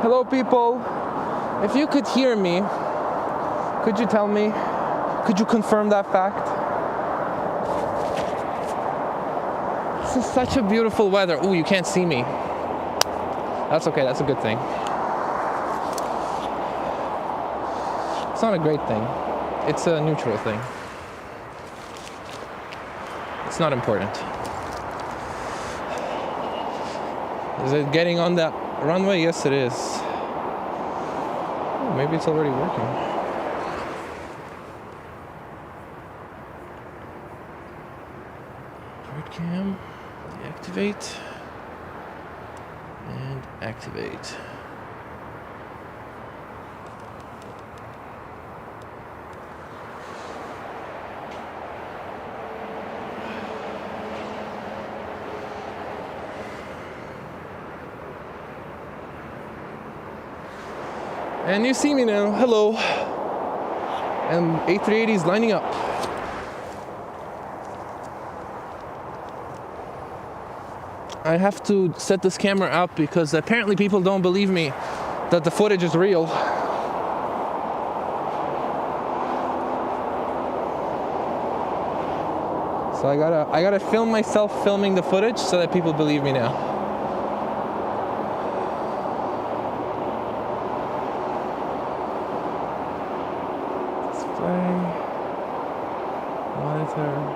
Hello, people. If you could hear me, could you tell me? Could you confirm that fact? This is such a beautiful weather. Ooh, you can't see me. That's okay, that's a good thing. It's not a great thing. It's a neutral thing. It's not important. Is it getting on that runway? Yes, it is. Oh, maybe it's already working. Right cam, deactivate, and activate. And you see me now, hello. And A380 is lining up. I have to set this camera up because apparently people don't believe me that the footage is real. So I gotta film myself filming the footage so that people believe me now. Monitor.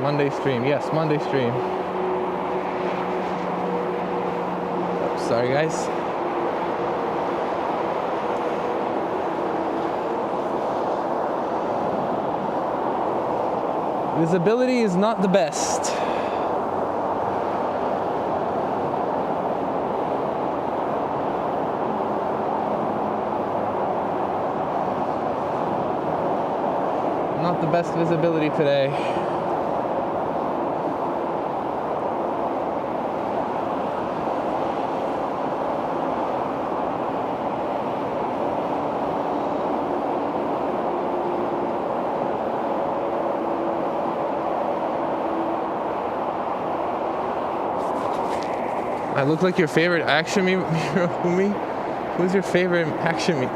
Monday stream, yes, Monday stream. Oops, sorry guys. Visibility is not the best. Not the best visibility today. I look like your favorite action me? Who's your favorite action me?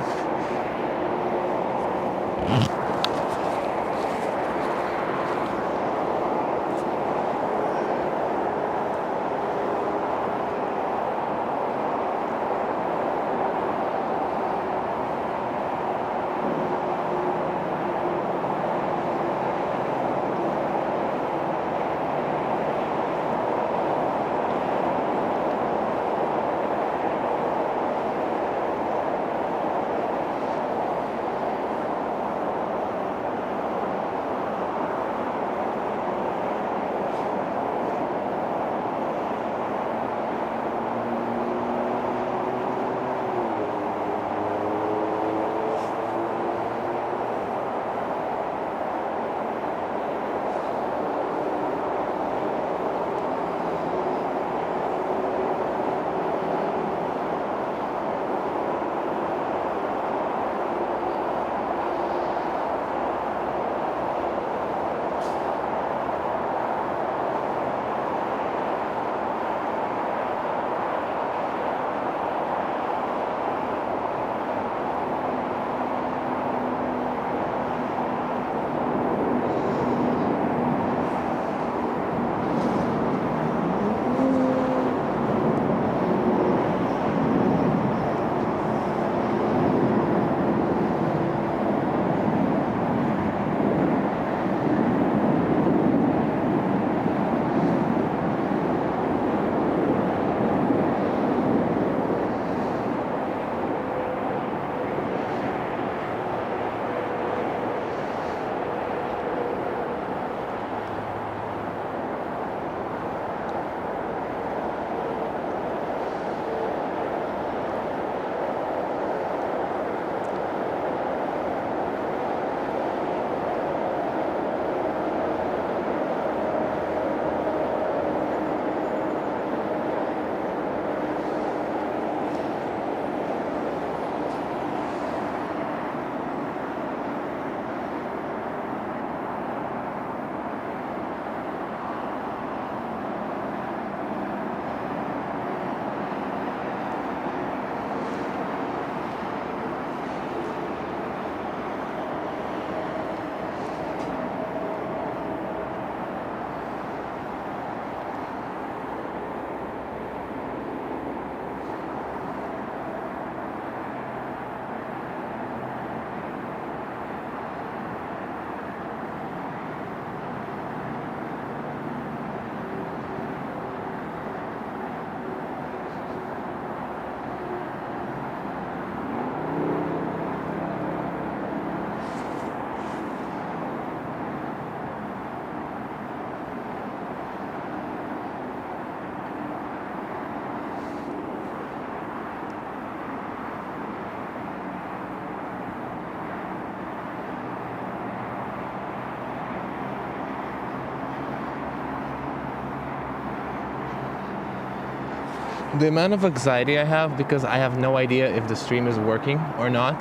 The amount of anxiety I have because I have no idea if the stream is working or not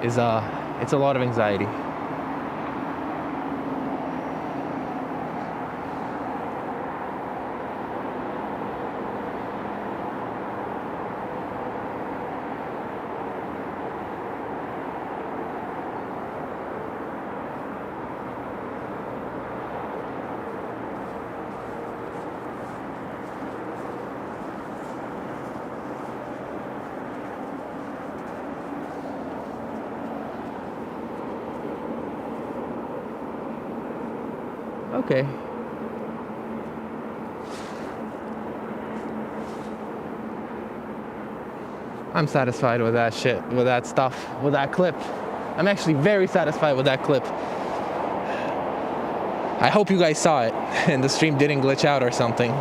is it's a lot of anxiety. Okay. I'm satisfied with that shit, with that stuff, with that clip. I'm actually very satisfied with that clip. I hope you guys saw it and the stream didn't glitch out or something.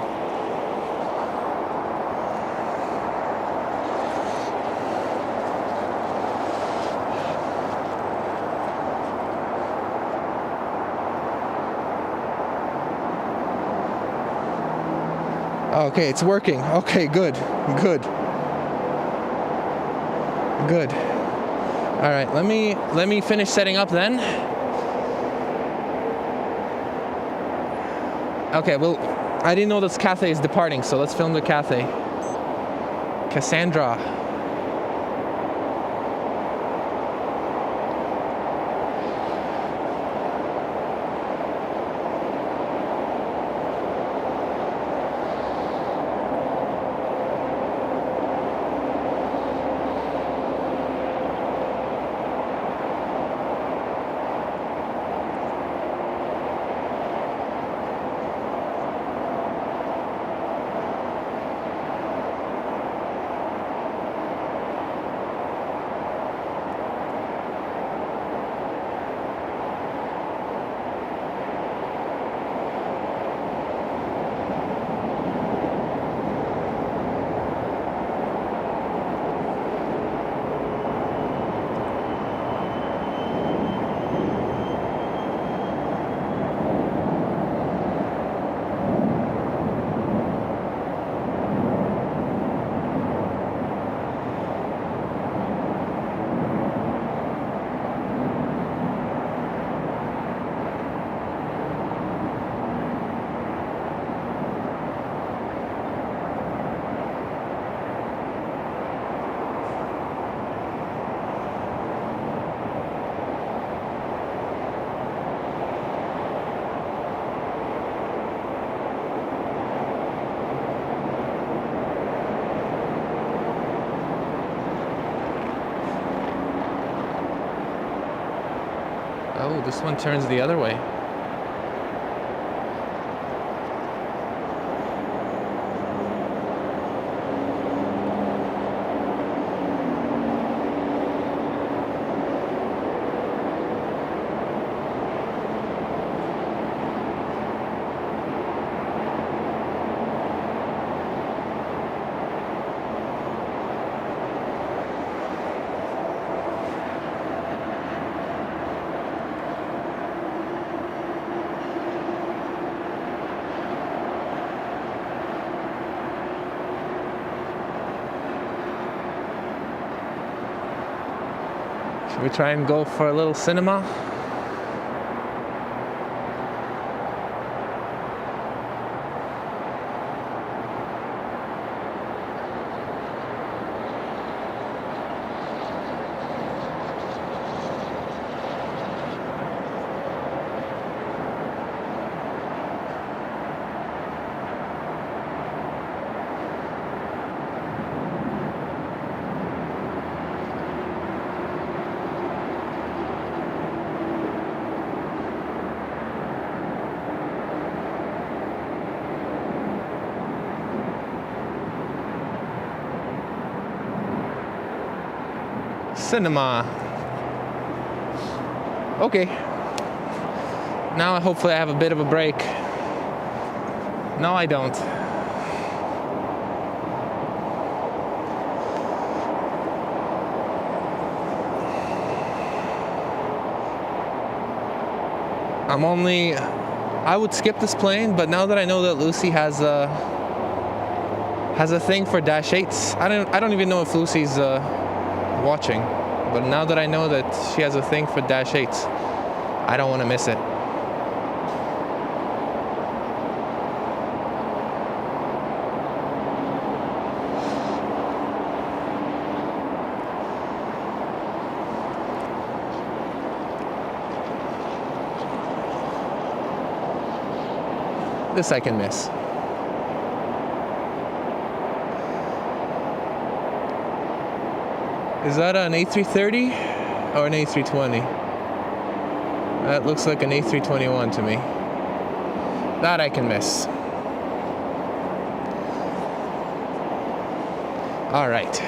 Okay, it's working. Okay, good. Good. Good. All right, let me finish setting up then. Okay, well, I didn't know this Cathay is departing, so let's film the Cathay. Cassandra. Oh, this one turns the other way. Should we try and go for a little cinema? Cinema. Okay. Now hopefully I have a bit of a break. No, I don't. I would skip this plane, but now that I know that Lucy has has a thing for Dash 8s. I don't even know if Lucy's watching, but now that I know that she has a thing for Dash 8s, I don't want to miss it. This I can miss. Is that an A330 or an A320? That looks like an A321 to me. That I can miss. All right.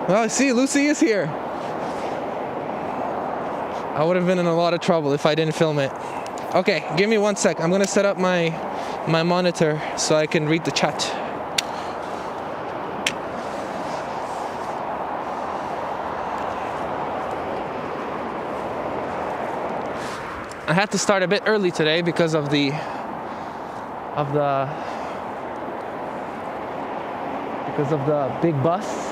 Well, I see Lucy is here. I would have been in a lot of trouble if I didn't film it. Okay, give me 1 sec. I'm gonna set up my monitor so I can read the chat. I had to start a bit early today because of the big bus.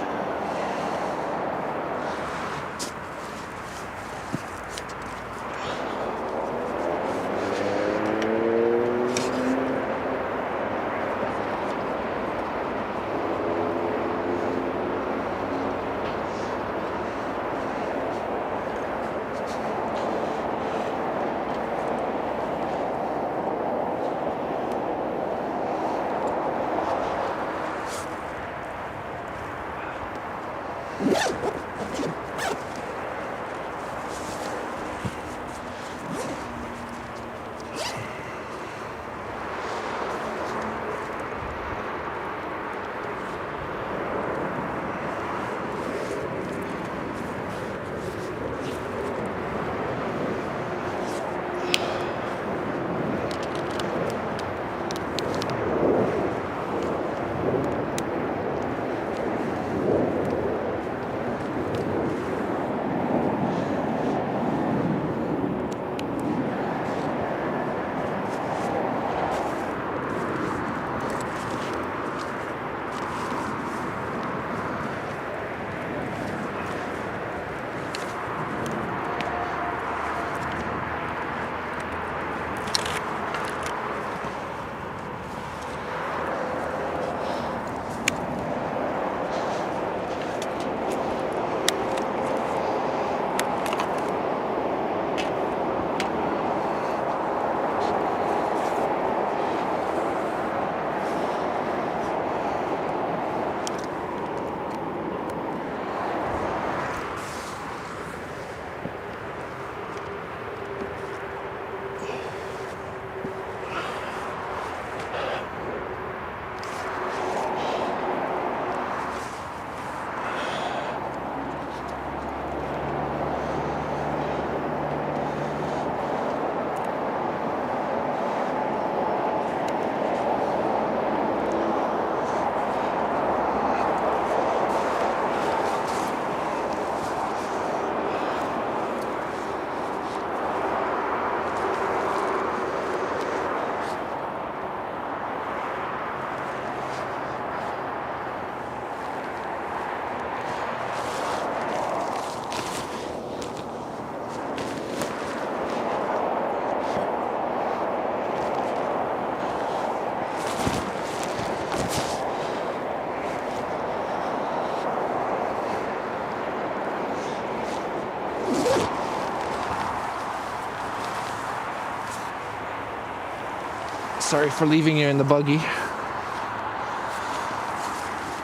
Sorry for leaving you in the buggy.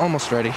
Almost ready.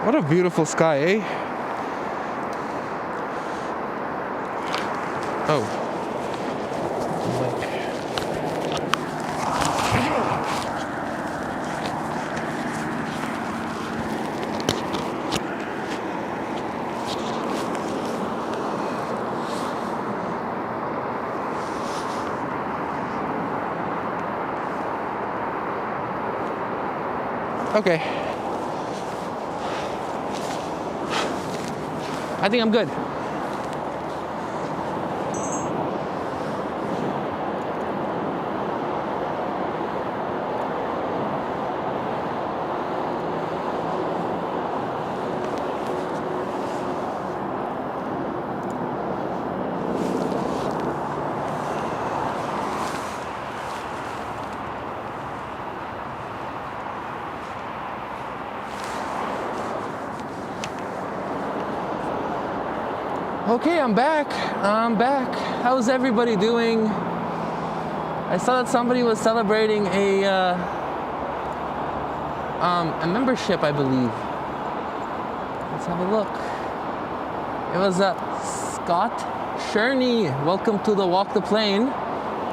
What a beautiful sky, eh? Oh. Okay. I think I'm good. Okay, I'm back. How's everybody doing? I saw that somebody was celebrating a membership, I believe. Let's have a look. It was Scott Sherney. Welcome to the Walk the Plane.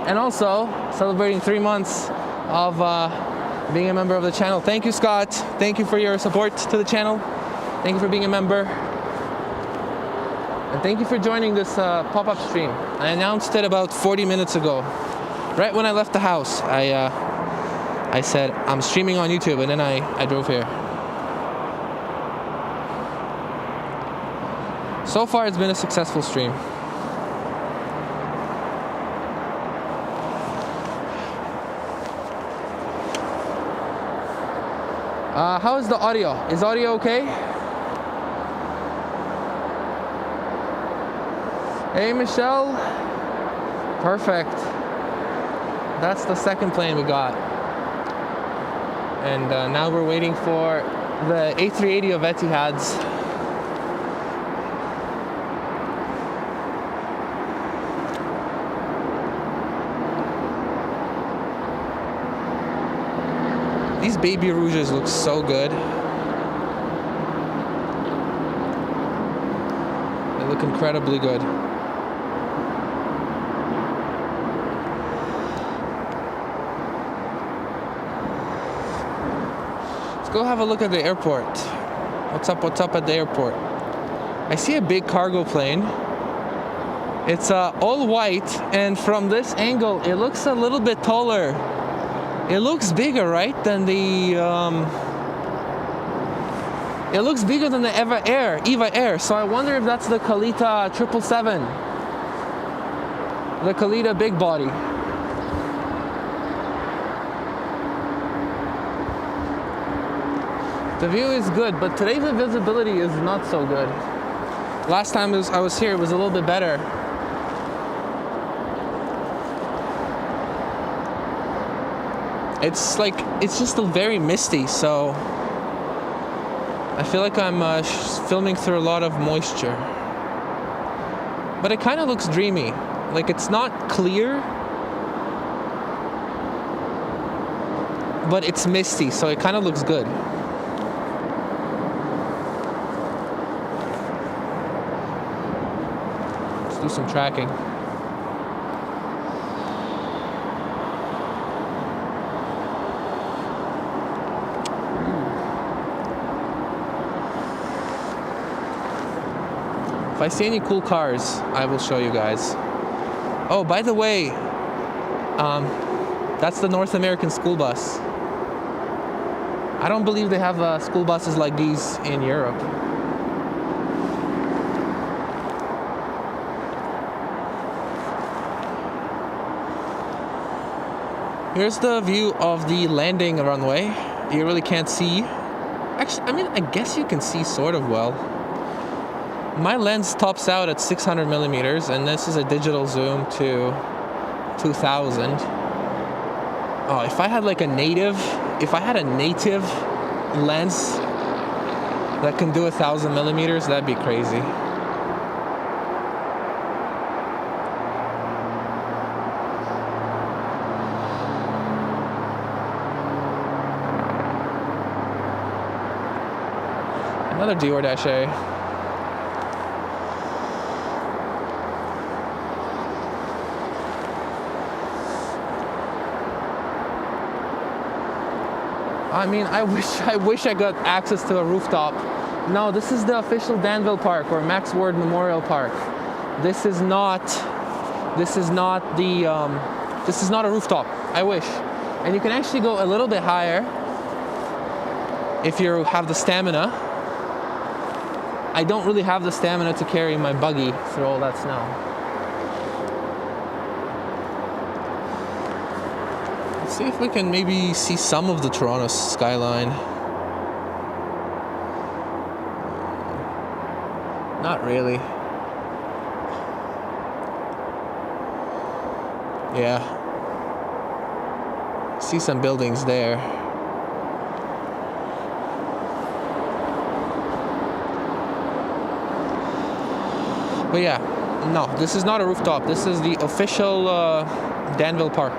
And also celebrating 3 months of being a member of the channel. Thank you, Scott. Thank you for your support to the channel. Thank you for being a member. And thank you for joining this pop-up stream. I announced it about 40 minutes ago. Right when I left the house, I said, I'm streaming on YouTube, and then I drove here. So far, it's been a successful stream. How is the audio? Is audio okay? Hey, Michelle. Perfect. That's the second plane we got. And now we're waiting for the A380 of Etihad's. These Baby Rouges look so good. They look incredibly good. Go have a look at the airport. What's up at the airport? I see a big cargo plane. It's all white, and from this angle it looks a little bit taller. It looks bigger, right, than the it looks bigger than the Eva Air. So I wonder if that's the Kalita 777. The Kalita big body. The view is good, but today's visibility is not so good. Last time I was here, it was a little bit better. It's just very misty, so I feel like I'm filming through a lot of moisture. But it kind of looks dreamy. Like, it's not clear, but it's misty, so it kind of looks good. Do some tracking. If I see any cool cars, I will show you guys. Oh, by the way, that's the North American school bus. I don't believe they have school buses like these in Europe. Here's the view of the landing runway. You really can't see. Actually, I mean, I guess you can see sort of well. My lens tops out at 600 millimeters, and this is a digital zoom to 2000. Oh, if I had a native lens that can do 1000 millimeters, that'd be crazy. Another Dior-A. I mean, I wish I got access to a rooftop. No, this is the official Danville Park or Max Ward Memorial Park. This is not a rooftop. I wish. And you can actually go a little bit higher if you have the stamina. I don't really have the stamina to carry my buggy through all that snow. Let's see if we can maybe see some of the Toronto skyline. Not really. Yeah. See some buildings there. But yeah, no, this is not a rooftop. This is the official Danville Park.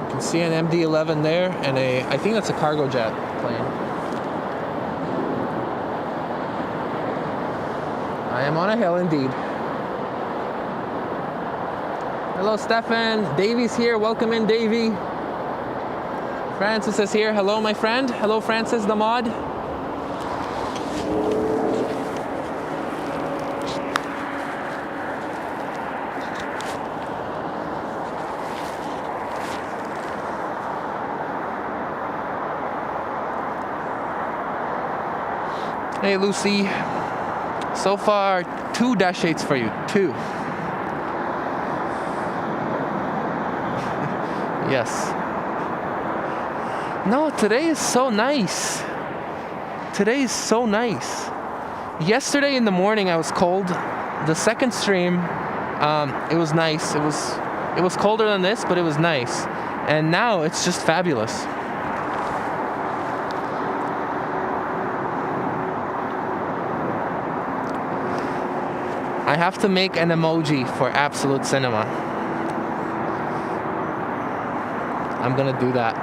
You can see an MD-11 there and I think that's a cargo jet plane. I am on a hill indeed. Hello, Stefan. Davey's here. Welcome in, Davey. Francis is here. Hello, my friend. Hello, Francis, the mod. Hey, Lucy. So far, 2 -8s for you. 2. Yes. No, today is so nice. Today is so nice. Yesterday in the morning I was cold. The second stream, it was nice. It was colder than this, but it was nice. And now it's just fabulous. I have to make an emoji for Absolute Cinema. I'm gonna do that.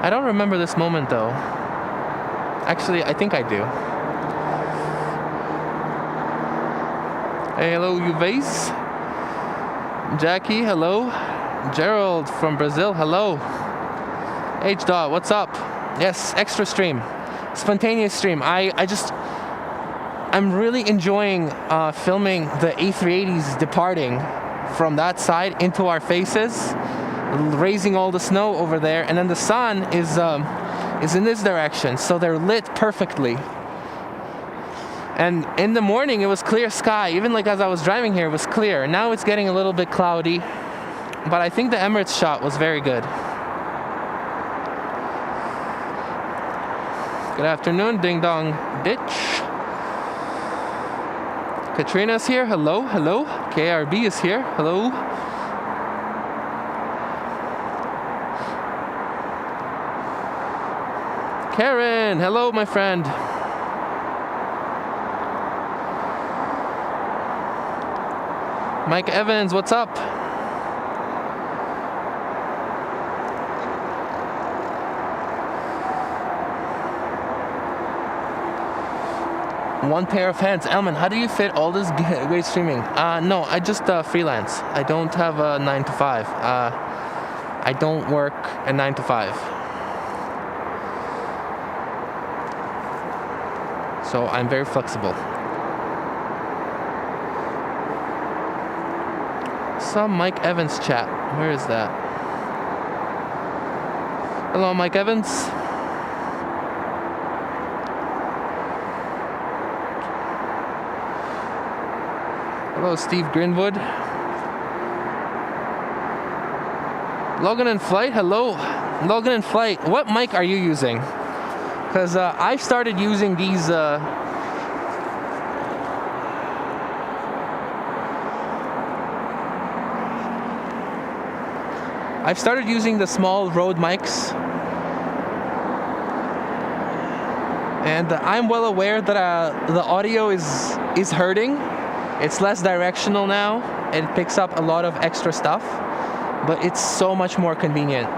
I don't remember this moment though. Actually, I think I do. Hey, hello, YYZ. Jackie, hello. Gerald from Brazil, hello. H. Dot, what's up? Yes, extra stream. Spontaneous stream. I'm really enjoying filming the A380s departing from that side into our faces, raising all the snow over there, and then the sun is in this direction, so they're lit perfectly. And in the morning it was clear sky, even like as I was driving here it was clear. Now it's getting a little bit cloudy, but I think the Emirates shot was very good. Good afternoon, ding dong ditch. Katrina's here, hello, hello. KRB is here, hello. Karen, hello, my friend. Mike Evans, what's up? One pair of hands. Elman, how do you fit all this great streaming? No, I just freelance. I don't have a 9 to 5. I don't work a 9 to 5. So I'm very flexible. Some Mike Evans chat. Where is that? Hello, Mike Evans. Hello, Steve Grinwood. Logan in flight, hello. Logan in flight, what mic are you using? Because I started using these I've started using the small Rode mics. And I'm well aware that the audio is hurting. It's less directional now. It picks up a lot of extra stuff, but it's so much more convenient.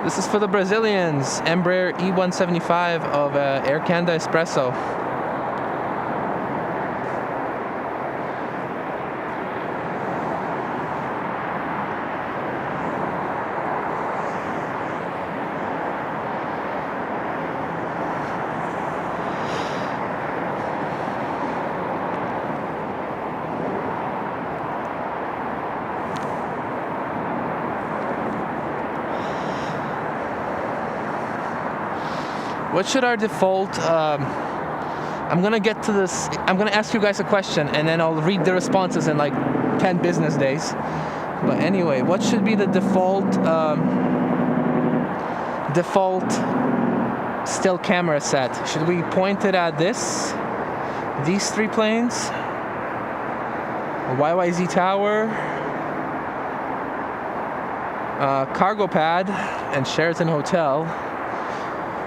This is for the Brazilians, Embraer E175 of Air Canada Espresso. What should our default, I'm gonna get to this, I'm gonna ask you guys a question and then I'll read the responses in like 10 business days. But anyway, what should be the default still camera set? Should we point it at these three planes? A YYZ tower, cargo pad, and Sheraton Hotel.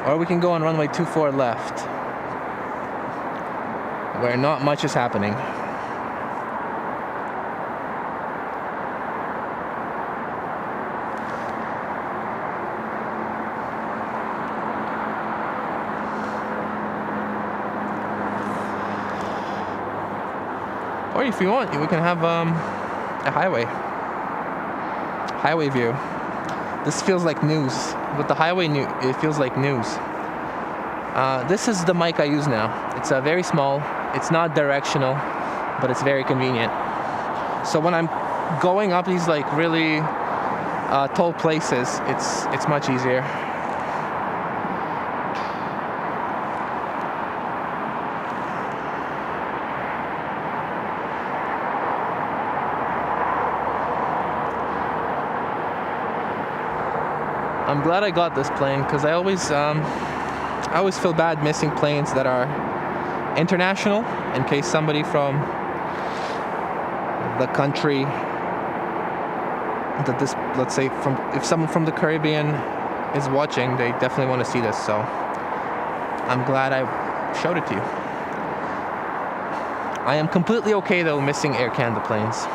Or we can go on runway 24 left, where not much is happening. Or if you want, we can have a highway view. This feels like news. With the highway, it feels like news. This is the mic I use now. It's very small. It's not directional, but it's very convenient. So when I'm going up these like really tall places, it's much easier. I'm glad I got this plane because I always feel bad missing planes that are international in case somebody from the country that this, let's say if someone from the Caribbean is watching, they definitely want to see this. So I'm glad I showed it to you. I am completely okay though missing Air Canada planes.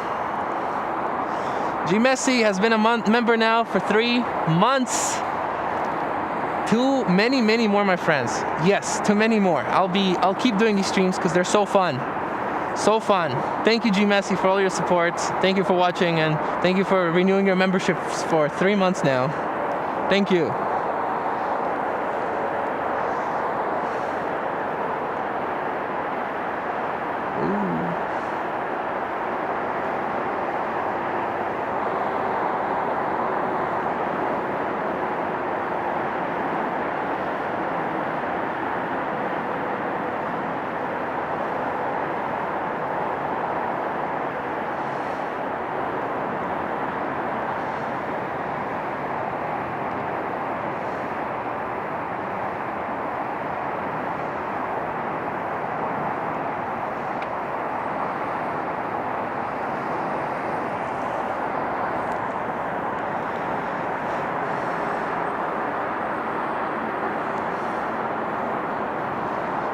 G Messi has been a member now for 3 months. Too many more, my friends. Yes, too many more. I'll keep doing these streams because they're so fun. So fun. Thank you, G Messi, for all your support. Thank you for watching, and thank you for renewing your memberships for 3 months now. Thank you.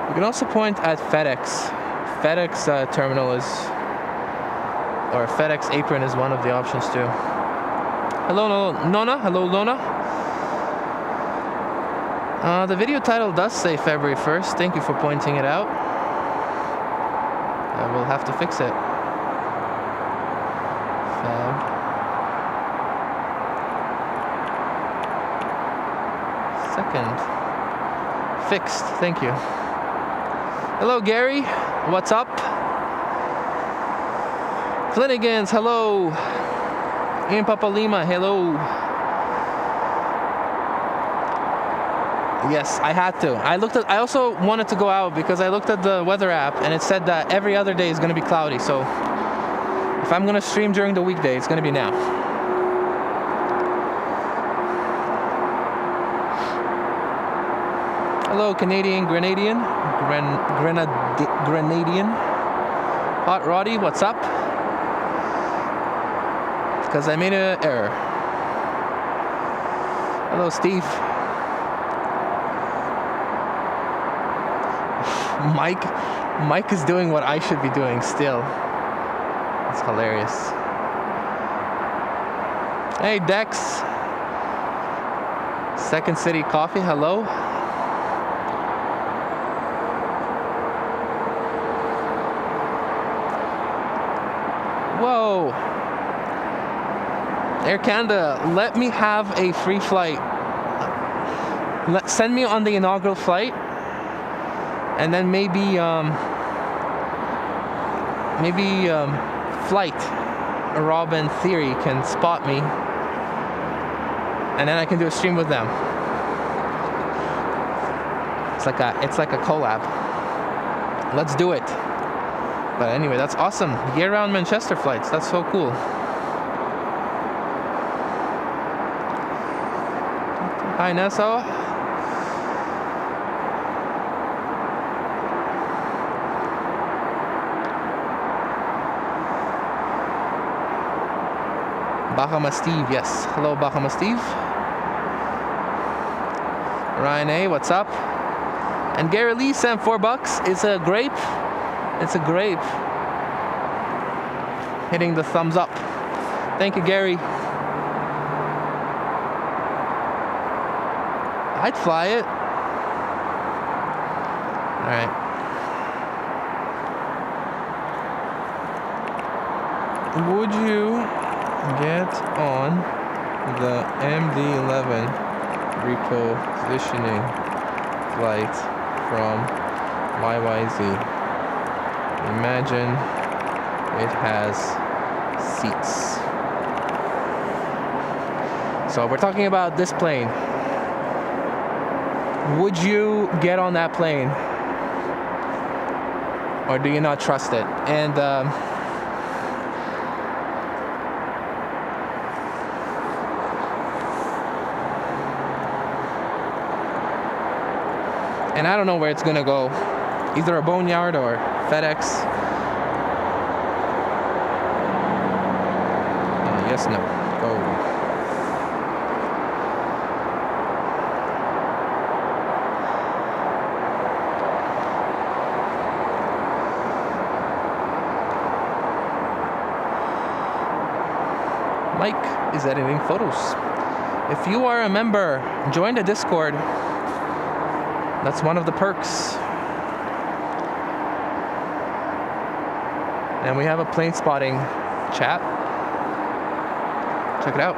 You can also point at FedEx. FedEx terminal is, or FedEx apron is one of the options too. Hello, Nona. Hello, Lona. The video title does say February 1st. Thank you for pointing it out. I will have to fix it. Feb. 2nd. Fixed. Thank you. Hello, Gary. What's up? Flanagan's, hello. Ian Papa Lima, hello. Yes, I had to. I also wanted to go out because I looked at the weather app and it said that every other day is going to be cloudy. So if I'm going to stream during the weekday, it's going to be now. Hello, Canadian Grenadian. Grenadian. Hot Roddy, what's up? Because I made an error. Hello, Steve. Mike is doing what I should be doing still. It's hilarious. Hey, Dex. Second City Coffee, hello. Whoa. Air Canada, let me have a free flight. Send me on the inaugural flight, and then maybe Flight, Robin Theory can spot me, and then I can do a stream with them. It's like a collab. Let's do it. But anyway, that's awesome. Year-round Manchester flights. That's so cool. Hi, Nesso. Bahama Steve, yes. Hello, Bahama Steve. Ryan A, what's up? And Gary Lee sent $4. It's a grape. It's a grape. Hitting the thumbs up. Thank you, Gary. I'd fly it. All right. Would you get on the MD-11 repositioning flight from YYZ? Imagine it has seats. So we're talking about this plane. Would you get on that plane? Or do you not trust it? And I don't know where it's gonna go. Either a boneyard or FedEx. Yes, no. Go. Mike is editing photos. If you are a member, join the Discord. That's one of the perks. And we have a plane spotting chat. Check it out.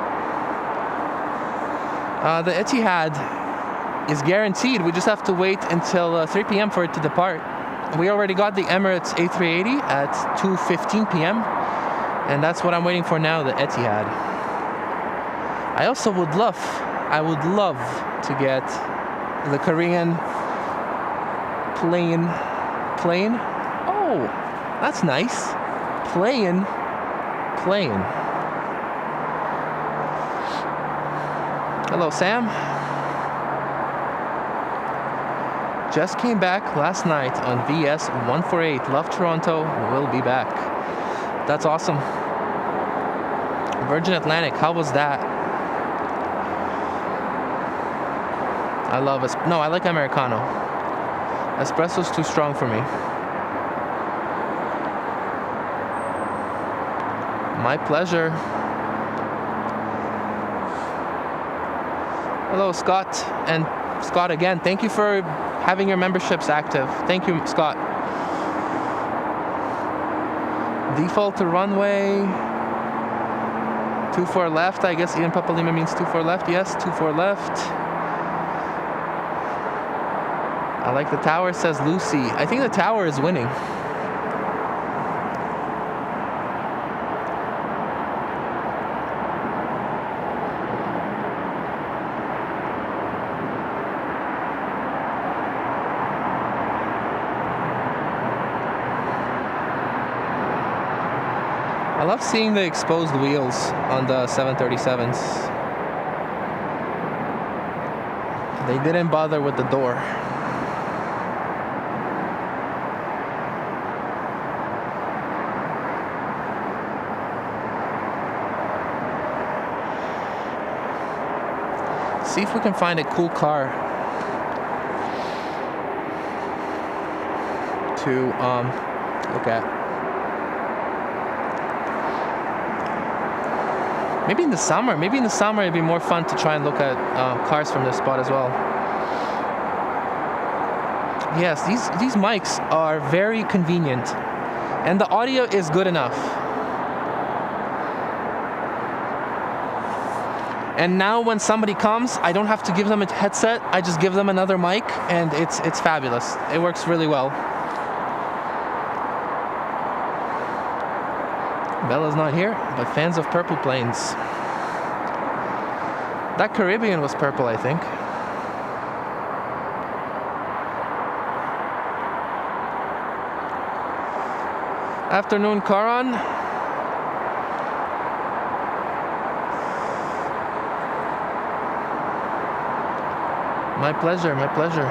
The Etihad is guaranteed. We just have to wait until 3 p.m. for it to depart. We already got the Emirates A380 at 2:15 p.m. And that's what I'm waiting for now, the Etihad. I also would love to get the Korean plane. Oh, that's nice. Plane. Hello, Sam. Just came back last night on VS 148. Love Toronto. Will be back. That's awesome. Virgin Atlantic. How was that? I like Americano. Espresso's too strong for me. My pleasure. Hello, Scott. And Scott, again, thank you for having your memberships active. Thank you, Scott. Default to runway. 24 left. I guess Ian Papa Lima means 24 left. Yes, 24 left. I like the tower, says Lucy. I think the tower is winning. I love seeing the exposed wheels on the 737s. They didn't bother with the door. see if we can find a cool car to look at. Maybe in the summer it'd be more fun to try and look at cars from this spot as well. Yes, these mics are very convenient, and the audio is good enough. And now when somebody comes, I don't have to give them a headset. I just give them another mic, and it's fabulous. It works really well. Bella's not here, but fans of purple planes. That Caribbean was purple, I think. Afternoon, Karan. My pleasure, my pleasure.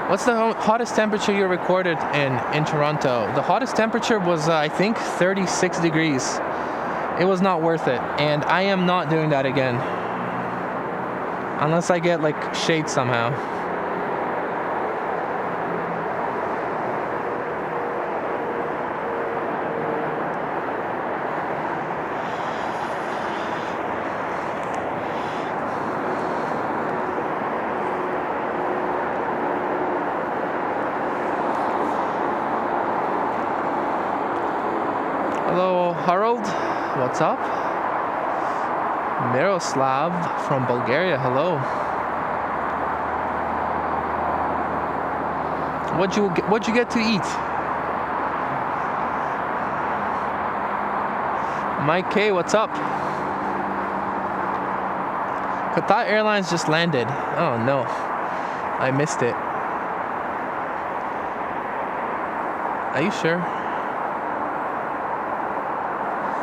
What's the hottest temperature you recorded in Toronto? The hottest temperature was, I think, 36 degrees. It was not worth it, and I am not doing that again. Unless I get, like, shade somehow. Hello, Harold. What's up? Miroslav from Bulgaria. Hello. What'd you get to eat? Mike K, what's up? Qatar Airlines just landed. Oh no, I missed it. Are you sure?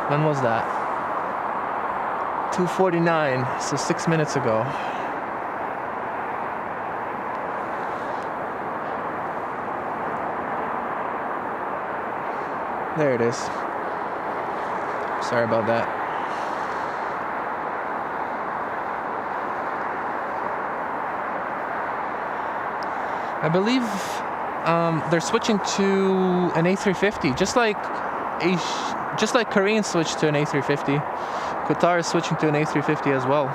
When was that? 2:49, so 6 minutes ago. There it is. Sorry about that. I believe they're switching to an A350, just like Korean switched to an A350. Qatar is switching to an A350 as well.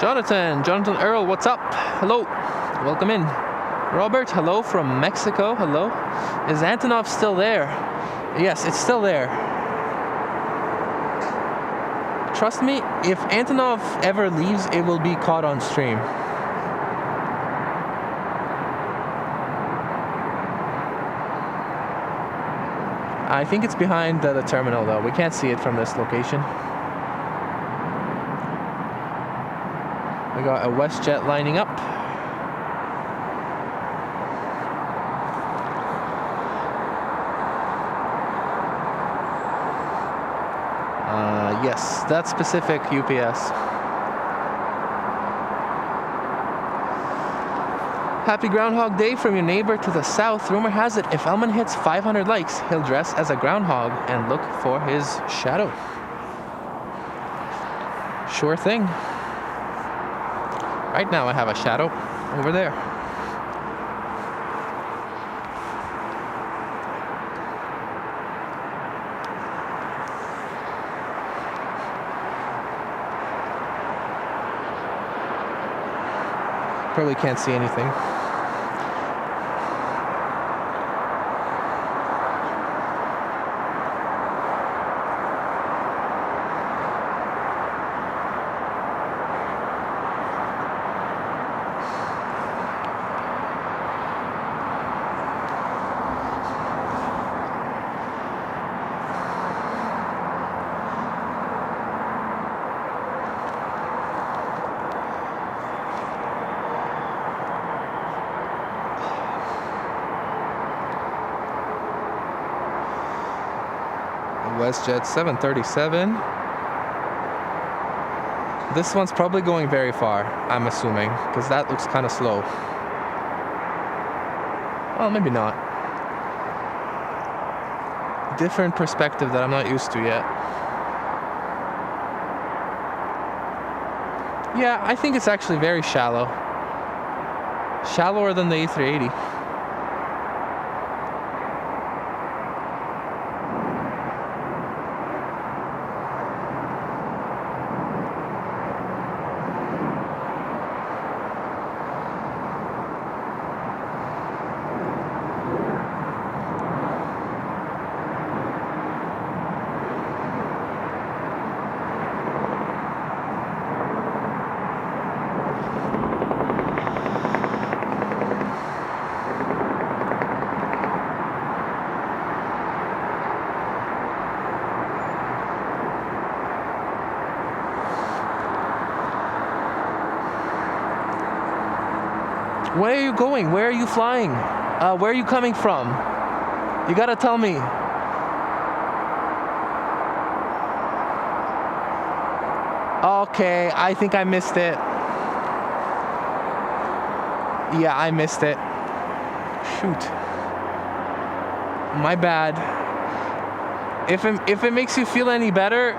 Jonathan Earl, what's up? Hello, welcome in. Robert, hello from Mexico, hello. Is Antonov still there? Yes, it's still there. Trust me, if Antonov ever leaves, it will be caught on stream. I think it's behind the terminal though. We can't see it from this location. We got a WestJet lining up. Yes, that's Pacific UPS. Happy Groundhog Day from your neighbor to the south. Rumor has it, if Elman hits 500 likes, he'll dress as a groundhog and look for his shadow. Sure thing. Right now I have a shadow over there. Probably can't see anything. WestJet 737. This one's probably going very far, I'm assuming, because that looks kind of slow. Well, maybe not. Different perspective that I'm not used to yet. Yeah, I think it's actually very shallow. Shallower than the A380. Where are you going? Where are you flying? Where are you coming from? You gotta tell me. Okay, I think I missed it. Yeah, I missed it. Shoot. My bad. If it makes you feel any better,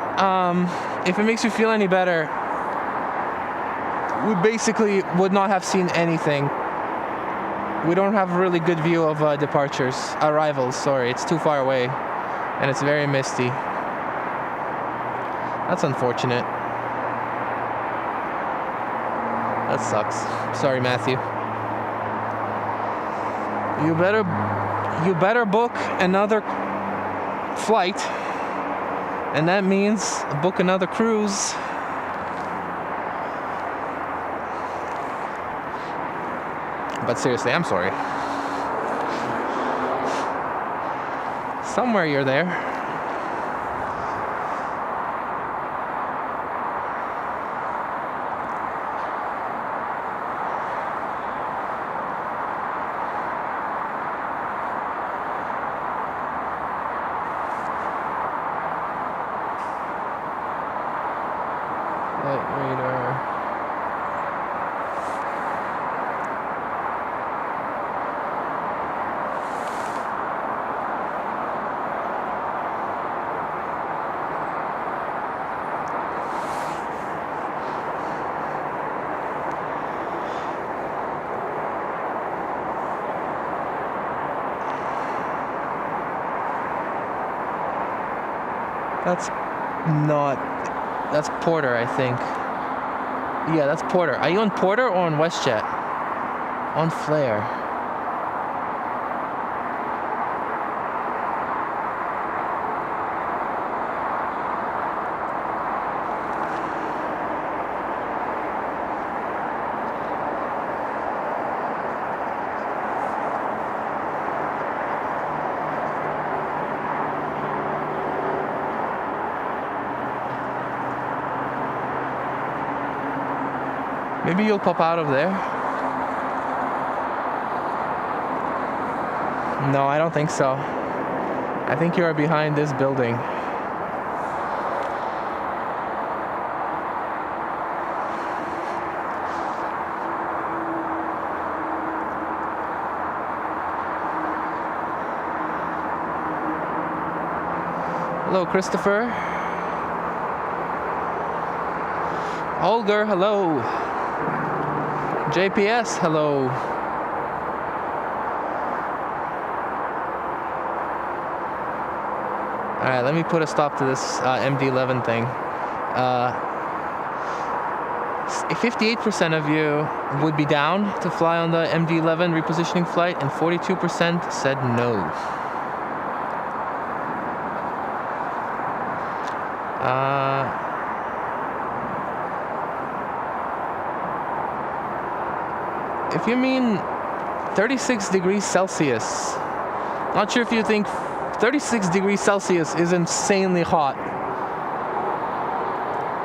we basically would not have seen anything. We don't have a really good view of arrivals, sorry. It's too far away, and it's very misty. That's unfortunate. That sucks. Sorry, Matthew. You better book another flight, and that means book another cruise. But seriously, I'm sorry. Somewhere you're there. Light radar. That's Porter, I think. Yeah, that's Porter. Are you on Porter or on WestJet? On Flair. Maybe you'll pop out of there. No, I don't think so. I think you are behind this building. Hello, Christopher. Olger, hello. JPS, hello. Alright, let me put a stop to this MD-11 thing. 58% of you would be down to fly on the MD-11 repositioning flight, and 42% said no. If you mean 36 degrees Celsius, not sure if you think 36 degrees Celsius is insanely hot.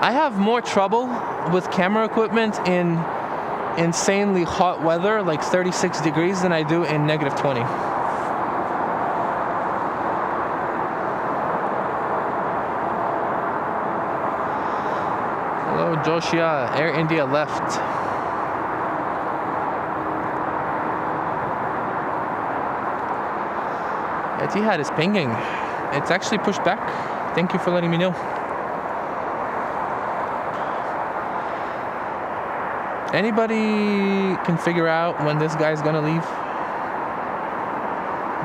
I have more trouble with camera equipment in insanely hot weather, like 36 degrees, than I do in negative 20. Hello, Joshua. Air India left. Etihad is pinging. It's actually pushed back. Thank you for letting me know. Anybody can figure out when this guy's gonna leave?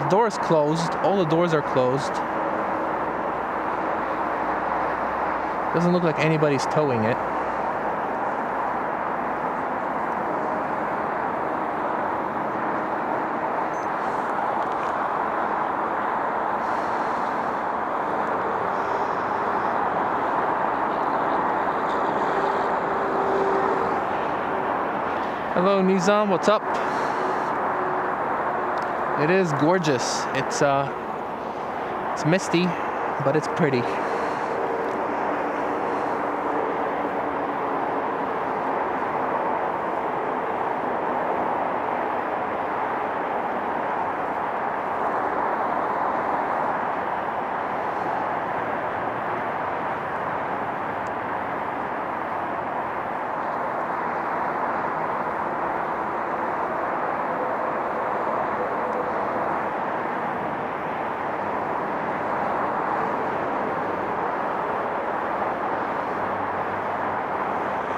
The door is closed. All the doors are closed. Doesn't look like anybody's towing it. Hello Nizam, what's up? It is gorgeous. It's misty, but it's pretty.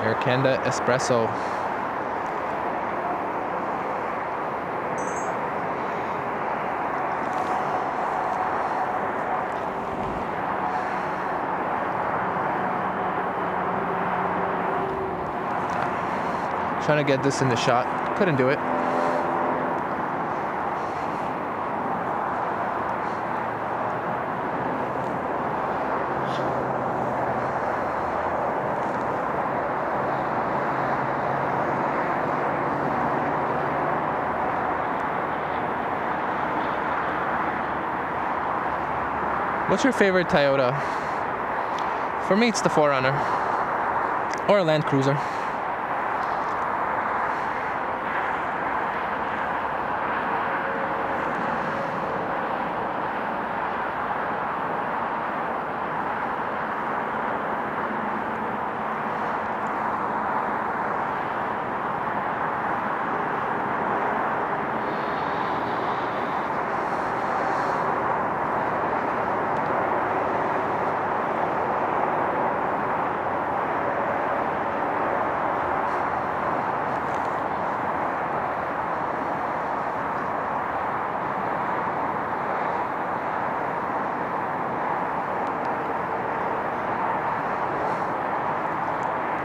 Air Canada Espresso. Trying to get this in the shot. Couldn't do it. What's your favorite Toyota? For me, it's the 4Runner or a Land Cruiser.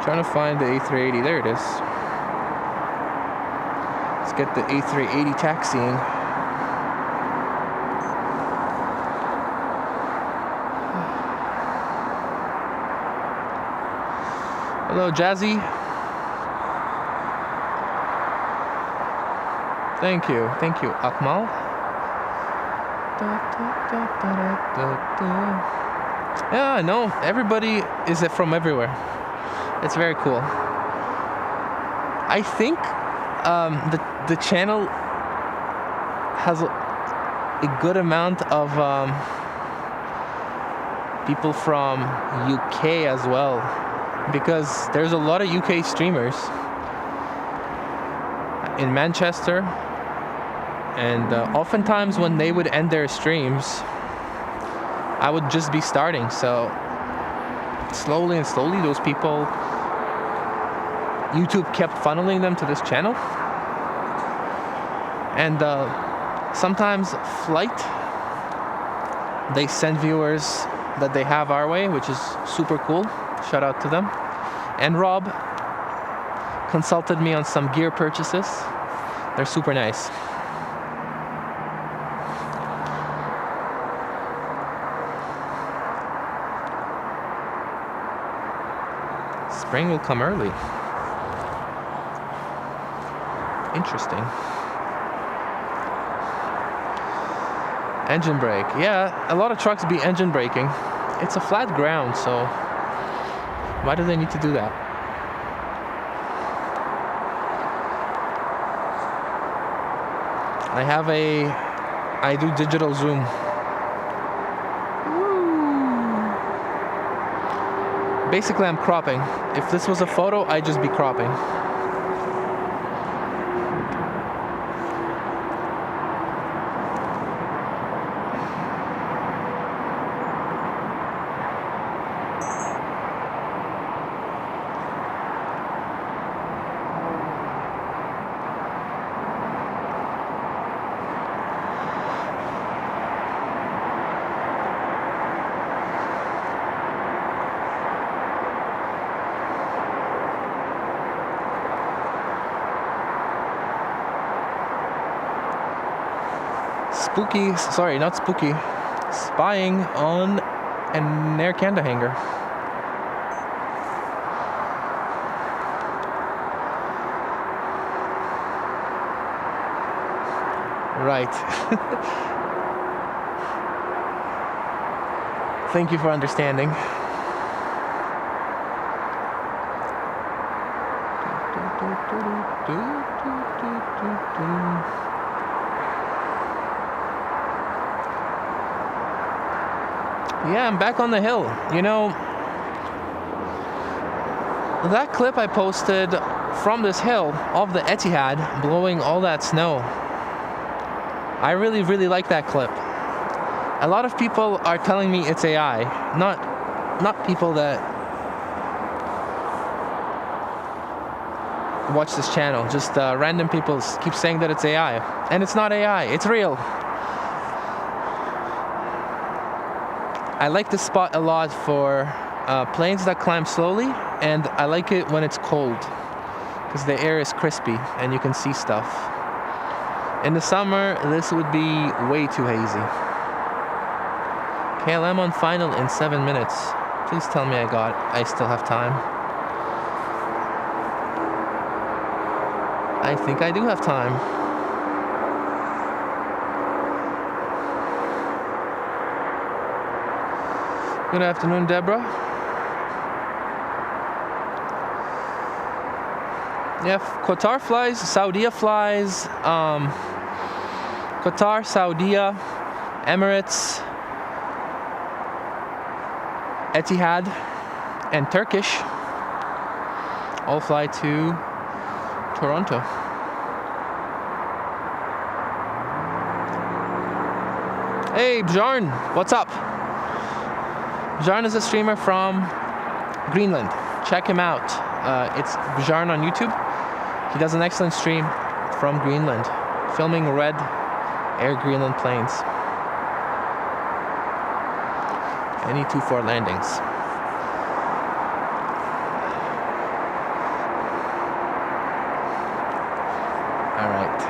Trying to find the A380. There it is. Let's get the A380 taxiing. Hello, Jazzy. Thank you, Akmal. Yeah, I know. Everybody is from everywhere. It's very cool. I think the channel has a good amount of people from UK as well, because there's a lot of UK streamers in Manchester, and oftentimes when they would end their streams, I would just be starting. So slowly and slowly, those people, YouTube kept funneling them to this channel. And sometimes Flight, they send viewers that they have our way, which is super cool. Shout out to them. And Rob consulted me on some gear purchases. They're super nice. Spring will come early. Interesting. Engine brake. Yeah, a lot of trucks be engine braking. It's a flat ground, so why do they need to do that? I do digital zoom. Basically, I'm cropping. If this was a photo, I'd just be cropping. spooky, sorry, not spooky, spying on an Air Canada hangar. Right. Thank you for understanding. Yeah, I'm back on the hill. You know, that clip I posted from this hill of the Etihad blowing all that snow, I really, really like that clip. A lot of people are telling me it's AI, not people that watch this channel. Just random people keep saying that it's AI, and it's not AI. It's real. I like this spot a lot for planes that climb slowly, and I like it when it's cold because the air is crispy and you can see stuff. In the summer, this would be way too hazy. KLM on final in 7 minutes. Please tell me I still have time. I think I do have time. Good afternoon, Deborah. Yeah, Qatar flies, Saudi flies, Qatar, Saudi, Emirates, Etihad, and Turkish all fly to Toronto. Hey, Bjarn, what's up? Bjarn is a streamer from Greenland. Check him out. It's Bjarn on YouTube. He does an excellent stream from Greenland, filming red Air Greenland planes. Any 2-4 landings. All right.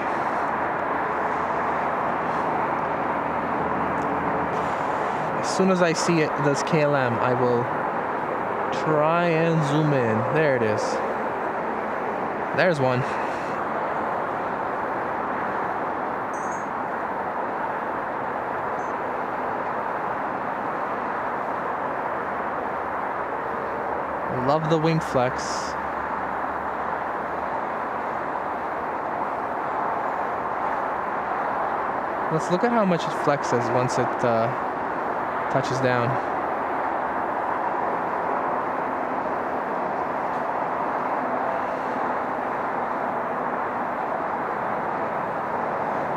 As soon as I see it, this KLM, I will try and zoom in. There it is. There's one. Love the wing flex. Let's look at how much it flexes once it touches down.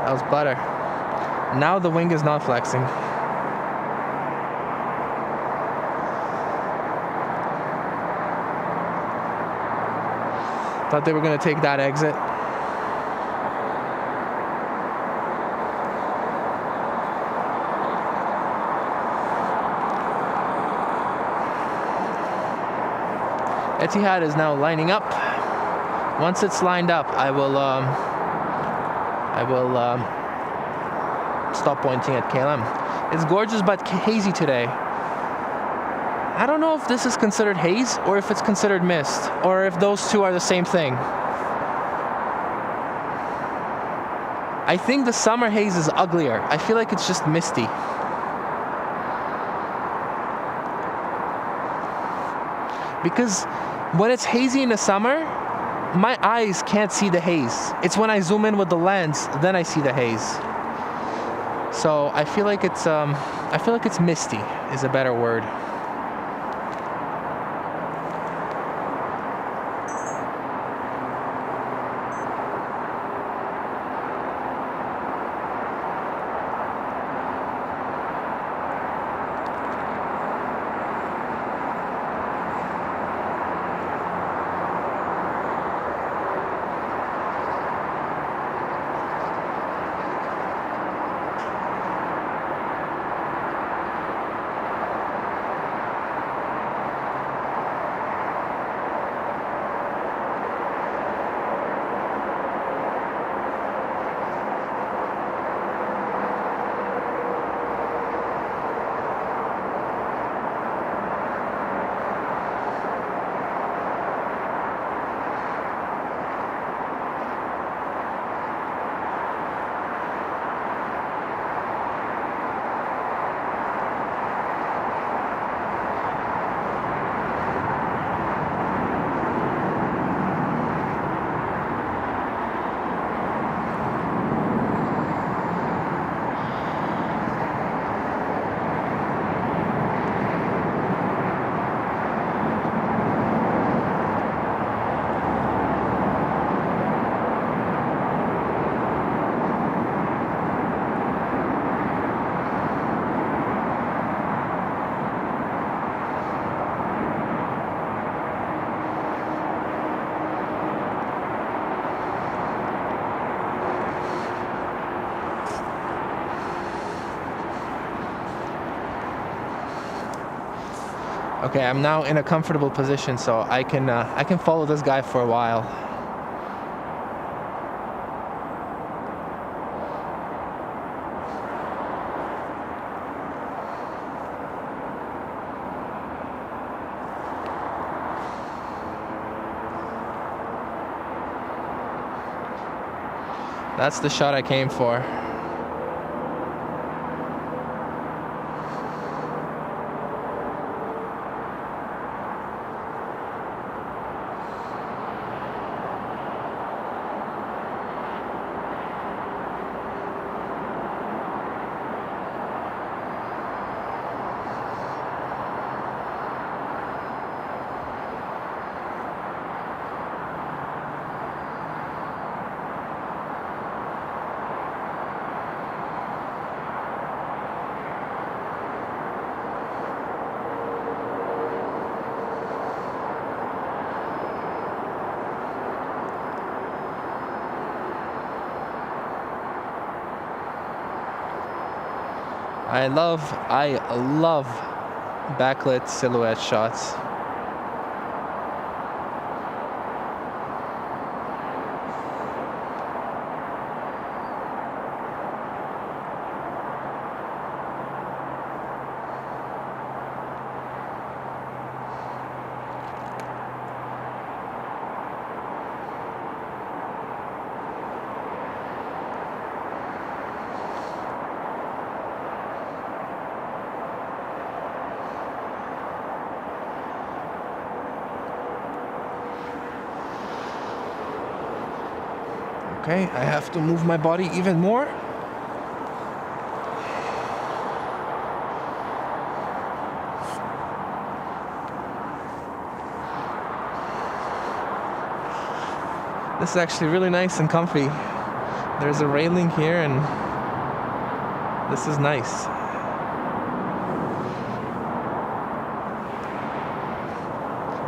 That was butter. Now the wing is not flexing. Thought they were going to take that exit. Etihad is now lining up. Once it's lined up, I will stop pointing at KLM. It's gorgeous but hazy today. I don't know if this is considered haze or if it's considered mist, or if those two are the same thing. I think the summer haze is uglier. I feel like it's just misty. Because when it's hazy in the summer, my eyes can't see the haze. It's when I zoom in with the lens, then I see the haze. So I feel like it's misty is a better word. Okay, I'm now in a comfortable position, so I can follow this guy for a while. That's the shot I came for. I love backlit silhouette shots. Okay, I have to move my body even more. This is actually really nice and comfy. There's a railing here and this is nice.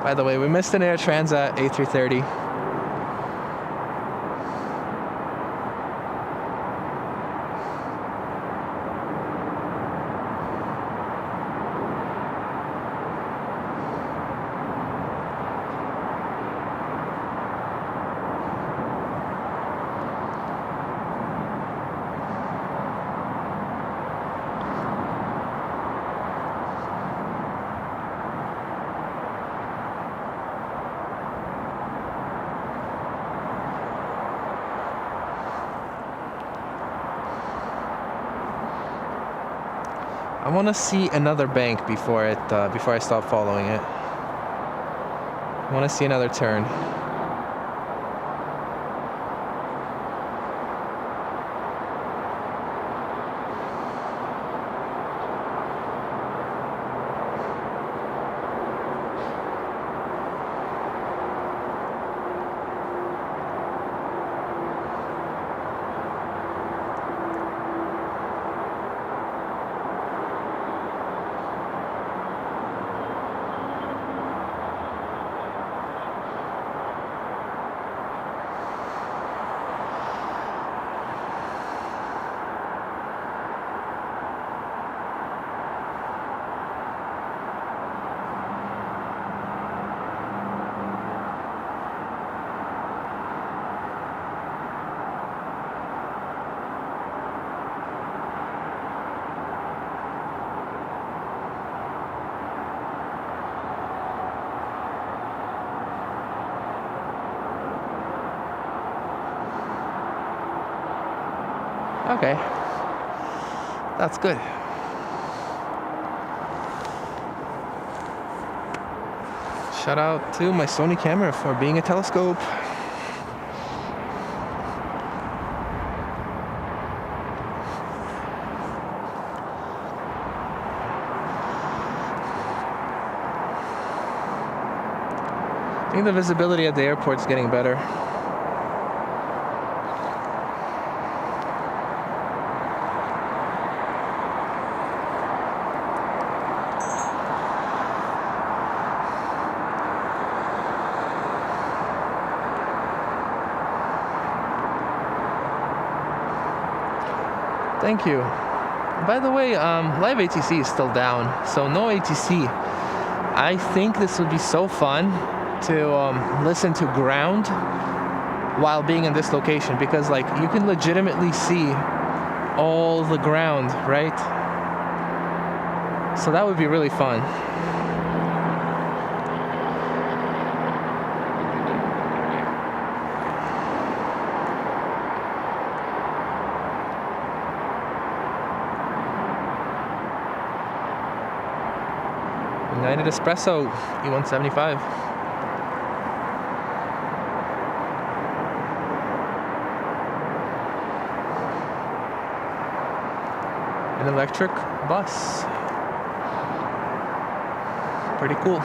By the way, we missed an Air Transat A380. I want to see another bank before I stop following it. I want to see another turn. Okay, that's good. Shout out to my Sony camera for being a telescope. I think the visibility at the airport's getting better. Thank you. By the way, live ATC is still down, so no ATC I think this would be so fun to listen to ground while being in this location, because like you can legitimately see all the ground, right? So that would be really fun. United Espresso E175. An electric bus. Pretty cool.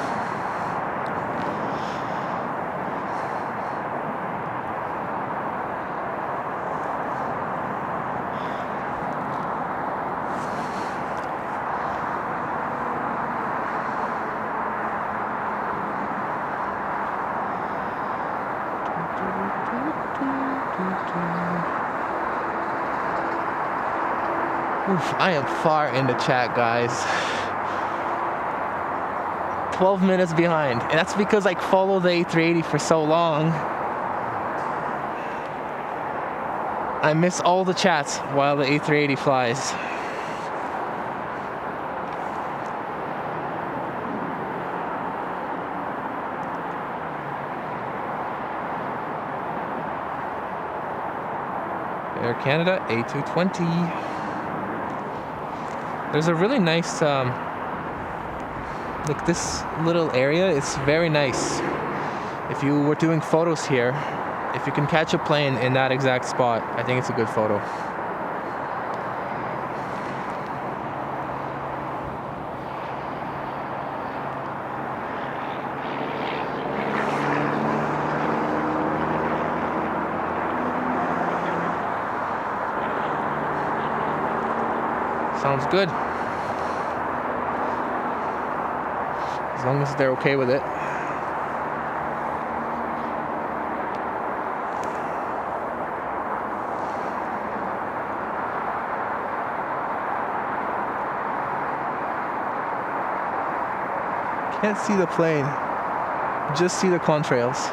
Oof, I am far in the chat, guys. 12 minutes behind, and that's because I followed the A380 for so long. I miss all the chats while the A380 flies. Air Canada A220. There's a really nice, like this little area, it's very nice. If you were doing photos here, if you can catch a plane in that exact spot, I think it's a good photo. Sounds good. As long as they're okay with it. Can't see the plane, just see the contrails.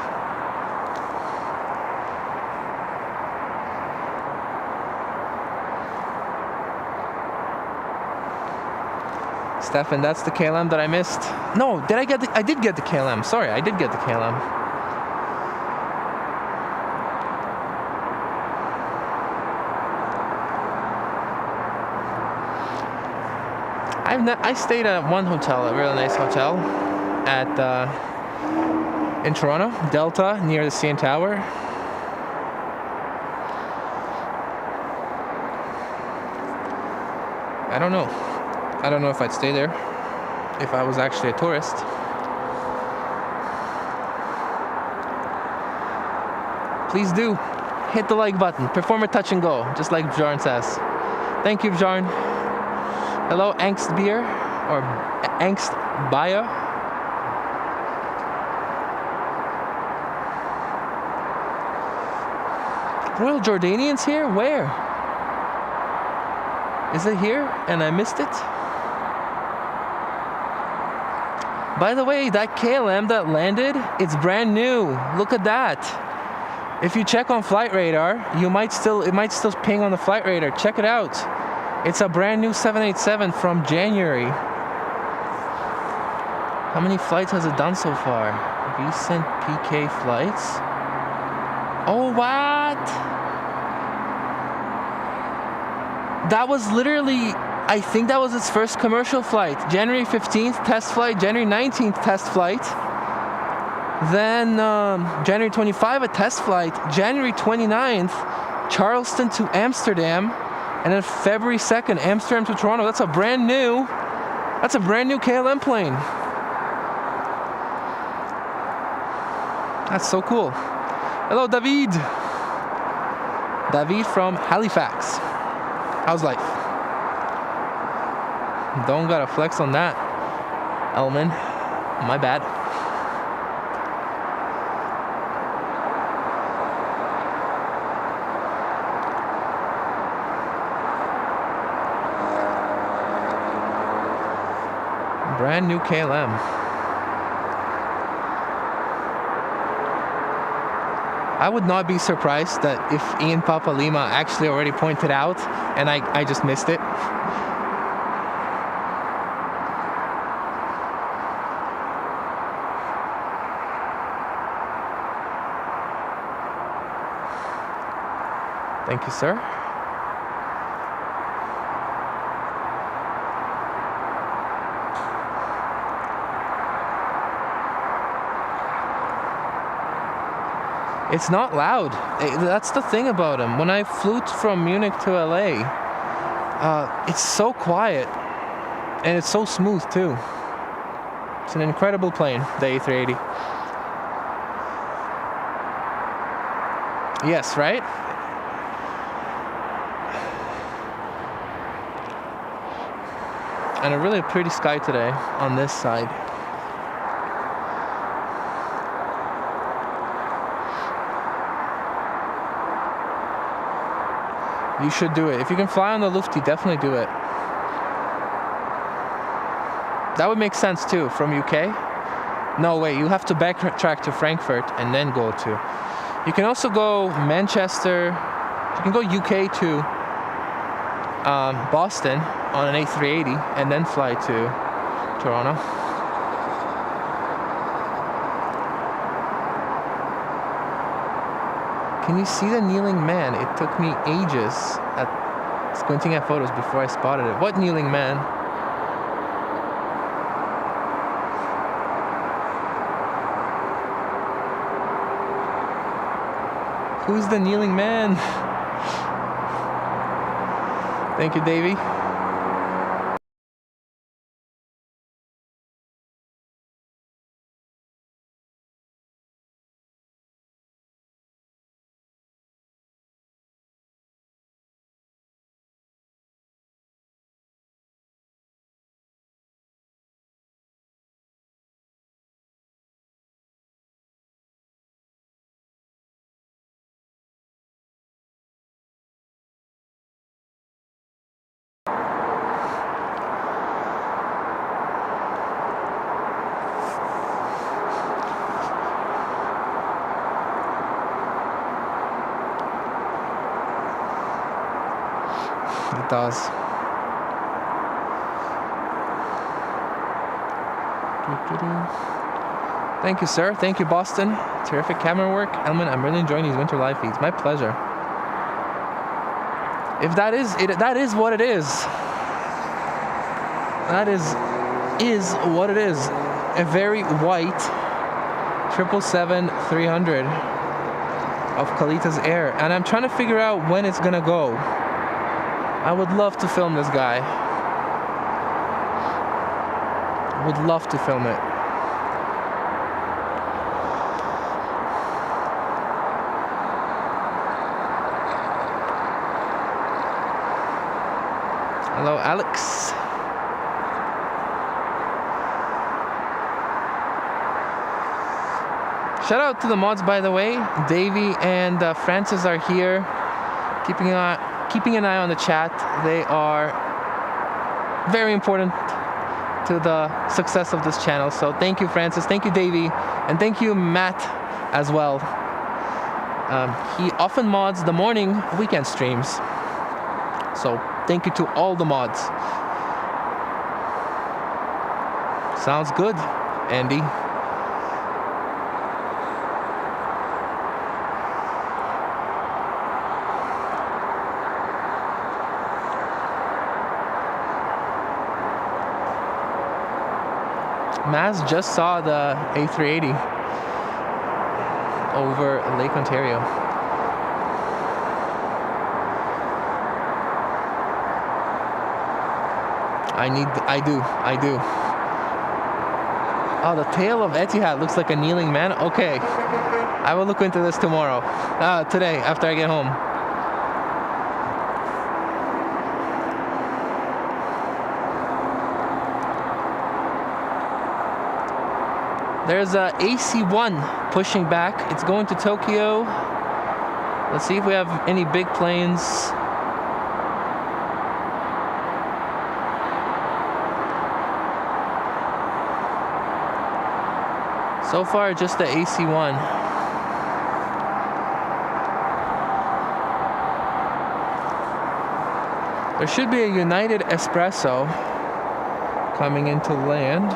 Stefan, that's the KLM that I missed. No, I did get the KLM. Sorry, I did get the KLM. I stayed at one hotel, a really nice hotel, in Toronto, Delta, near the CN Tower. I don't know if I'd stay there if I was actually a tourist. Please do hit the like button, perform a touch and go, just like Bjarn says. Thank you, Bjarn. Hello, Angst Beer, or Angst Bayer. Royal Jordanians here? Where? Is it here and I missed it? By the way, that KLM that landed, it's brand new. Look at that. If you check on Flight Radar, it might still ping on the Flight Radar. Check it out. It's a brand new 787 from January. How many flights has it done so far? Recent PK flights? Oh, what? That was literally, I think that was its first commercial flight. January 15th, test flight. January 19th, test flight. Then January 25th, a test flight. January 29th, Charleston to Amsterdam. And then February 2nd, Amsterdam to Toronto. That's a brand new KLM plane. That's so cool. Hello, David. David from Halifax. How's life? Don't gotta flex on that, Elman. My bad. Brand new KLM. I would not be surprised that if Ian Papa Lima actually already pointed out and I just missed it. Thank you, sir. It's not loud. That's the thing about him. When I flew from Munich to LA, it's so quiet and it's so smooth too. It's an incredible plane, the A380. Yes, right? And a really pretty sky today on this side. You should do it. If you can fly on the Lufty, definitely do it. That would make sense too, from UK. No, wait, you have to backtrack to Frankfurt and then go to. You can also go Manchester. You can go UK to Boston on an A380 and then fly to Toronto. Can you see the kneeling man? It took me ages at squinting at photos before I spotted it. What kneeling man? Who's the kneeling man? Thank you, Davey. It does. Thank you, sir. Thank you, Boston. Terrific camera work. Elman, I'm really enjoying these winter live feeds. My pleasure. If that is it, that is what it is. That is what it is. A very white 777-300 of Kalita's Air. And I'm trying to figure out when it's gonna go. I would love to film this guy. I would love to film it. Hello, Alex. Shout out to the mods, by the way. Davey and Francis are here, keeping an eye on the chat. They are very important to the success of this channel. So thank you, Francis. Thank you, Davey. And thank you, Matt, as well. He often mods the morning weekend streams. So thank you to all the mods. Sounds good, Andy. Maz just saw the A380 over Lake Ontario. I do. Oh, the tail of Etihad looks like a kneeling man. Okay, I will look into this tomorrow. Today, after I get home. There's a AC-1 pushing back. It's going to Tokyo. Let's see if we have any big planes. So far, just the AC-1. There should be a United Espresso coming into land.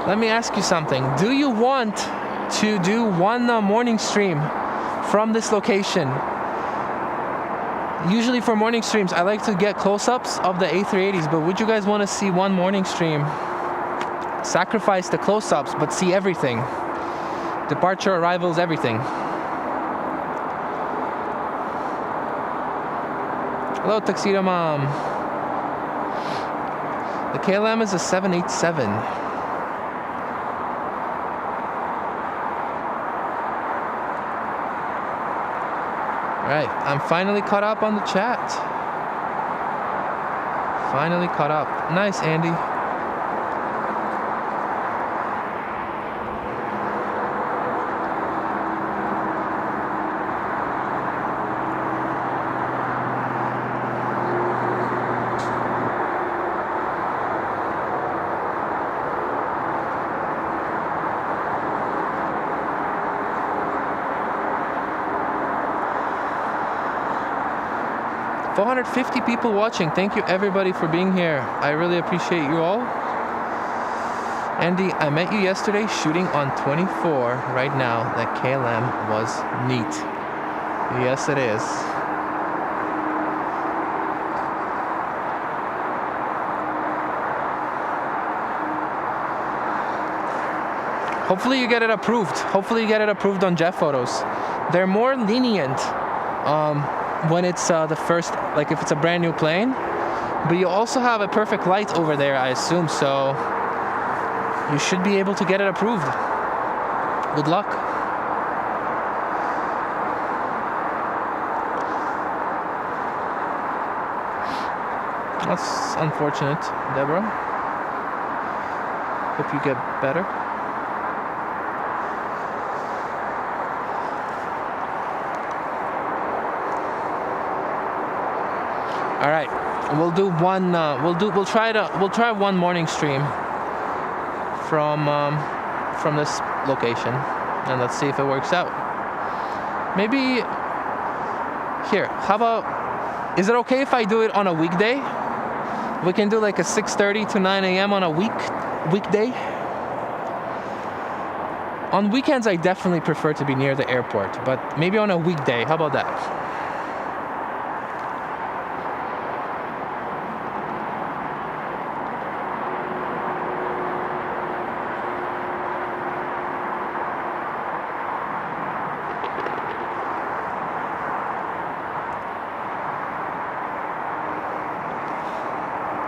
Let me ask you something. Do you want to do one morning stream from this location? Usually for morning streams, I like to get close-ups of the A380s, but would you guys want to see one morning stream? Sacrifice the close-ups, but see everything. Departure, arrivals, everything. Hello, Tuxedo Mom. The KLM is a 787. Alright, I'm finally caught up on the chat. Finally caught up. Nice, Andy. $450 people watching. Thank you everybody for being here. I really appreciate you all. Andy, I met you yesterday shooting on 24 right now. That KLM was neat. Yes, it is. Hopefully you get it approved. Hopefully you get it approved on Jet Photos. They're more lenient when it's the first, like if it's a brand new plane, but you also have a perfect light over there, I assume, so you should be able to get it approved. Good luck. That's unfortunate, Deborah. Hope you get better. All right, we'll do one. We'll try one morning stream from this location, and let's see if it works out. Maybe here. How about? Is it okay if I do it on a weekday? We can do like a 6:30 to 9 a.m. on a weekday. On weekends, I definitely prefer to be near the airport, but maybe on a weekday. How about that?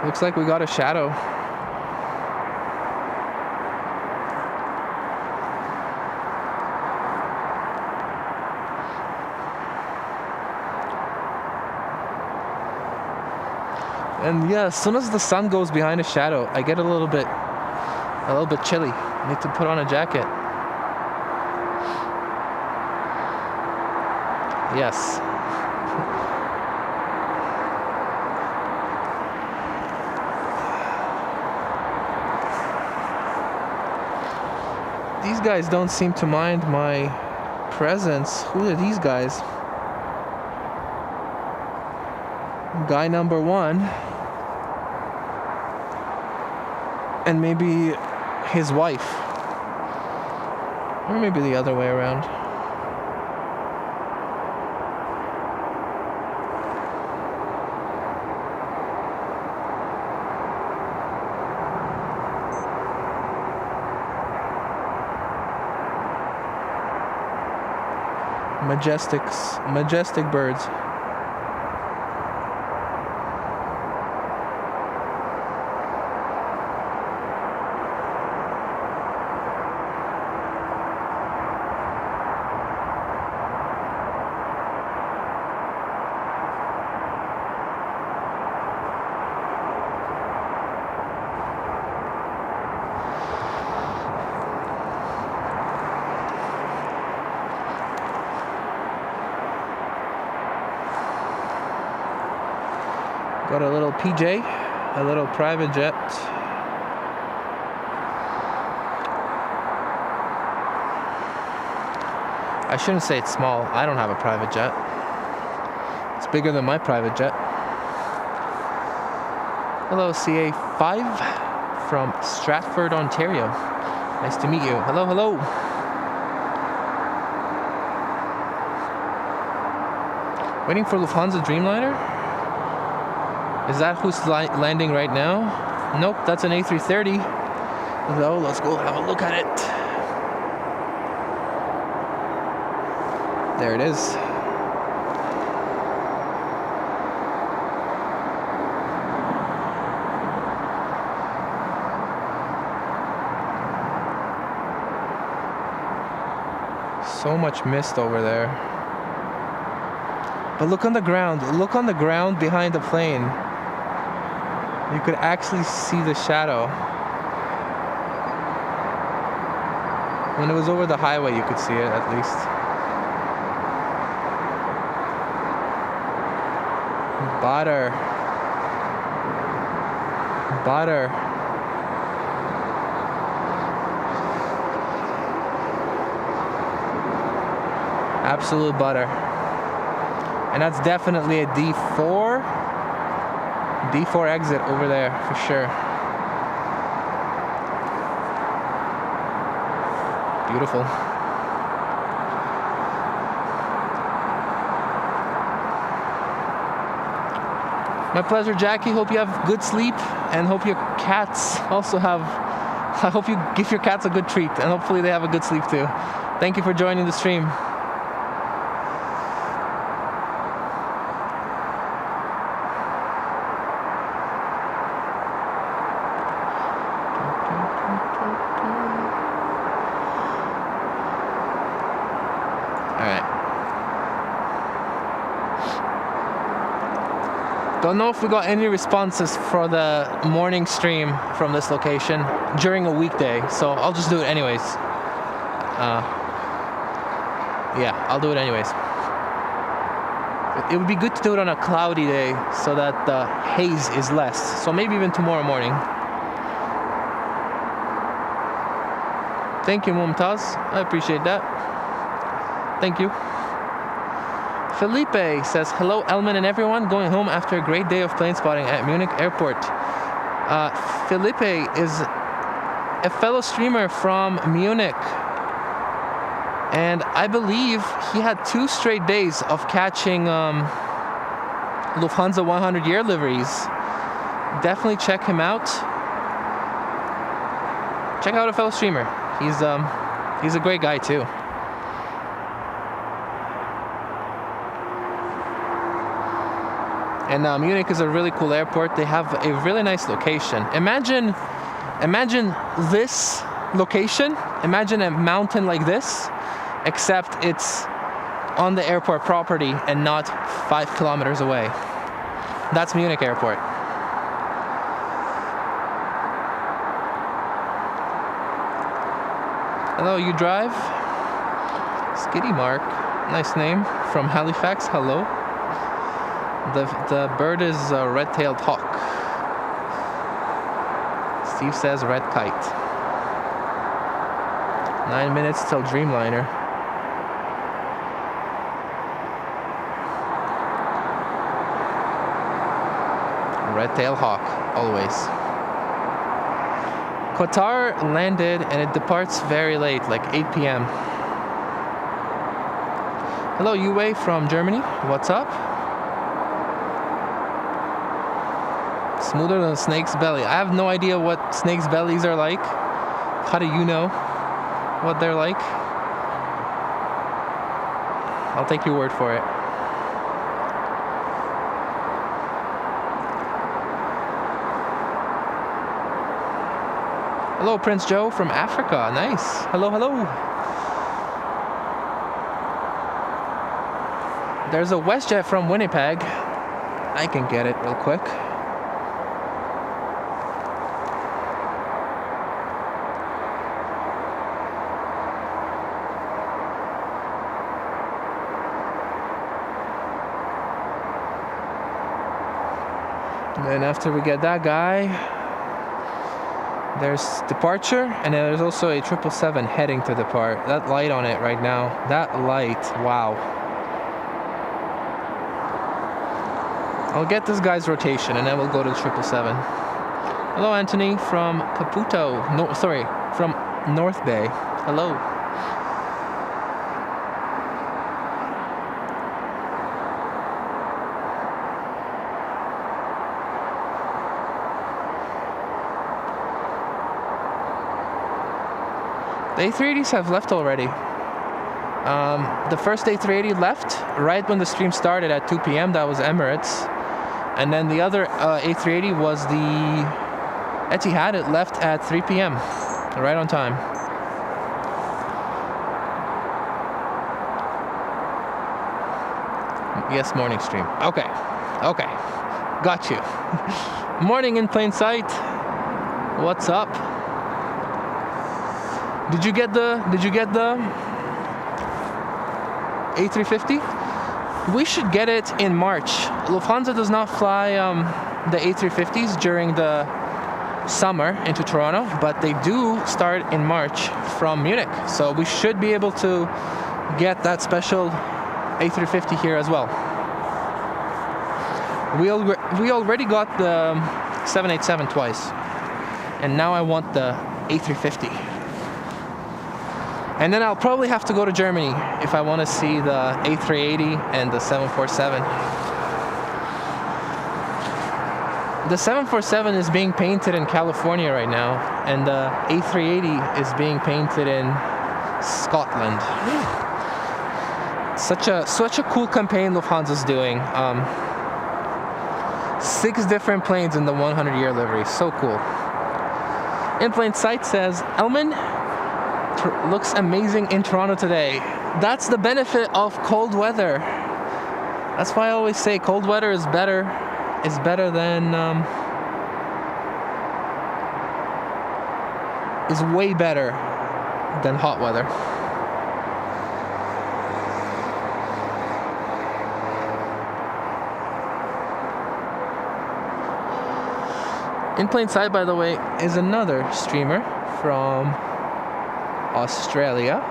Looks like we got a shadow. And yeah, as soon as the sun goes behind a shadow, I get a little bit chilly. I need to put on a jacket. Yes. These guys don't seem to mind my presence. Who are these guys? Guy number one. And maybe his wife. Or maybe the other way around. Majestic birds. Got a little PJ, a little private jet. I shouldn't say it's small. I don't have a private jet. It's bigger than my private jet. Hello, CA5 from Stratford, Ontario. Nice to meet you. Hello, hello. Waiting for Lufthansa Dreamliner? Is that who's landing right now? Nope, that's an A330. So let's go have a look at it. There it is. So much mist over there. But look on the ground. Look on the ground behind the plane. You could actually see the shadow. When it was over the highway, you could see it at least. Butter. Butter. Absolute butter. And that's definitely a D4 exit over there for sure. Beautiful. My pleasure, Jackie. Hope you have good sleep and hope your cats also have, I hope you give your cats a good treat and hopefully they have a good sleep too. Thank you for joining the stream. Don't know if we got any responses for the morning stream from this location during a weekday, so I'll just do it anyways. Yeah, I'll do it anyways. It would be good to do it on a cloudy day so that the haze is less. So maybe even tomorrow morning. Thank you, Mumtaz. I appreciate that. Thank you. Felipe says, hello, Elman and everyone. Going home after a great day of plane spotting at Munich Airport. Felipe is a fellow streamer from Munich. And I believe he had 2 straight days of catching Lufthansa 100-year liveries. Definitely check him out. Check out a fellow streamer. He's a great guy too. And Munich is a really cool airport. They have a really nice location. Imagine this location. Imagine a mountain like this, except it's on the airport property and not 5 kilometers away. That's Munich Airport. Hello, you drive? Skitty Mark, nice name. From Halifax, hello. The bird is a red-tailed hawk. Steve says red kite. 9 minutes till Dreamliner. Red-tailed hawk, always. Qatar landed and it departs very late, like 8 p.m. Hello, Yue from Germany. What's up? Smoother than a snake's belly. I have no idea what snakes' bellies are like. How do you know what they're like? I'll take your word for it. Hello, Prince Joe from Africa. Nice. Hello, hello. There's a WestJet from Winnipeg. I can get it real quick. And then after we get that guy, there's departure, and then there's also a 777 heading to depart. That light on it right now, that light, wow. I'll get this guy's rotation, and then we'll go to the 777. Hello, Anthony from Caputo. No, sorry, from North Bay. Hello. The A380s have left already. The first A380 left right when the stream started at 2 p.m. That was Emirates. And then the other A380 was the Etihad. It left at 3 p.m. right on time. Yes, morning stream. Okay. Got you. Morning in plain sight. What's up? Did you get the A350? We should get it in March. Lufthansa does not fly the A350s during the summer into Toronto, but they do start in March from Munich. So we should be able to get that special A350 here as well. We already got the 787 twice, and now I want the A350. And then I'll probably have to go to Germany if I want to see the A380 and the 747. The 747 is being painted in California right now, and the A380 is being painted in Scotland. Such a cool campaign Lufthansa's doing. 6 different planes in the 100-year livery. So cool. In plain sight says, Elman looks amazing in Toronto today. That's the benefit of cold weather. That's why I always say cold weather is better than is way better than hot weather. In plain sight, by the way, is another streamer from Australia.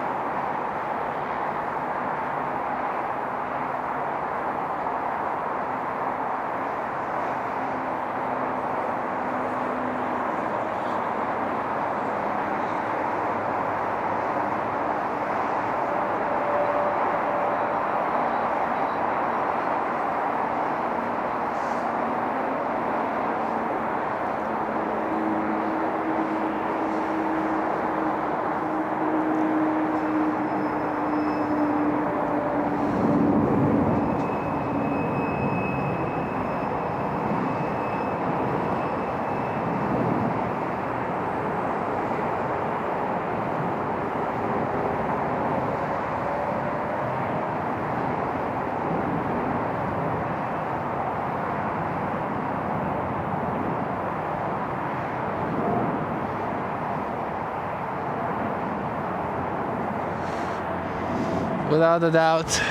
Without a doubt,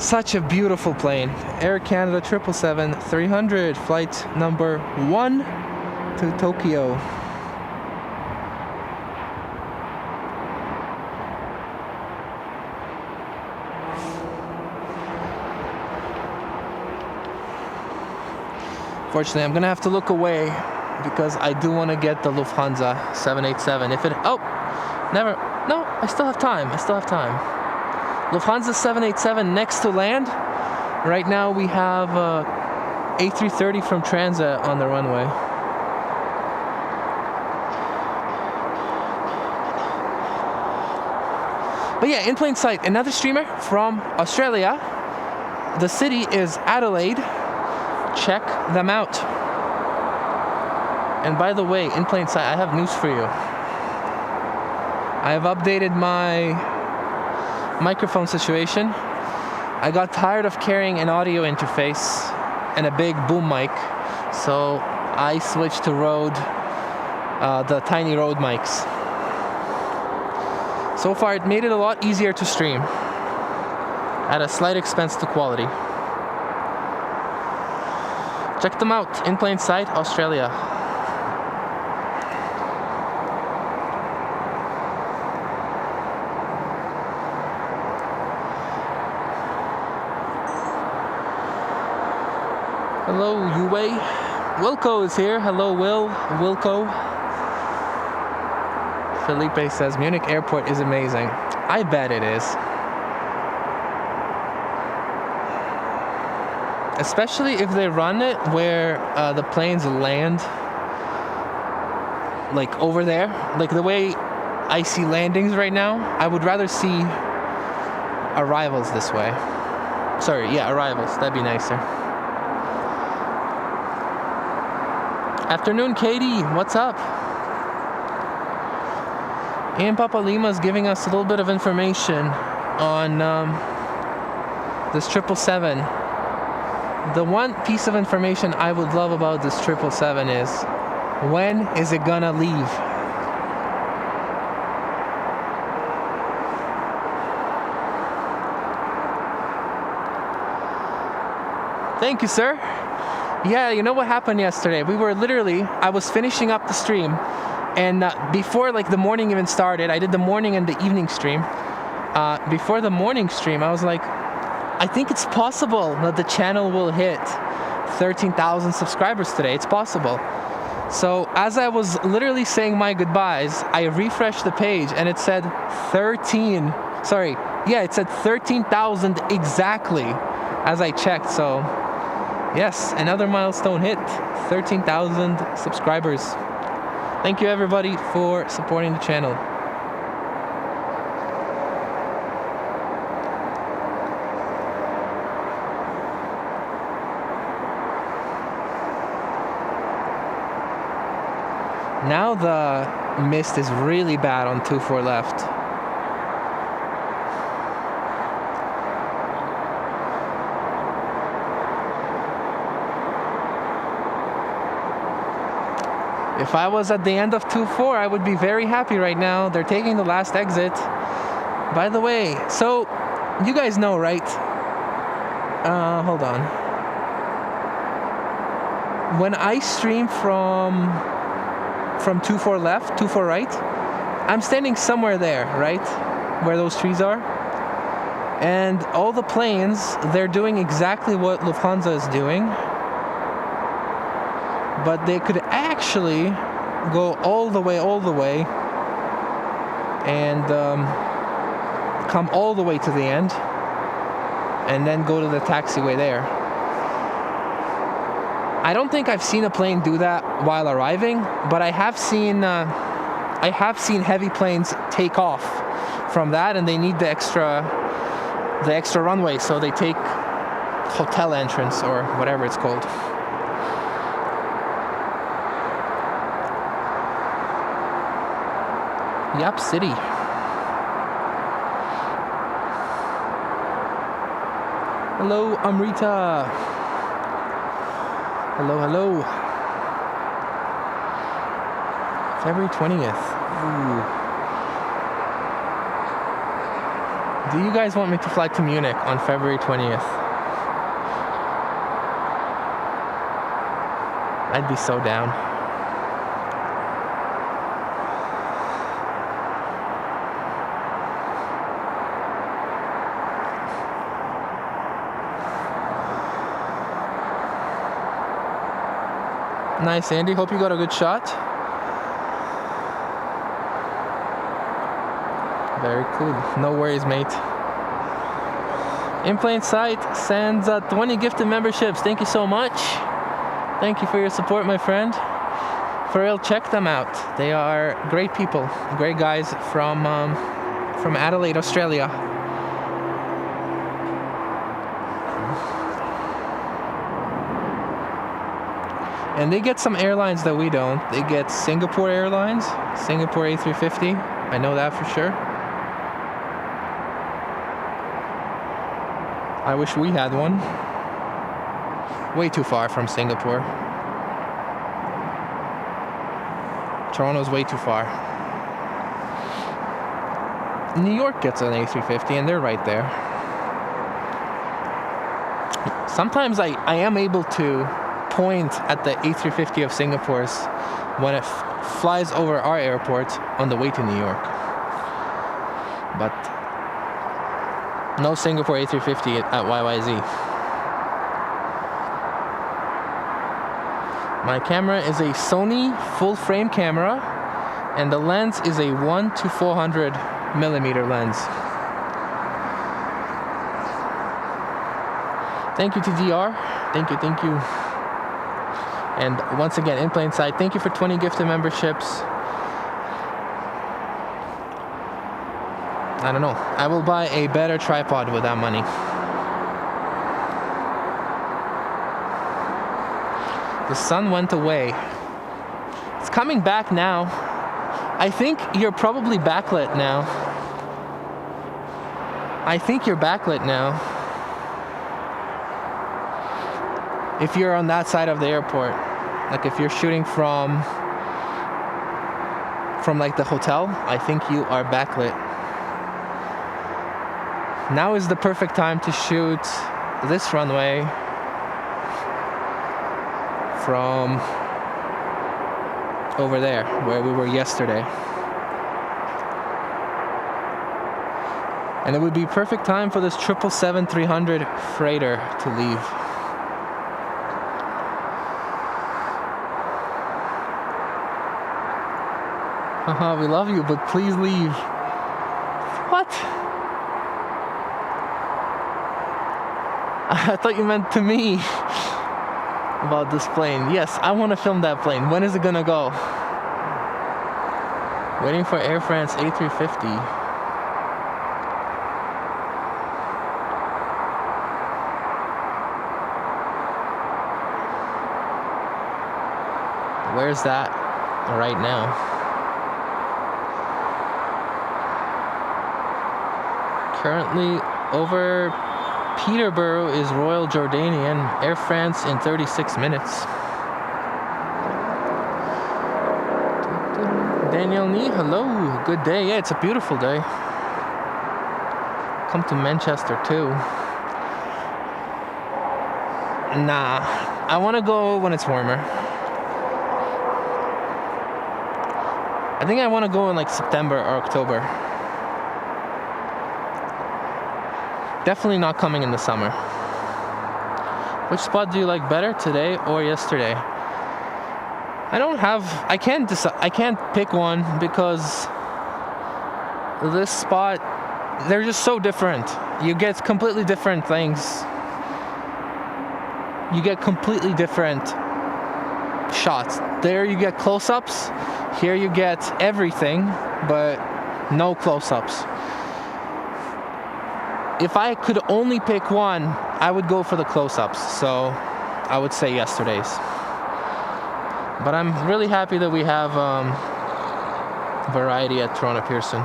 such a beautiful plane. Air Canada 777-300, flight number 1 to Tokyo. Fortunately, I'm gonna have to look away because I do want to get the Lufthansa 787. If it, never. No, I still have time. Lufthansa 787 next to land. Right now we have A330 from Transat on the runway. But yeah, in plain sight, another streamer from Australia. The city is Adelaide. Check them out. And by the way, in plain sight, I have news for you. I have updated my microphone situation. I got tired of carrying an audio interface and a big boom mic, so I switched to Rode, the tiny Rode mics. So far, it made it a lot easier to stream at a slight expense to quality. Check them out. In plain sight, Australia. Hello, Uwe. Wilco is here. Hello, Wilco. Felipe says, Munich airport is amazing. I bet it is. Especially if they run it where the planes land, like over there. Like the way I see landings right now, I would rather see arrivals this way. Sorry, yeah, arrivals. That'd be nicer. Afternoon, Katie. What's up? Ian Papa Lima is giving us a little bit of information on this 777. The one piece of information I would love about this 777 is, when is it gonna leave? Thank you, sir. Yeah, you know what happened yesterday? I was finishing up the stream, and before like the morning even started, I did the morning and the evening stream. Before the morning stream, I was like, I think it's possible that the channel will hit 13,000 subscribers today. It's possible. So as I was literally saying my goodbyes, I refreshed the page and it said 13,000 exactly as I checked. So yes, another milestone hit, 13,000 subscribers. Thank you everybody for supporting the channel. Now the mist is really bad on 24 left. If I was at the end of 24, I would be very happy right now. They're taking the last exit. By the way, so you guys know, right? Hold on. When I stream from 24 left, 24 right, I'm standing somewhere there, right? Where those trees are. And all the planes, they're doing exactly what Lufthansa is doing. But they could actually go all the way, and come all the way to the end, and then go to the taxiway there. I don't think I've seen a plane do that while arriving, but I have seen heavy planes take off from that, and they need the extra runway, so they take hotel entrance or whatever it's called. Yap City. Hello, Amrita. Hello. February 20th. Ooh. Do you guys want me to fly to Munich on February 20th? I'd be so down. Nice, Andy. Hope you got a good shot. Very cool. No worries, mate. In Plain Sight sends 20 gifted memberships. Thank you so much. Thank you for your support, my friend. For real, check them out. They are great people, great guys from Adelaide, Australia. And they get some airlines that we don't. They get Singapore Airlines, Singapore A380. I know that for sure. I wish we had one. Way too far from Singapore. Toronto's way too far. New York gets an A350 and they're right there. Sometimes I am able to point at the A350 of Singapore's when it flies over our airport on the way to New York. But no Singapore A350 at YYZ. My camera is a Sony full frame camera, and the lens is a 1:400 millimeter lens. Thank you to DR. Thank you. And once again, in plain sight, thank you for 20 gifted memberships. I don't know. I will buy a better tripod with that money. The sun went away. It's coming back now. I think you're probably backlit now. If you're on that side of the airport, like if you're shooting from like the hotel, I think you are backlit. Now is the perfect time to shoot this runway from over there where we were yesterday. And it would be perfect time for this 777-300 freighter to leave. Haha, we love you, but please leave. What? I thought you meant to me about this plane. Yes, I want to film that plane. When is it gonna go? Waiting for Air France A350. Where's that right now? Currently over Peterborough is Royal Jordanian, Air France in 36 minutes. Daniel Nee, hello, good day. Yeah, it's a beautiful day. Come to Manchester too. Nah, I want to go when it's warmer. I think I want to go in like September or October. Definitely not coming in the summer. Which spot do you like better, today or yesterday? I can't decide. I can't pick one because this spot, they're just so different. You get completely different things. You get completely different shots. There you get close-ups. Here you get everything, but no close-ups. If I could only pick one, I would go for the close-ups. So I would say yesterday's. But I'm really happy that we have variety at Toronto Pearson.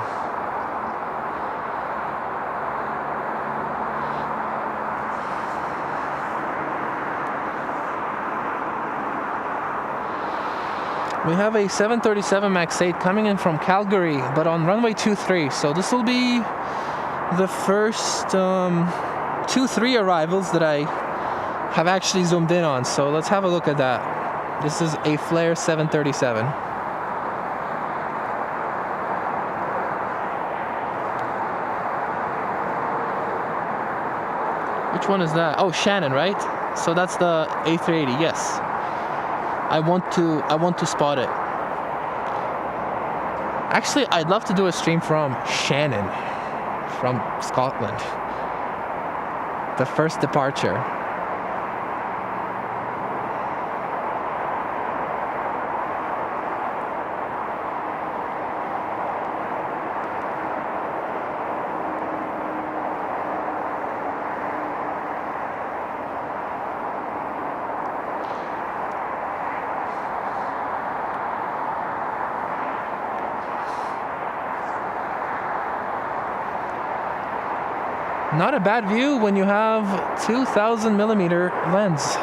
We have a 737 MAX 8 coming in from Calgary, but on runway 23. So this will be the first 2-3 arrivals that I have actually zoomed in on. So let's have a look at that. This is a Flair 737. Which one is that? Oh, Shannon, right? So that's the A380. Yes. I want to spot it. Actually, I'd love to do a stream from Shannon, from Scotland. The first departure. Not a bad view when you have 2000 millimeter lens.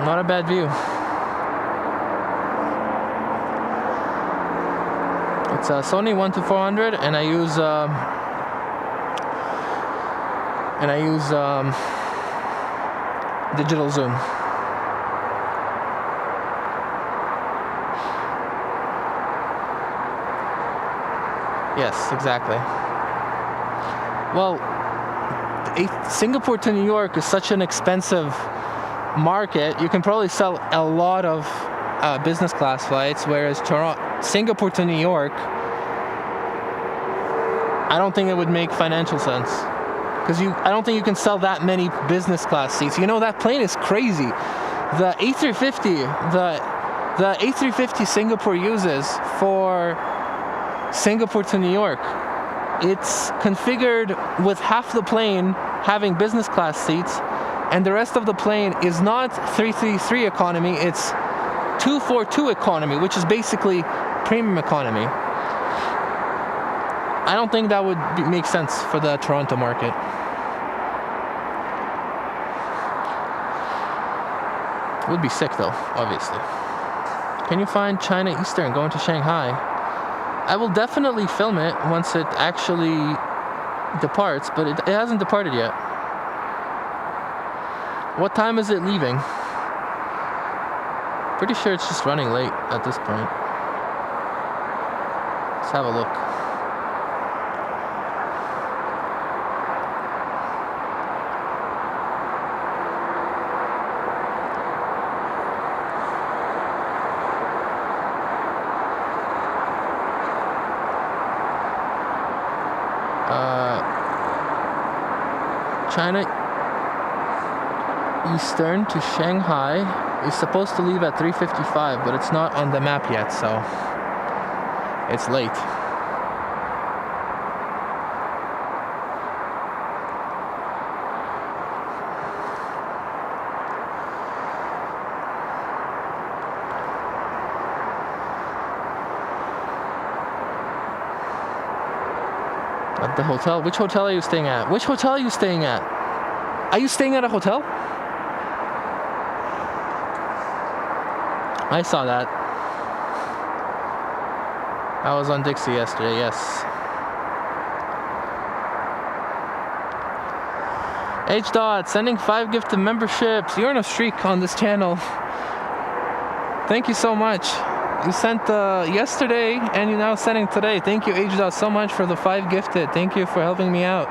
Not a bad view. It's a Sony 1-400 and I use and I use digital zoom. Yes, exactly. Well, Singapore to New York is such an expensive market. You can probably sell a lot of business class flights, whereas Singapore to New York, I don't think it would make financial sense. Because I don't think you can sell that many business class seats. You know, that plane is crazy. The A350, the A350 Singapore uses for Singapore to New York, it's configured with half the plane having business class seats, and the rest of the plane is not 333 economy, it's 242 economy, which is basically premium economy. I don't think that would make sense for the Toronto market. It would be sick though, obviously. Can you find China Eastern going to Shanghai? I will definitely film it once it actually departs, but it hasn't departed yet. What time is it leaving? Pretty sure it's just running late at this point. Let's have a look. China Eastern to Shanghai is supposed to leave at 3:55, but it's not on the map yet, so it's late. At the hotel? Which hotel are you staying at? Which hotel are you staying at? Are you staying at a hotel? I saw that. I was on Dixie yesterday, yes. H. Dot, sending 5 gifted memberships. You're on a streak on this channel. Thank you so much. You sent yesterday and you're now sending today. Thank you, H. Dot, so much for the 5 gifted. Thank you for helping me out.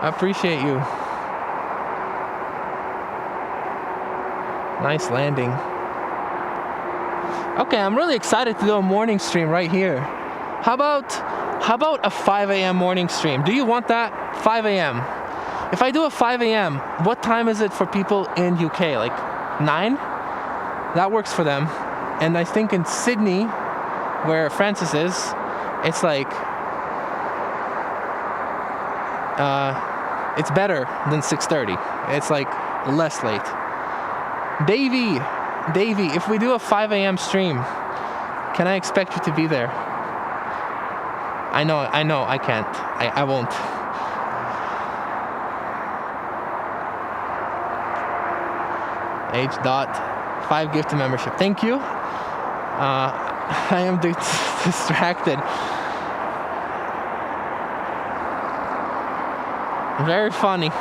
I appreciate you. Nice landing. Okay, I'm really excited to do a morning stream right here. How about a 5 a.m. morning stream? Do you want that? 5 a.m. If I do a 5 a.m., what time is it for people in UK? Like 9? That works for them. And I think in Sydney, where Francis is, it's like, it's better than 6:30. It's like less late. Davey, if we do a 5 a.m. stream, can I expect you to be there? I know, I can't. I won't. H. Dot, 5 gifted membership. Thank you. I am distracted. Very funny.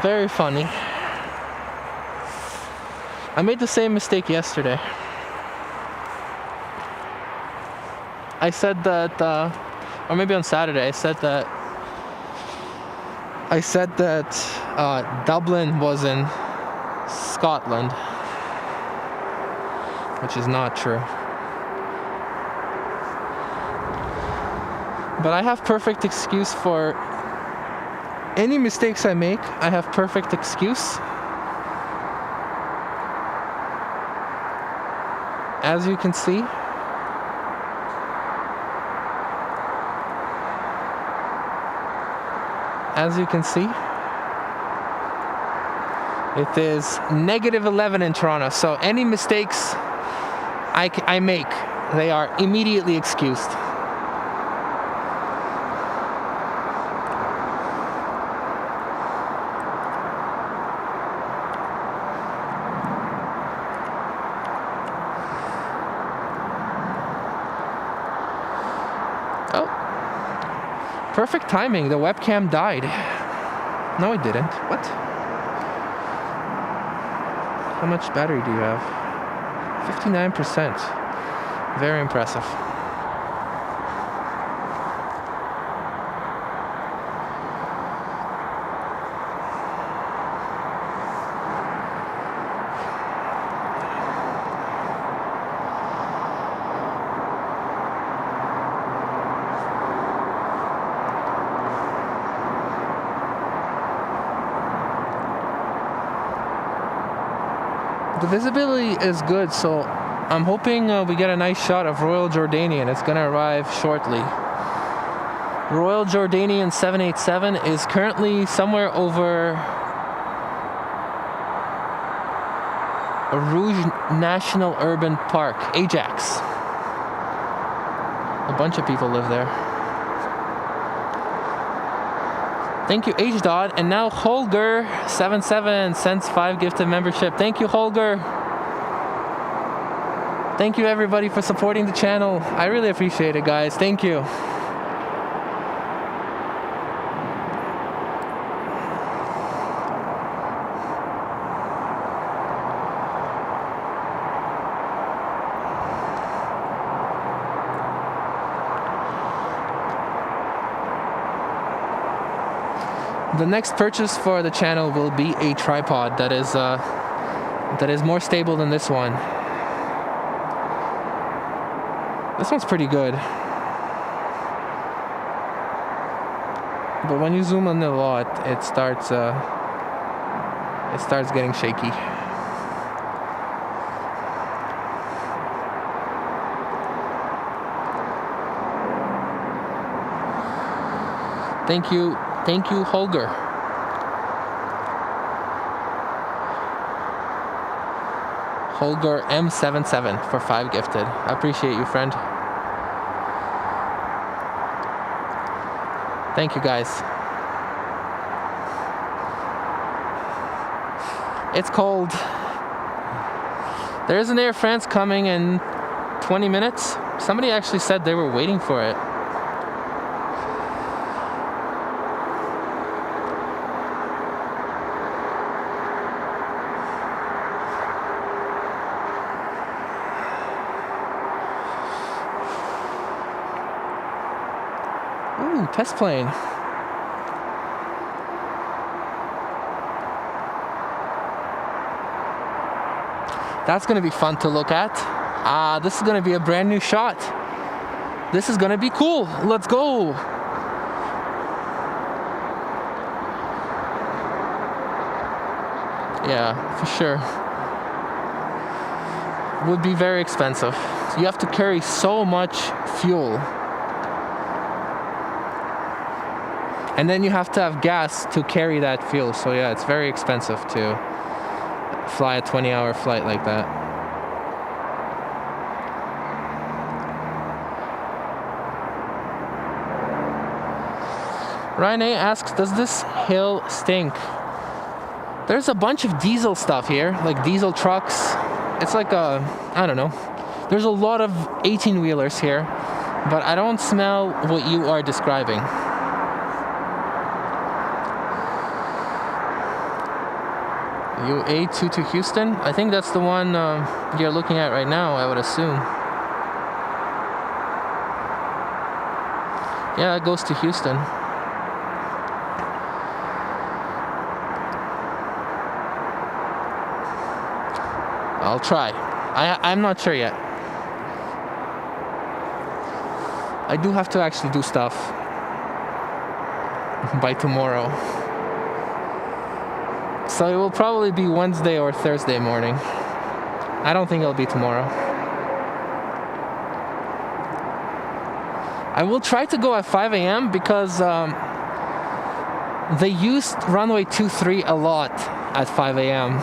Very funny. I made the same mistake yesterday. I said that, or maybe on Saturday, I said that Dublin was in Scotland, which is not true. But I have perfect excuse for any mistakes I make. I have perfect excuse. As you can see, it is -11 in Toronto. So any mistakes I make, they are immediately excused. Oh, Perfect timing. The webcam died. No, it didn't. What? How much battery do you have? 59%. Very impressive. The visibility is good, so I'm hoping we get a nice shot of Royal Jordanian. It's gonna arrive shortly. Royal Jordanian 787 is currently somewhere over Rouge National Urban Park, Ajax. A bunch of people live there. Thank you, HDOT. And now Holger77 sends 5 gifted membership. Thank you, Holger. Thank you, everybody, for supporting the channel. I really appreciate it, guys. Thank you. The next purchase for the channel will be a tripod that is more stable than this one. This one's pretty good, but when you zoom in a lot, it starts getting shaky. Thank you, Holger. Holger M77 for 5 gifted. I appreciate you, friend. Thank you, guys. It's cold. There's an Air France coming in 20 minutes. Somebody actually said they were waiting for it. Ooh, test plane. That's gonna be fun to look at. This is gonna be a brand new shot. This is gonna be cool. Let's go. Yeah, for sure. Would be very expensive. You have to carry so much fuel. And then you have to have gas to carry that fuel. So yeah, it's very expensive to fly a 20-hour flight like that. Ryan A asks, does this hill stink? There's a bunch of diesel stuff here, like diesel trucks. It's like I don't know. There's a lot of 18-wheelers here, but I don't smell what you are describing. You A2 to Houston? I think that's the one you're looking at right now, I would assume. Yeah, it goes to Houston. I'll try. I'm not sure yet. I do have to actually do stuff by tomorrow. So it will probably be Wednesday or Thursday morning. I don't think it'll be tomorrow. I will try to go at 5 a.m. because they used runway 23 a lot at 5 a.m.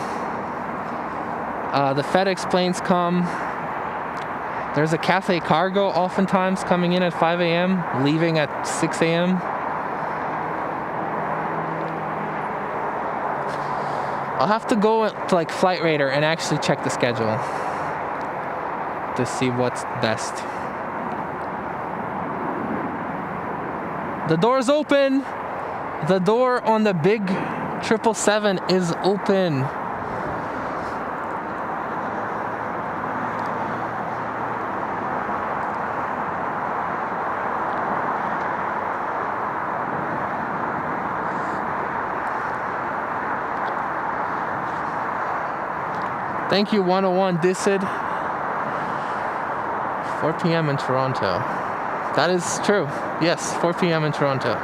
The FedEx planes come. There's a Cathay Cargo oftentimes coming in at 5 a.m., leaving at 6 a.m. I'll have to go to like Flight Radar and actually check the schedule to see what's best. The door's open. The door on the big 777 is open. Thank you, 101 Dissid. 4 p.m. in Toronto. That is true. Yes, 4 p.m. in Toronto.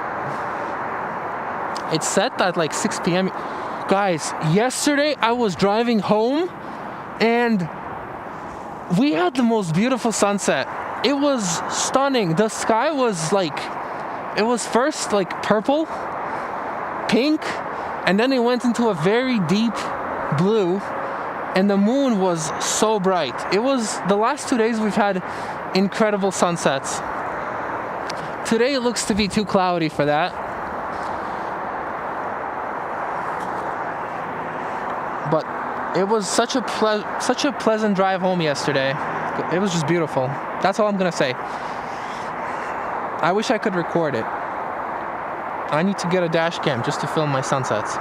It's set at like 6 p.m. Guys, yesterday I was driving home and we had the most beautiful sunset. It was stunning. The sky was like, it was first like purple, pink, and then it went into a very deep blue. And the moon was so bright. It was, the last 2 days we've had incredible sunsets. Today it looks to be too cloudy for that. But it was such a pleasant drive home yesterday. It was just beautiful. That's all I'm gonna say. I wish I could record it. I need to get a dash cam just to film my sunsets.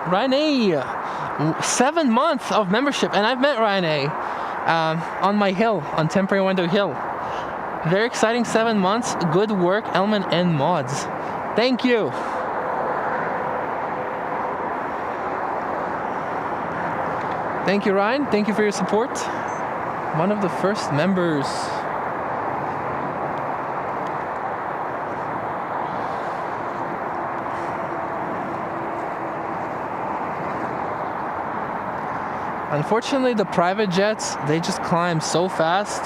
Ryan, 7 months of membership, and I've met Ryan on my hill, on Temporary Window Hill. Very exciting 7 months. Good work, Elman and Mods. Thank you. Thank you, Ryan. Thank you for your support. One of the first members. Unfortunately, the private jets, they just climb so fast.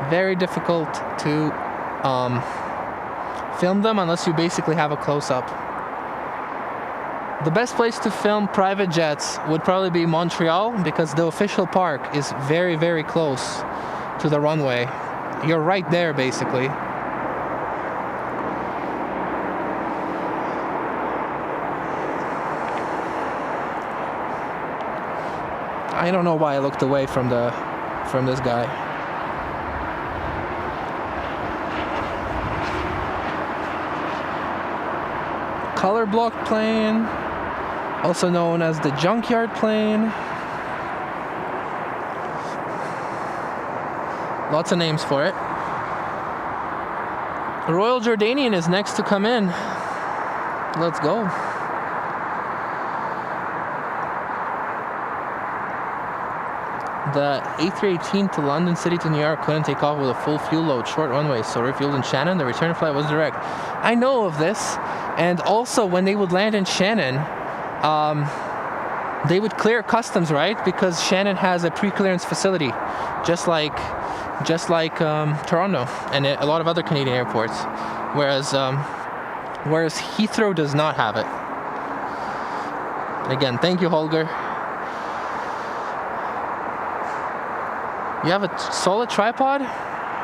Very difficult to film them unless you basically have a close-up. The best place to film private jets would probably be Montreal because the official park is very, very close to the runway. You're right there, basically. I don't know why I looked away from this guy. Color block plane, also known as the junkyard plane. Lots of names for it. Royal Jordanian is next to come in. Let's go. The A380 to London City to New York couldn't take off with a full fuel load, short runway, so refueled in Shannon. The return flight was direct. I know of this, and also when they would land in Shannon, they would clear customs, right? Because Shannon has a pre-clearance facility, just like Toronto and a lot of other Canadian airports, whereas Heathrow does not have it. Again, thank you, Holger. You have a solid tripod?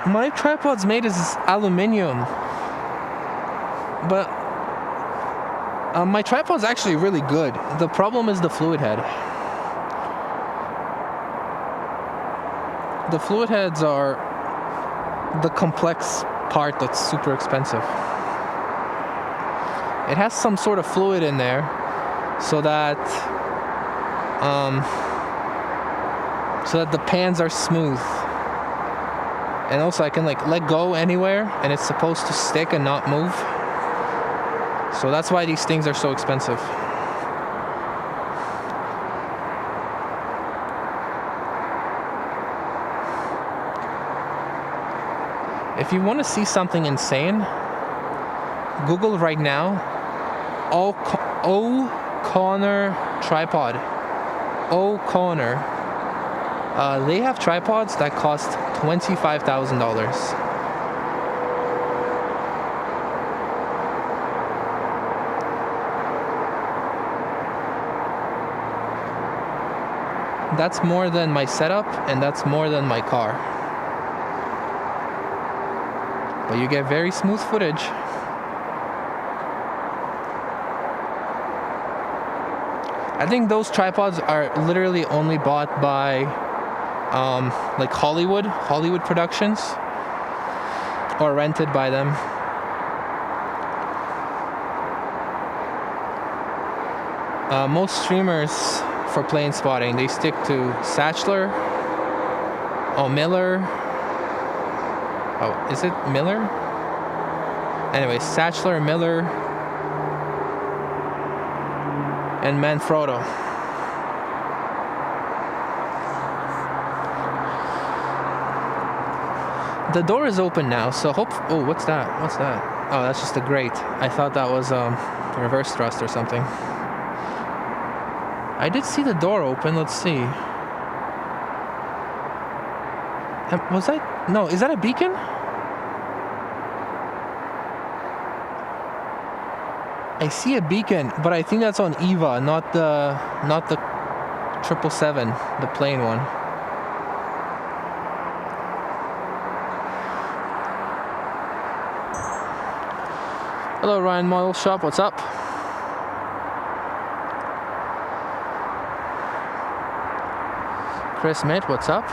My tripod's made of aluminum. But my tripod's actually really good. The problem is the fluid head. The fluid heads are the complex part that's super expensive. It has some sort of fluid in there so that the pans are smooth. And also I can like let go anywhere and it's supposed to stick and not move. So that's why these things are so expensive. If you want to see something insane, Google right now O'Connor tripod. O'Connor. They have tripods that cost $25,000. That's more than my setup, and that's more than my car. But you get very smooth footage. I think those tripods are literally only bought by like Hollywood productions, or rented by them. Most streamers for plane spotting, they stick to Satchler, Miller. Oh, is it Miller? Anyway, Satchler, Miller, and Manfrotto. The door is open now, so oh, what's that? What's that? Oh, that's just a grate. I thought that was reverse thrust or something. I did see the door open. Let's see. Was that? No, is that a beacon? I see a beacon, but I think that's on Eva, not the 777, the plain one. Hello, Ryan Model Shop. What's up? Chris Mitt, what's up?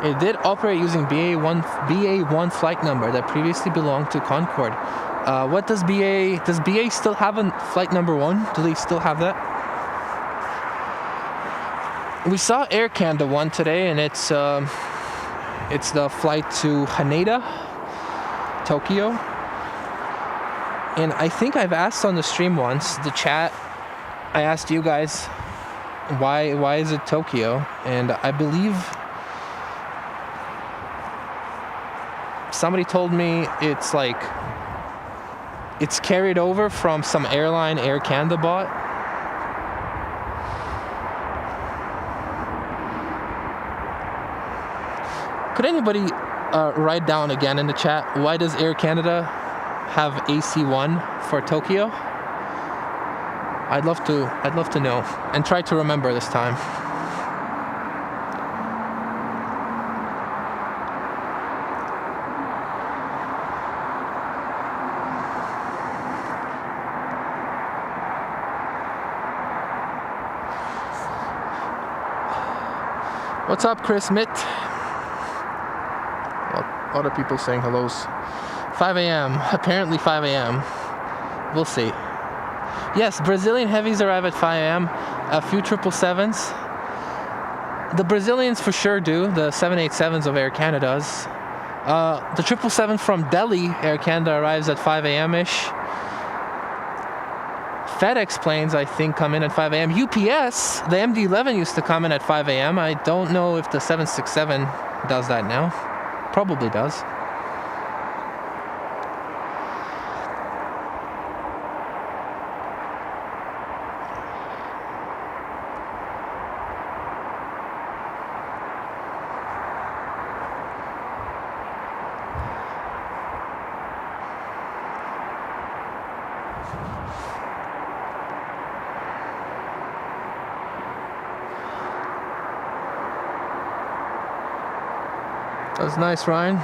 It did operate using BA1 flight number that previously belonged to Concorde. What does BA still have a flight number 1? Do they still have that? We saw Air Canada one today, and it's the flight to Haneda, Tokyo. And I think I've asked on the stream once, the chat, I asked you guys, why is it Tokyo? And I believe somebody told me it's carried over from some airline Air Canada bought. Could anybody write down again in the chat, why does Air Canada have AC1 for Tokyo? I'd love to know and try to remember this time. What's up, Chris Mitt? Well, other people saying hellos. 5 a.m. Apparently 5 a.m. We'll see. Yes, Brazilian heavies arrive at 5 a.m. A few 777s. The Brazilians for sure do. The 787s of Air Canada's. The 777 from Delhi, Air Canada, arrives at 5 a.m.-ish. FedEx planes, I think, come in at 5 a.m. UPS, the MD-11 used to come in at 5 a.m. I don't know if the 767 does that now. Probably does. That was nice, Ryan.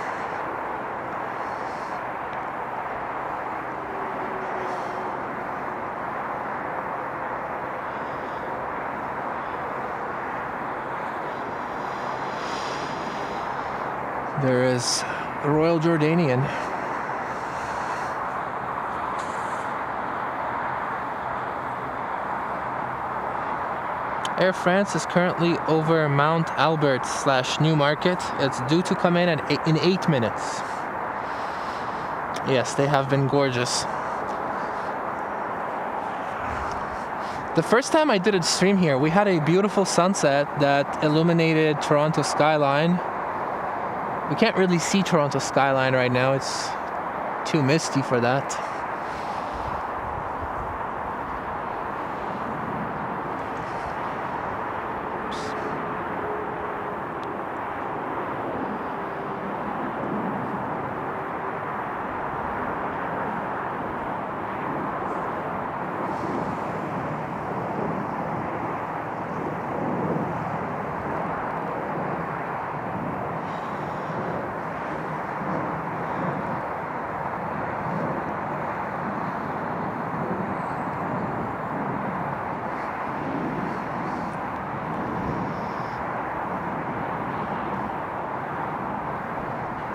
There is the Royal Jordanian. Air France is currently over Mount Albert / Newmarket. It's due to come in in 8 minutes. Yes, they have been gorgeous. The first time I did a stream here, we had a beautiful sunset that illuminated Toronto skyline. We can't really see Toronto skyline right now. It's too misty for that.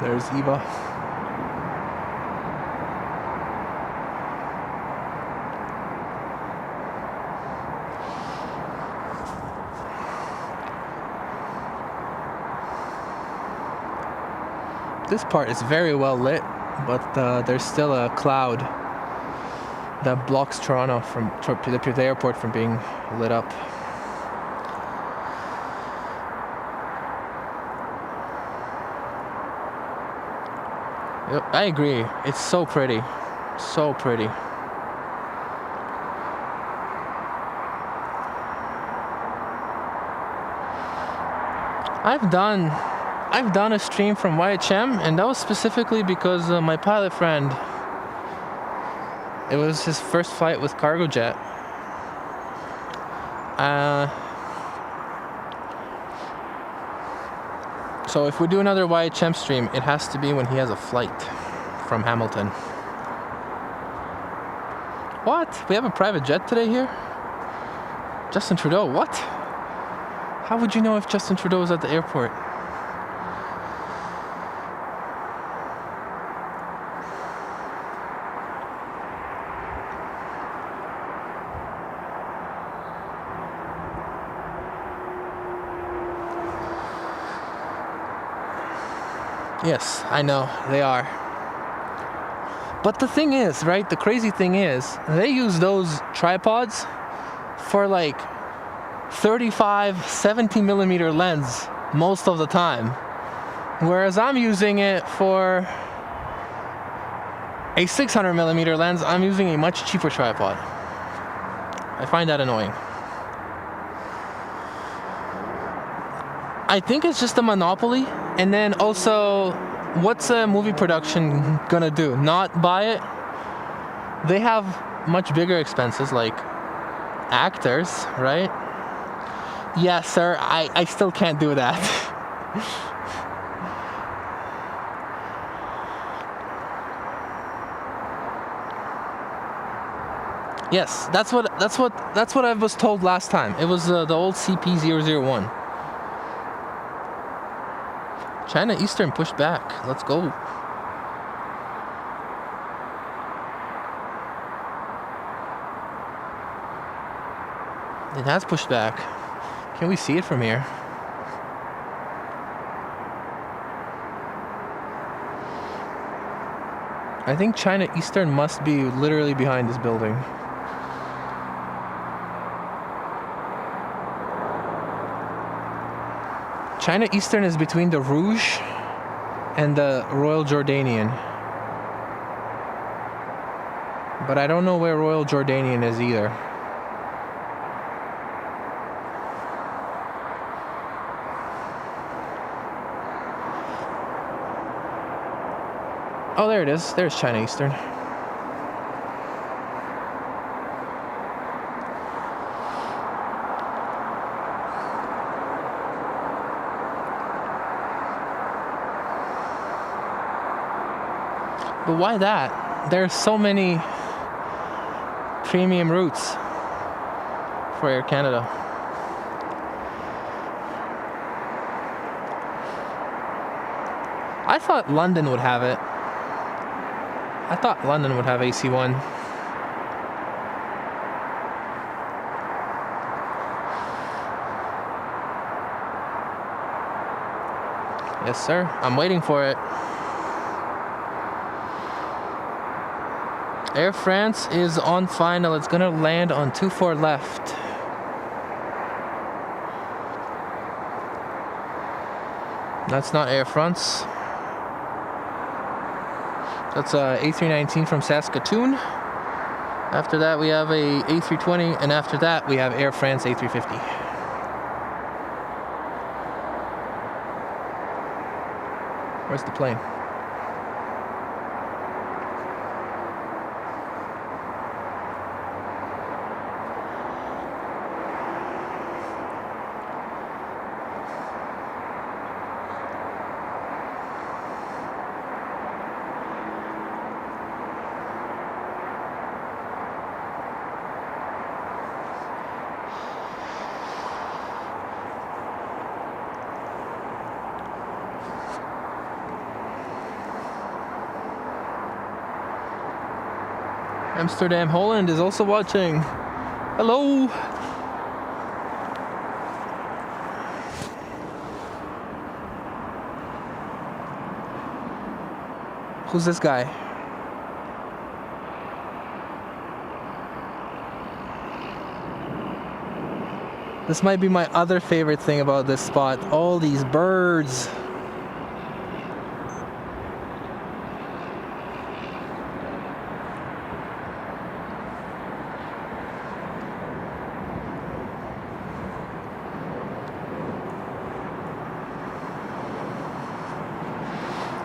There's Eva. This part is very well lit, but there's still a cloud that blocks Toronto from the airport from being lit up. I agree. It's so pretty. So pretty. I've done a stream from YHM, and that was specifically because my pilot friend, it was his first flight with cargo jet. So if we do another YHM stream, it has to be when he has a flight from Hamilton. What? We have a private jet today here? Justin Trudeau, what? How would you know if Justin Trudeau is at the airport? Yes, I know, they are. But the thing is, right, the crazy thing is, they use those tripods for like 35, 70 millimeter lens most of the time. Whereas I'm using it for a 600 millimeter lens, I'm using a much cheaper tripod. I find that annoying. I think it's just a monopoly. And then also, what's a movie production gonna do? Not buy it? They have much bigger expenses, like actors, right? Yeah, sir, I still can't do that. Yes, that's what I was told last time. It was the old CP001. China Eastern pushed back. Let's go. It has pushed back. Can we see it from here? I think China Eastern must be literally behind this building. China Eastern is between the Rouge and the Royal Jordanian. But I don't know where Royal Jordanian is either. Oh, there it is. There's China Eastern. But why that? There's so many premium routes for Air Canada. I thought London would have it. I thought London would have AC1. Yes, sir. I'm waiting for it. Air France is on final. It's gonna land on 24 left. That's not Air France. That's a A319 from Saskatoon. After that we have a A320, and after that we have Air France A350. Where's the plane? Amsterdam, Holland is also watching. Hello. Who's this guy? This might be my other favorite thing about this spot. All these birds.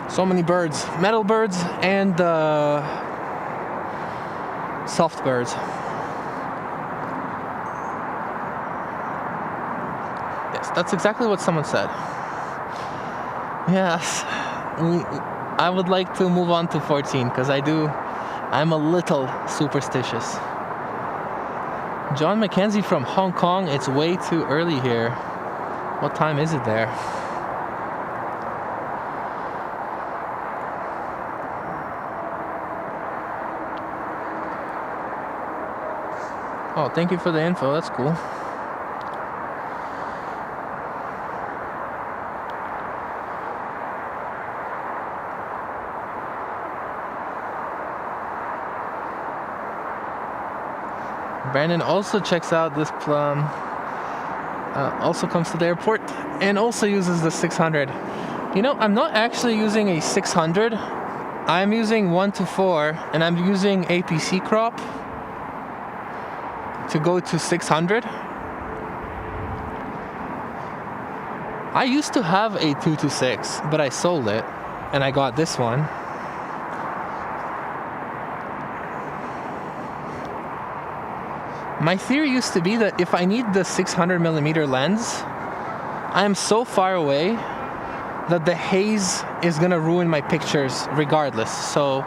So many birds, metal birds and soft birds. Yes, that's exactly what someone said. Yes, I would like to move on to 14 because I'm a little superstitious. John Mackenzie from Hong Kong, it's way too early here. What time is it there? Oh, thank you for the info. That's cool. Brandon also checks out this also comes to the airport and also uses the 600. You know, I'm not actually using a 600. I'm using 1:4 and I'm using APC crop to go to 600. I used to have a 226, but I sold it and I got this one. My theory used to be that if I need the 600mm lens, I am so far away that the haze is gonna ruin my pictures regardless. So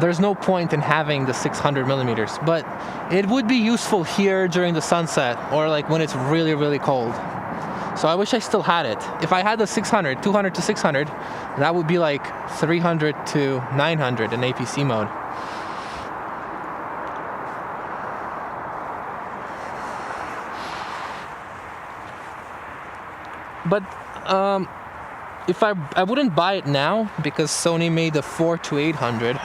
there's no point in having the 600mm, but it would be useful here during the sunset or like when it's really, really cold. So I wish I still had it. If I had the 600, 200 to 600, that would be like 300 to 900 in APC mode. But if I wouldn't buy it now because Sony made the 4 to 800.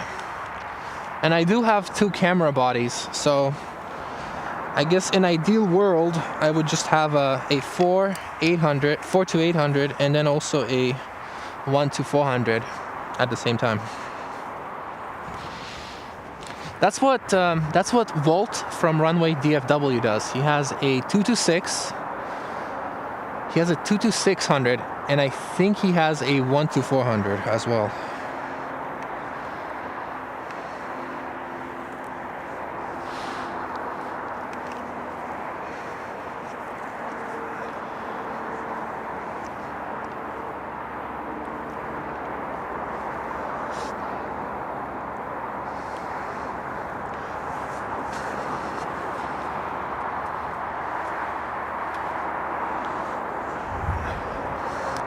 And I do have two camera bodies, so I guess in ideal world I would just have a 4 to 800 and then also a 1 to 400 at the same time. That's what Volt from Runway DFW does. He has a 2 to 6. He has a 2 to 600 and I think he has a 1 to 400 as well.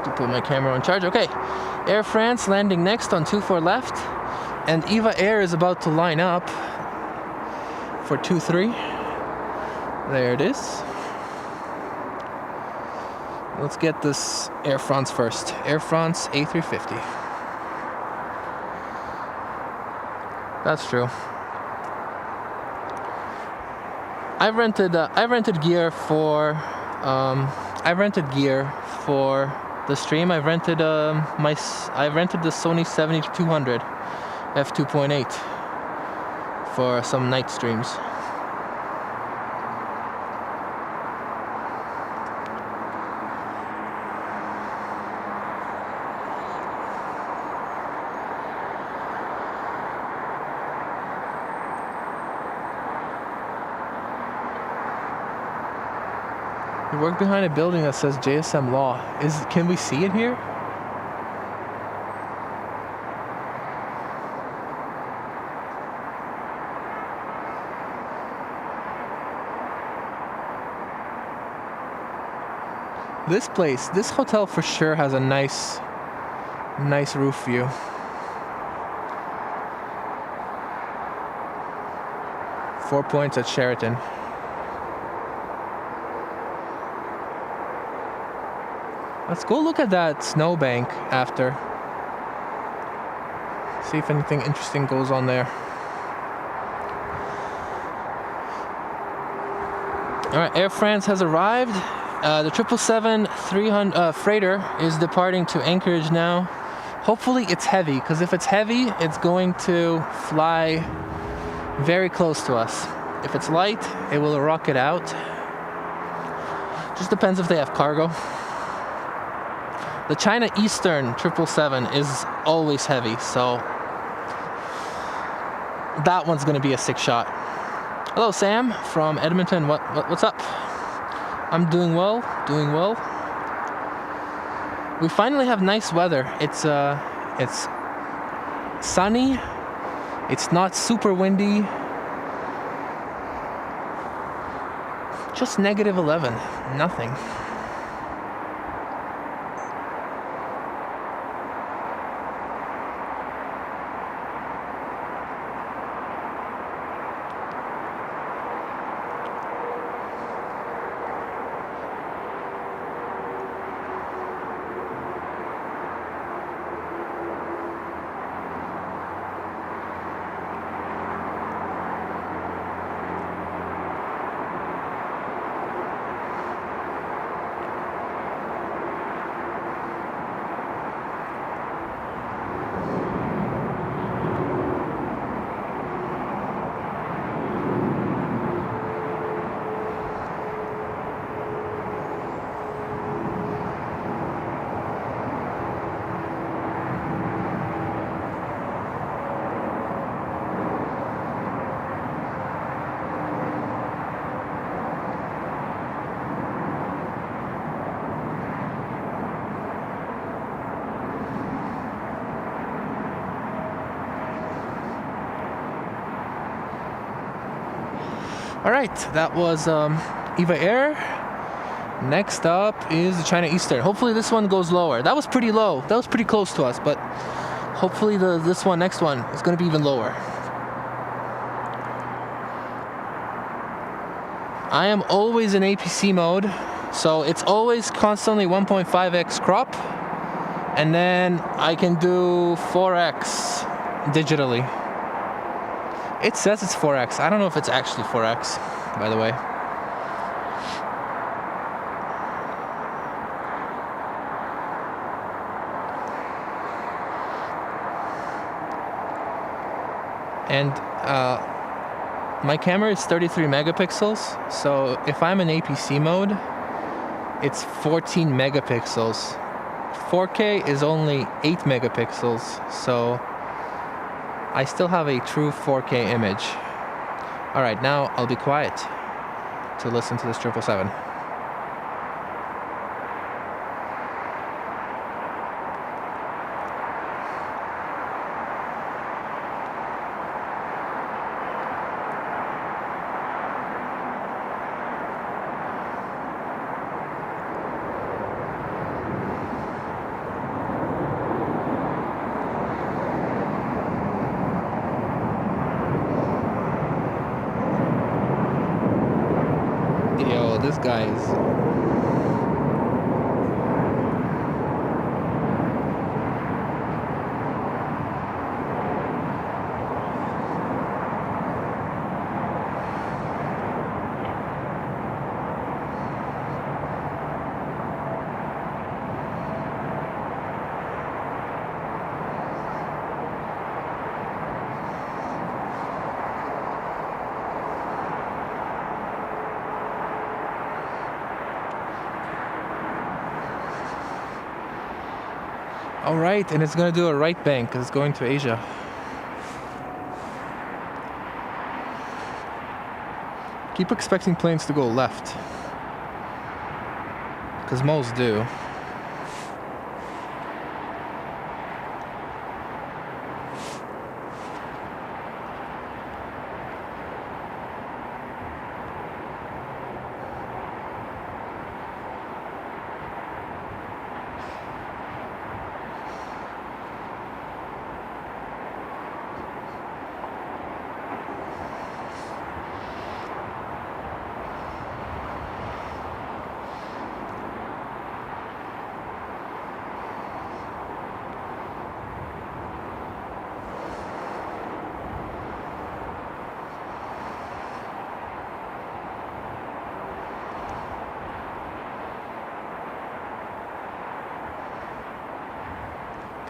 To put my camera on charge. Okay, Air France landing next on 24 left, and Eva Air is about to line up for 23. There it is. Let's get this Air France first. Air France A350. That's true. I rented gear for the stream. I rented the Sony 7200 f2.8 for some night streams. You work behind a building that says JSM Law. Can we see it here? This hotel for sure has a nice roof view. 4 points at Sheraton. Let's go look at that snowbank after. See if anything interesting goes on there. All right, Air France has arrived. The 777-300 freighter is departing to Anchorage now. Hopefully it's heavy, because if it's heavy, it's going to fly very close to us. If it's light, it will rocket out. Just depends if they have cargo. The China Eastern 777 is always heavy, so that one's going to be a sick shot. Hello, Sam from Edmonton. What's up? I'm doing well. Doing well. We finally have nice weather. It's sunny. It's not super windy. Just -11. Nothing. All right, that was EVA Air. Next up is the China Eastern. Hopefully this one goes lower. That was pretty low. That was pretty close to us, but hopefully this next one is going to be even lower. I am always in APC mode, so it's always constantly 1.5x crop, and then I can do 4x digitally. It says it's 4x. I don't know if it's actually 4x, by the way. And my camera is 33 megapixels, so if I'm in APC mode, it's 14 megapixels. 4K is only 8 megapixels, so I still have a true 4K image. All right, now I'll be quiet to listen to this 777. This guy is... All right, and it's going to do a right bank because it's going to Asia. Keep expecting planes to go left, because most do.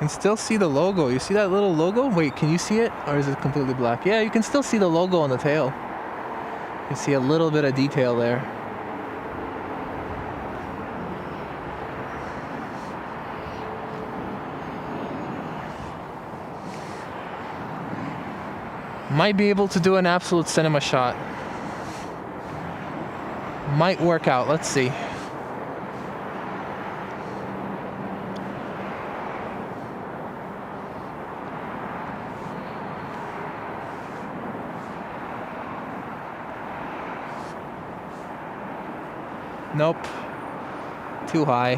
Can still see the logo. You see that little logo? Wait, can you see it? Or is it completely black? Yeah, you can still see the logo on the tail. You can see a little bit of detail there. Might be able to do an absolute cinema shot. Might work out. Let's see. Nope. Too high.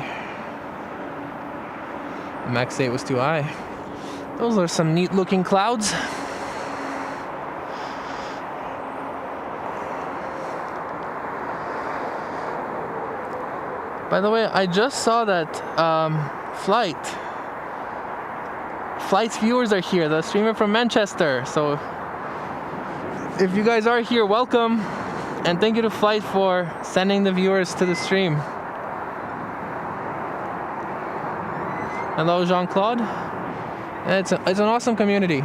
Max 8 was too high. Those are some neat looking clouds. By the way, I just saw that Flight's viewers are here, the streamer from Manchester. So if you guys are here, welcome. And thank you to Flight for sending the viewers to the stream. Hello, Jean-Claude. It's an awesome community.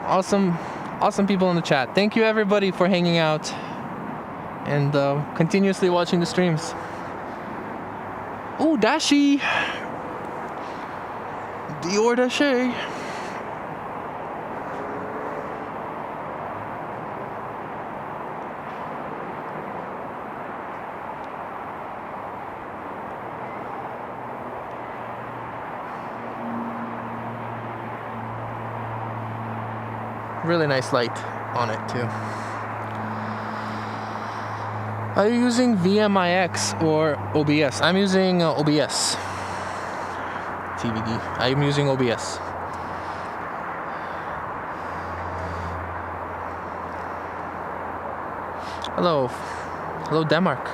Awesome people in the chat. Thank you everybody for hanging out and continuously watching the streams. Oh, Dashi! Dior Dashi! Really nice light on it too. Are you using VMIX or OBS? I'm using OBS. TBD. I'm using OBS. Hello. Hello, Denmark.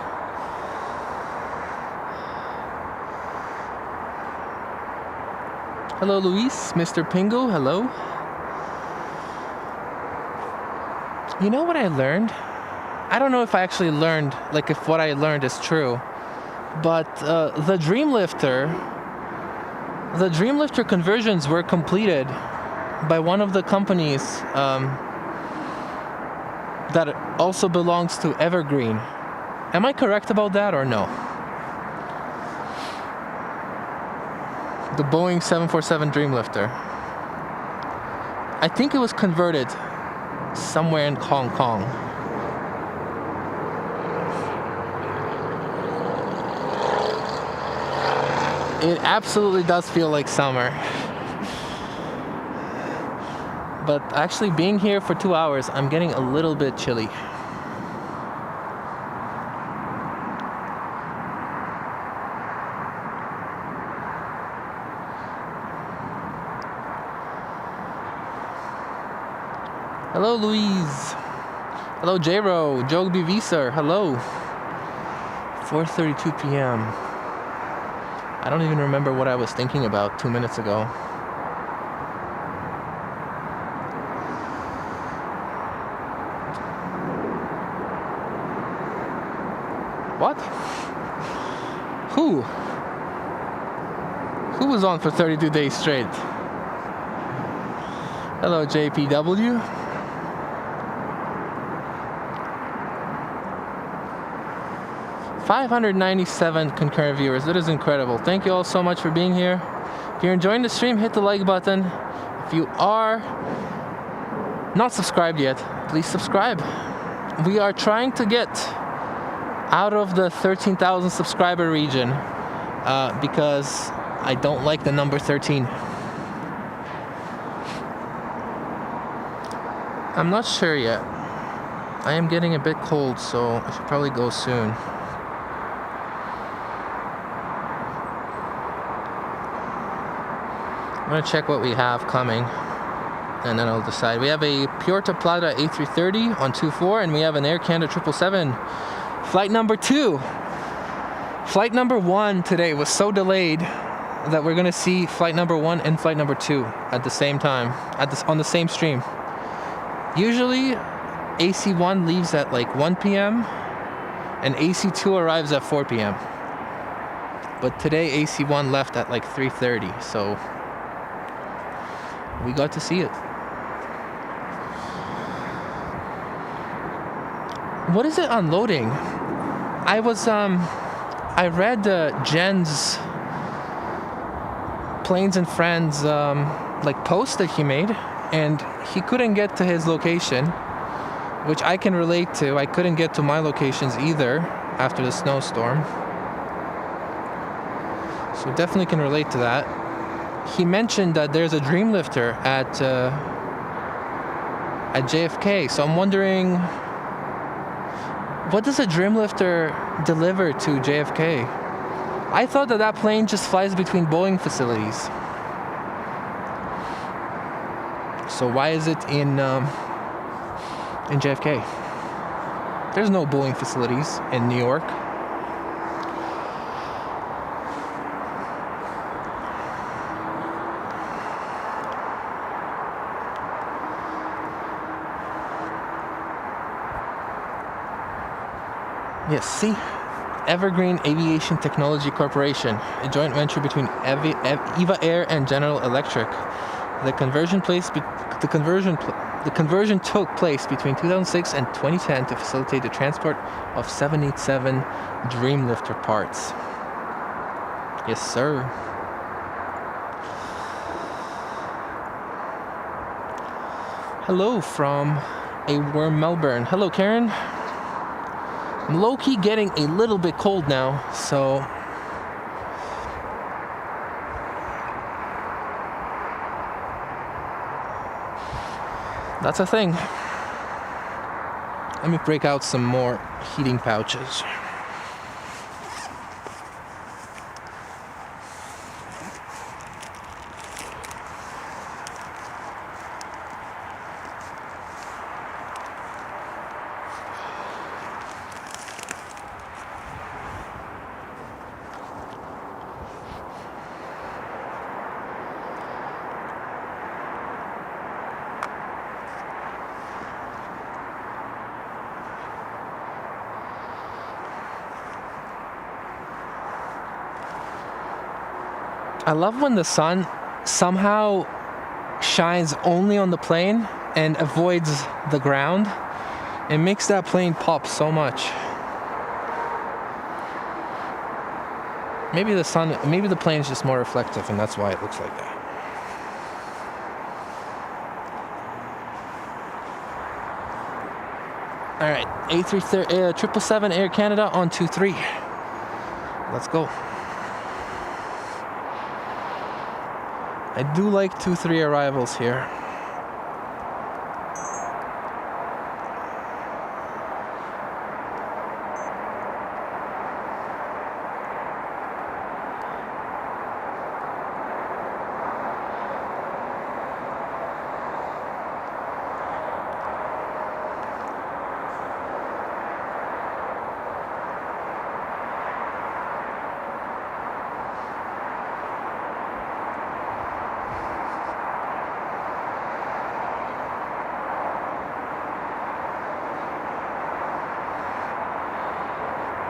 Hello, Luis. Mr. Pingo. Hello. You know what I learned? I don't know if I actually learned, like if what I learned is true, but the Dreamlifter conversions were completed by one of the companies that also belongs to Evergreen. Am I correct about that or no? The Boeing 747 Dreamlifter. I think it was converted somewhere in Hong Kong. It absolutely does feel like summer. But actually being here for 2 hours, I'm getting a little bit chilly. Hello, Louise. Hello, J-Ro. Jogby Visa. Hello. 4:32 p.m. I don't even remember what I was thinking about 2 minutes ago. What? Who? Who was on for 32 days straight? Hello, JPW. $597 concurrent viewers. That is incredible. Thank you all so much for being here. If you're enjoying the stream, hit the like button. If you are not subscribed yet, please subscribe. We are trying to get out of the 13,000 subscriber region because I don't like the number 13. I'm not sure yet. I am getting a bit cold, so I should probably go soon. I'm gonna check what we have coming, and then I'll decide. We have a Puerto Plata A380 on 2-4, and we have an Air Canada 777. Flight number 2. Flight number 1 today was so delayed that we're gonna see flight number 1 and flight number 2 at the same time, on the same stream. Usually, AC1 leaves at like 1 p.m. and AC2 arrives at 4 p.m. But today AC1 left at like 3:30, so we got to see it. What is it unloading? I read Jen's Planes and Friends like post that he made, and he couldn't get to his location, which I can relate to. I couldn't get to my locations either after the snowstorm. So definitely can relate to that. He mentioned that there's a Dreamlifter at JFK, so I'm wondering, what does a Dreamlifter deliver to JFK? I thought that plane just flies between Boeing facilities. So why is it in JFK? There's no Boeing facilities in New York. Yes, see? Evergreen Aviation Technology Corporation, a joint venture between Eva Air and General Electric. The conversion took place between 2006 and 2010 to facilitate the transport of 787 Dreamlifter parts. Yes, sir. Hello from a warm Melbourne. Hello, Karen. I'm low-key getting a little bit cold now, so that's a thing. Let me break out some more heating pouches. I love when the sun somehow shines only on the plane and avoids the ground. It makes that plane pop so much. Maybe the plane is just more reflective and that's why it looks like that. All right, A330, 777 Air Canada on 23. Let's go. I do like 2-3 arrivals here.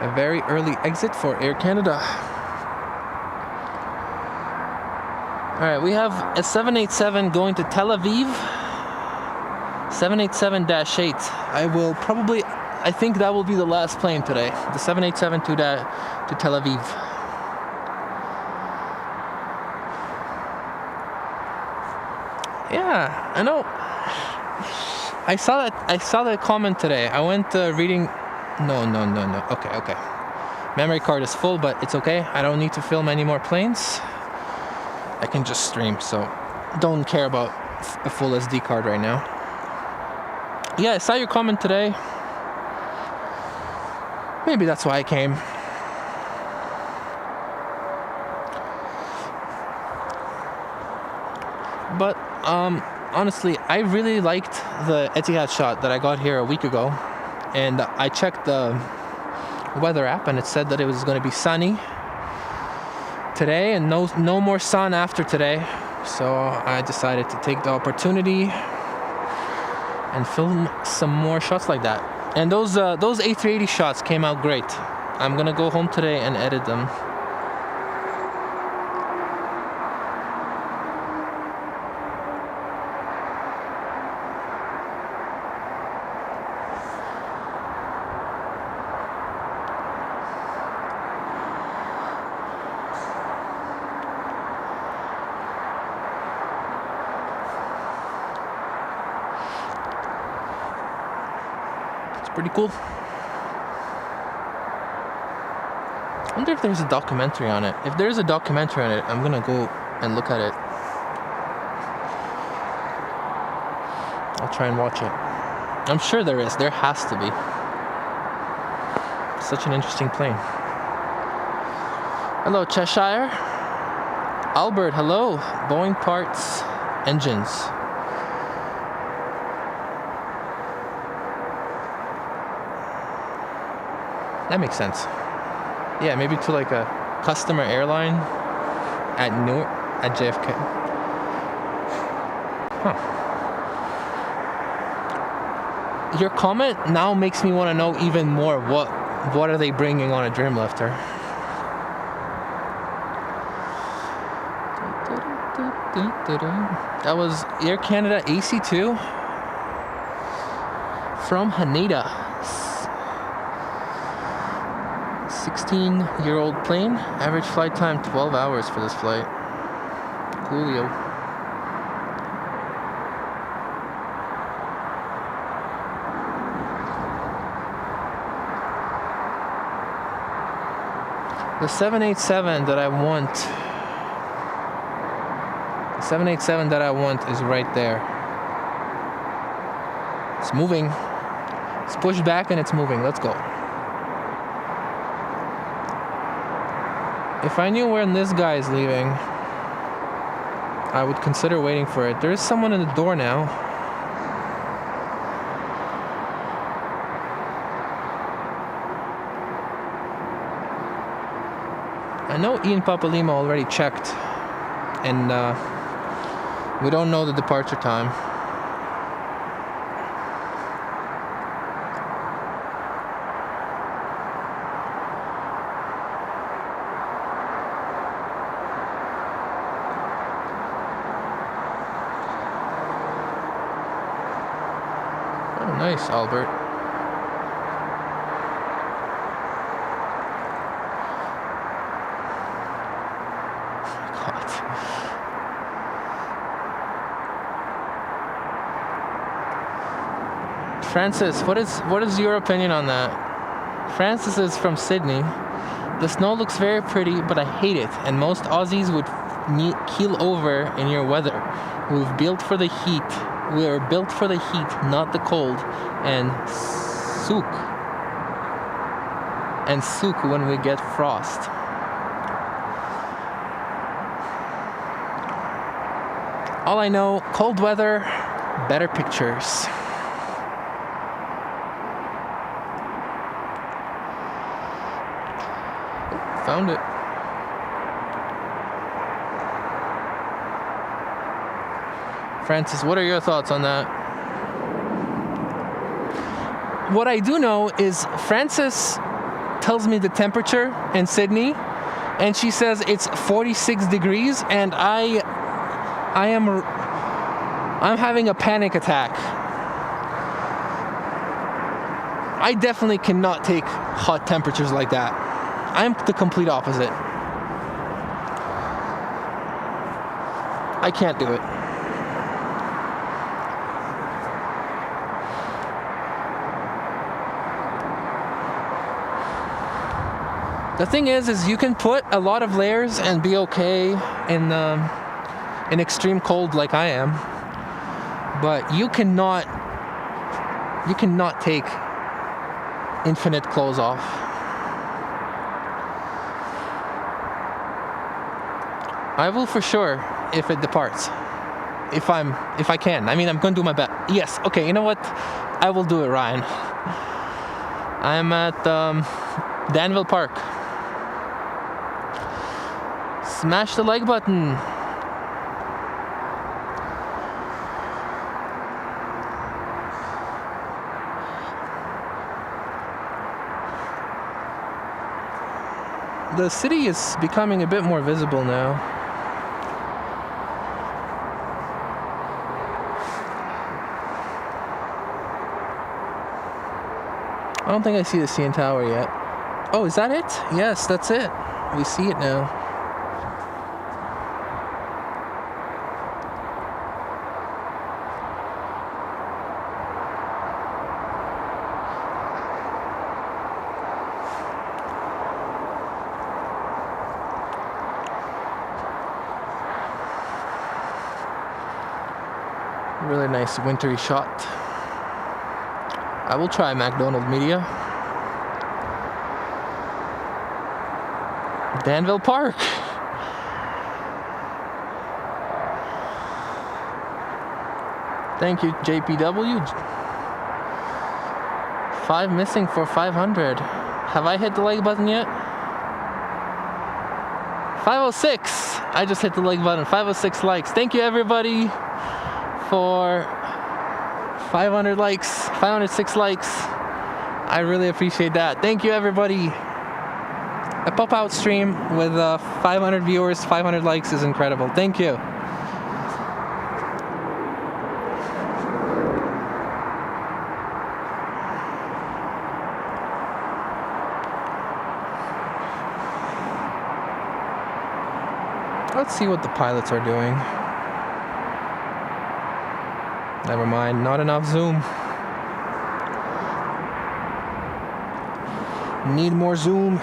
A very early exit for Air Canada. All right, we have a 787 going to Tel Aviv. 787-8. I think that will be the last plane today. The 787 to Tel Aviv. Yeah, I know. I saw that comment today. I went reading. No. Okay. Memory card is full, but it's okay. I don't need to film any more planes. I can just stream, so don't care about a full SD card right now. Yeah, I saw your comment today. Maybe that's why I came. But honestly, I really liked the Etihad shot that I got here a week ago. And I checked the weather app and it said that it was going to be sunny today and no more sun after today. So I decided to take the opportunity and film some more shots like that. And those A380 shots came out great. I'm going to go home today and edit them. Pretty cool. I wonder if there's a documentary on it. If there's a documentary on it, I'm gonna go and look at it. I'll try and watch it. I'm sure there is. There has to be. Such an interesting plane. Hello, Cheshire. Albert, hello. Boeing parts, engines. That makes sense. Yeah, maybe to like a customer airline at JFK. Huh. Your comment now makes me want to know even more. What are they bringing on a Dreamlifter? That was Air Canada AC2 from Haneda. 16-year-old plane. Average flight time 12 hours for this flight. Coolio. The 787 that I want. The 787 that I want is right there. It's moving. It's pushed back and it's moving. Let's go. If I knew when this guy is leaving, I would consider waiting for it. There is someone in the door now. I know Ian Papalima already checked, and we don't know the departure time. Oh, nice, Albert. Francis, what is your opinion on that? Francis is from Sydney. The snow looks very pretty, but I hate it, and most Aussies would keel over in your weather. We're built for the heat. We are built for the heat, not the cold. And sook when we get frost. All I know, cold weather, better pictures. Found it. Francis, what are your thoughts on that? What I do know is Francis tells me the temperature in Sydney, and she says it's 46 degrees, and I'm having a panic attack. I definitely cannot take hot temperatures like that. I'm the complete opposite. I can't do it. The thing is you can put a lot of layers and be okay in extreme cold like I am, but you cannot take infinite clothes off. I will for sure if it departs. If I can. I mean, I'm going to do my best. Yes. Okay. You know what? I will do it, Ryan. I'm at Danville Park. Smash the like button. The city is becoming a bit more visible now. I don't think I see the CN Tower yet. Oh, is that it? Yes, that's it. We see it now. Really nice wintry shot. I will try McDonald Media. Danville Park. Thank you, JPW. 5 missing for 500. Have I hit the like button yet? 506. I just hit the like button. 506 likes. Thank you, everybody, for 500 likes, 506 likes. I really appreciate that. Thank you, everybody. A pop-out stream with 500 viewers, 500 likes is incredible. Thank you. Let's see what the pilots are doing. Never mind, not enough zoom. Need more zoom.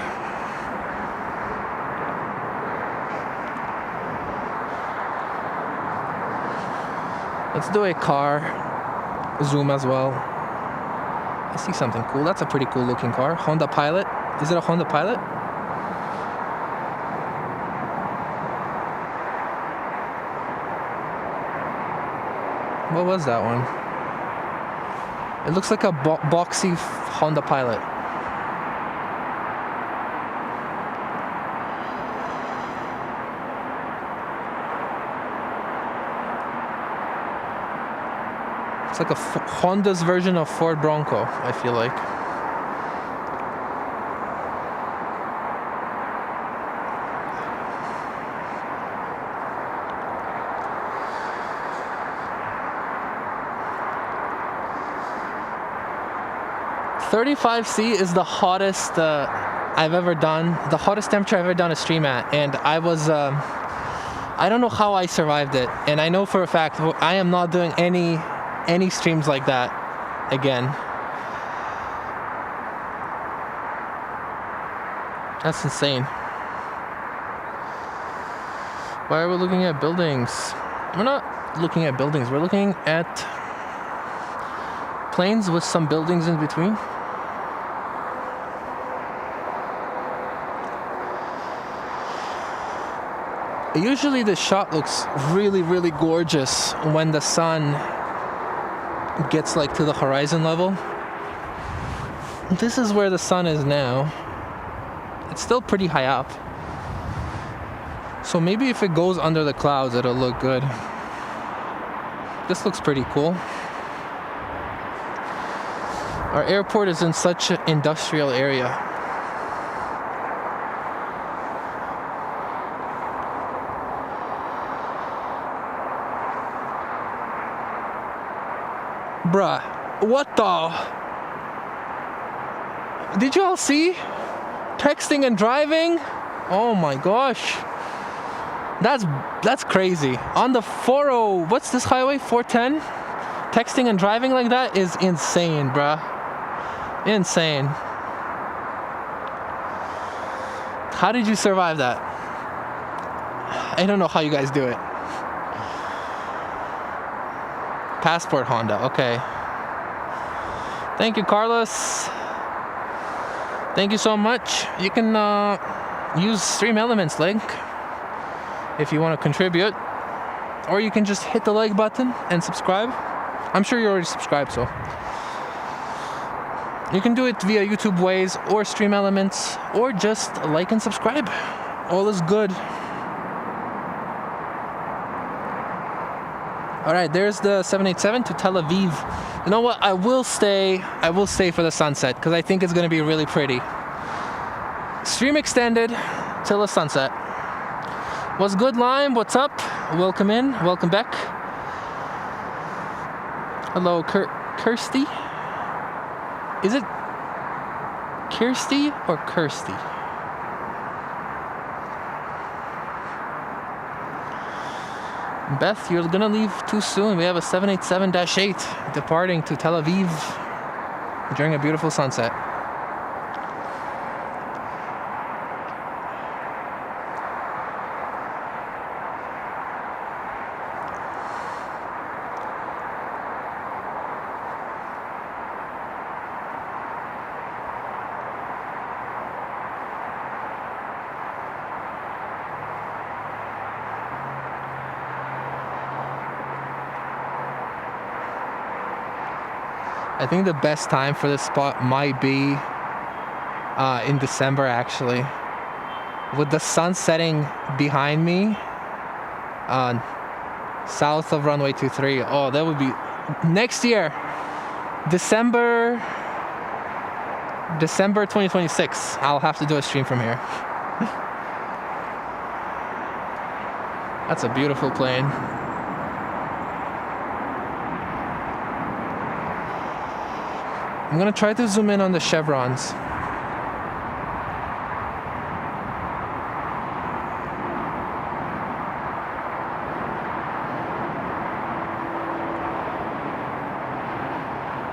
Let's do a car zoom as well. I see something cool. That's a pretty cool looking car. Honda Pilot. Is it a Honda Pilot? What was that one? It looks like a boxy Honda Pilot. It's like a Honda's version of Ford Bronco, I feel like. .35°C is the hottest I've ever done, the hottest temperature I've ever done a stream at, and I was, I don't know how I survived it, and I know for a fact I am not doing any streams like that again. That's insane. Why are we looking at buildings? We're not looking at buildings, we're looking at planes with some buildings in between. Usually the shot looks really, really gorgeous when the sun gets like to the horizon level. This is where the sun is now. It's still pretty high up. So maybe if it goes under the clouds, it'll look good. This looks pretty cool. Our airport is in such an industrial area. Bruh, what the? Did you all see? Texting and driving? Oh my gosh. That's crazy. On the 40, what's this highway? 410? Texting and driving like that is insane, bruh. Insane. How did you survive that? I don't know how you guys do it. Passport Honda, okay. Thank you, Carlos. Thank you so much. You can use Stream Elements link if you want to contribute, or you can just hit the like button and subscribe. I'm sure you're already subscribed, so you can do it via YouTube Ways or Stream Elements, or just like and subscribe. All is good. All right, there's the 787 to Tel Aviv. You know what? I will stay for the sunset because I think it's going to be really pretty. Stream extended till the sunset. What's good, Lime? What's up? Welcome in. Welcome back. Hello, Kirsty. Is it Kirsty or Kirsty? Beth, you're gonna leave too soon. We have a 787-8 departing to Tel Aviv during a beautiful sunset. I think the best time for this spot might be in December, actually. With the sun setting behind me, south of runway 23. Oh, that would be next year, December 2026. I'll have to do a stream from here. That's a beautiful plane. I'm gonna try to zoom in on the chevrons.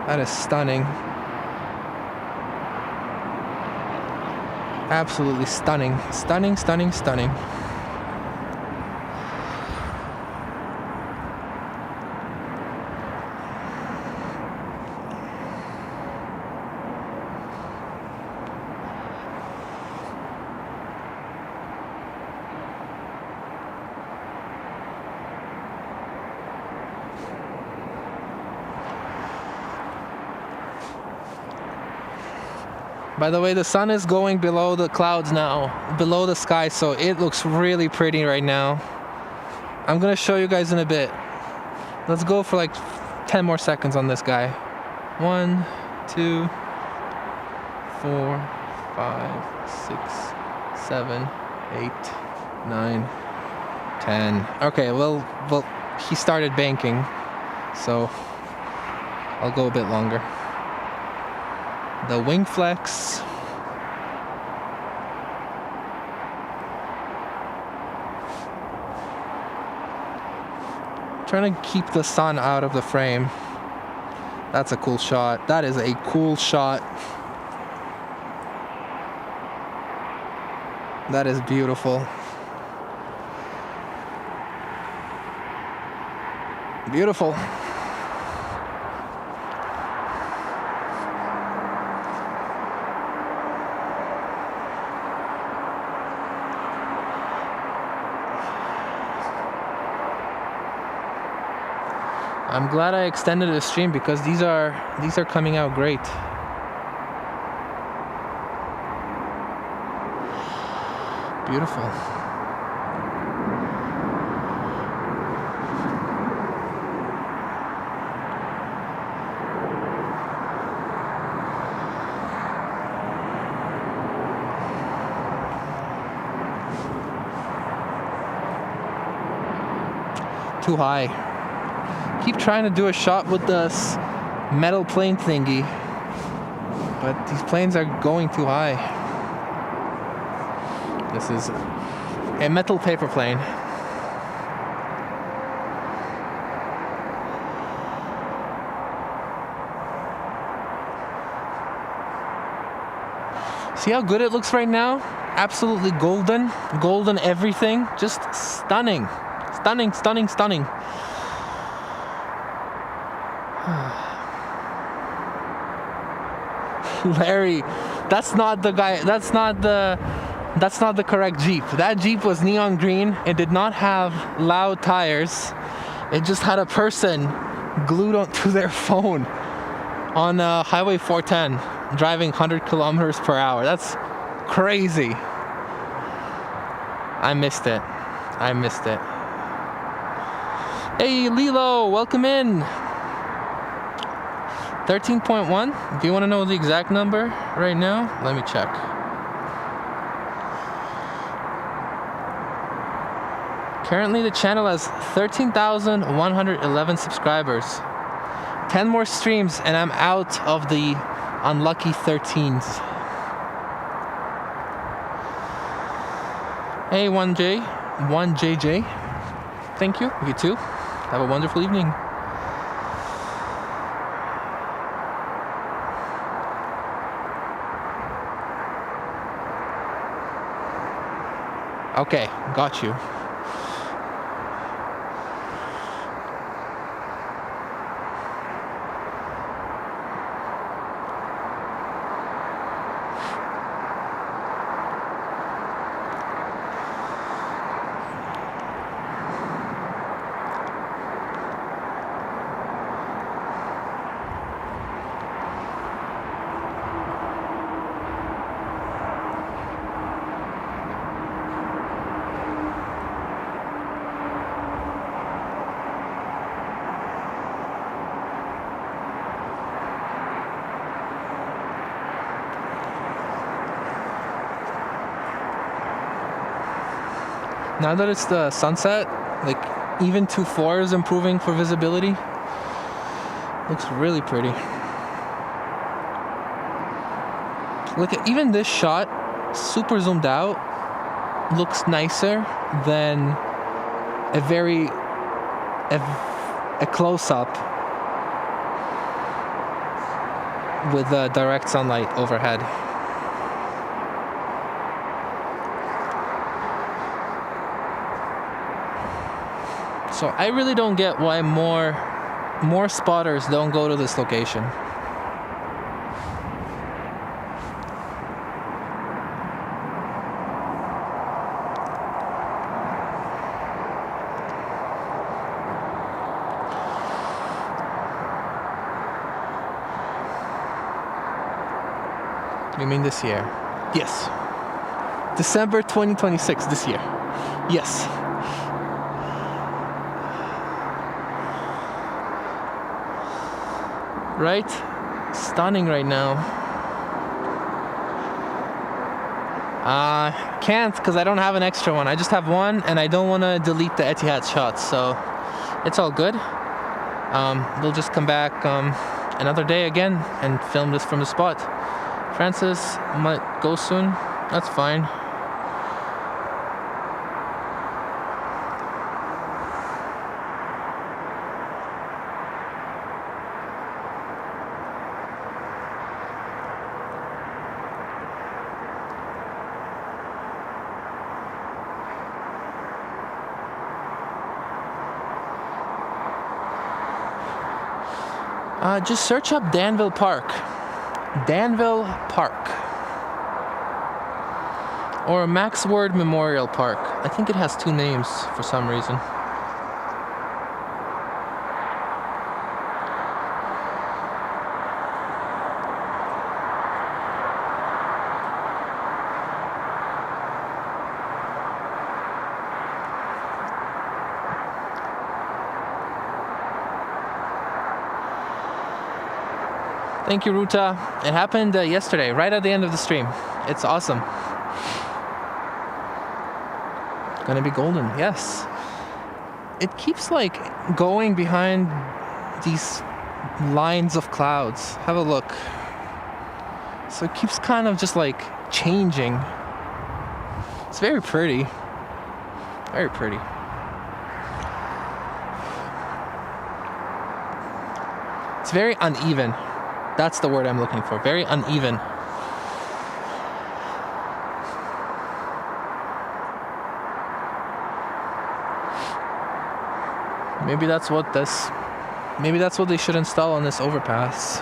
That is stunning. Absolutely stunning. Stunning, stunning, stunning. By the way, the sun is going below the clouds now, below the sky, so it looks really pretty right now. I'm gonna show you guys in a bit. Let's go for like 10 more seconds on this guy. 1, 2, 4, 5, 6, 7, 8, 9, 10. Okay, well, he started banking, so I'll go a bit longer. The wing flex. Trying to keep the sun out of the frame. That's a cool shot. That is a cool shot. That is beautiful. Beautiful. I'm glad I extended the stream because these are coming out great. Beautiful. Too high. Keep trying to do a shot with this metal plane thingy, but these planes are going too high. This is a metal paper plane. See how good it looks right now? Absolutely golden, golden everything. Just stunning, stunning, stunning, stunning. Larry, that's not the guy, that's not the correct Jeep. That Jeep was neon green. It did not have loud tires. It just had a person glued onto their phone on Highway 410 driving 100 kilometers per hour. That's crazy. I missed it. I missed it. Hey Lilo, welcome in. 13.1. Do you want to know the exact number right now? Let me check. Currently the channel has 13,111 subscribers. 10 more streams and I'm out of the unlucky 13s. Hey 1JJ. Thank you. You too. Have a wonderful evening. Okay, got you. Now that it's the sunset, like even 2.4 is improving for visibility. Looks really pretty. Look at even this shot, super zoomed out, looks nicer than a close-up with direct sunlight overhead. So I really don't get why more spotters don't go to this location. You mean this year? Yes. December 2026, this year. Yes. Right? Stunning right now. Can't because I don't have an extra one. I just have one and I don't want to delete the Etihad shots, so it's all good. We'll just come back another day again and film this from the spot. Francis might go soon. That's fine. Just search up Danville Park. Danville Park. Or Max Word Memorial Park. I think it has two names for some reason. Thank you, Ruta. It happened yesterday, right at the end of the stream. It's awesome. Gonna be golden, yes. It keeps like going behind these lines of clouds. Have a look. So it keeps kind of just like changing. It's very pretty. Very pretty. It's very uneven. That's the word I'm looking for. Very uneven. Maybe that's what they should install on this overpass.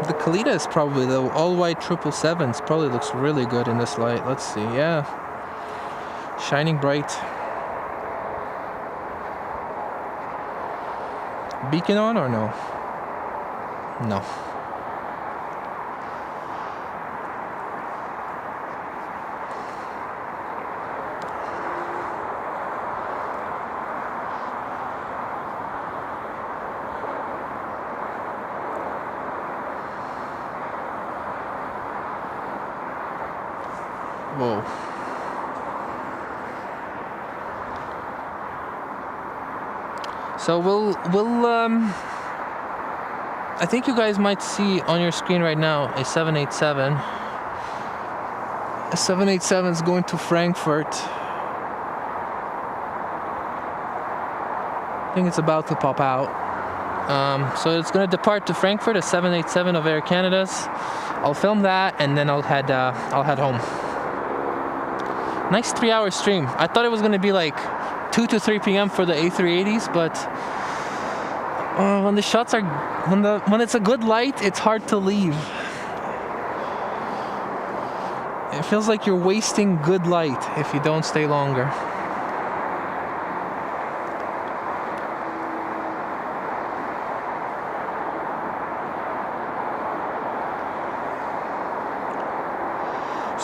The Kalita is probably the all-white 777s. Probably looks really good in this light. Let's see. Yeah. Shining bright. Beacon on or no? No. Whoa. So we'll I think you guys might see on your screen right now a 787. A 787 is going to Frankfurt. I think it's about to pop out. So it's going to depart to Frankfurt, a 787 of Air Canada's. I'll film that and then I'll head home. Nice 3-hour stream. I thought it was going to be like 2 to 3 p.m. for the A380s, but when the shots are when it's a good light, it's hard to leave. It feels like you're wasting good light if you don't stay longer.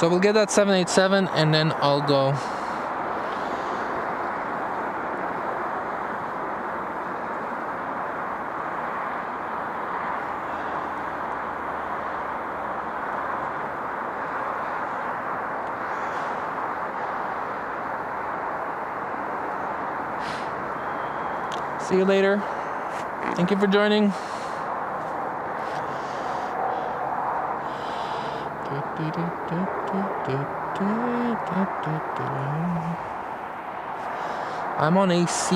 So we'll get that 787 and then I'll go. See you later. Thank you for joining. I'm on AC.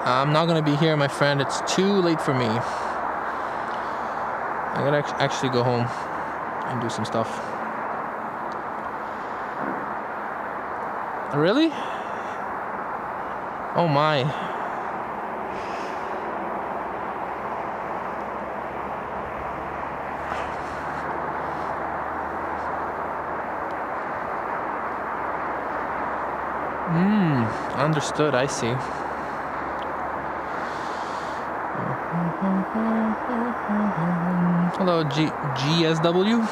I'm not gonna be here, my friend. It's too late for me. I gotta actually go home and do some stuff. Really? Oh my. Understood, I see. Hello, GSW.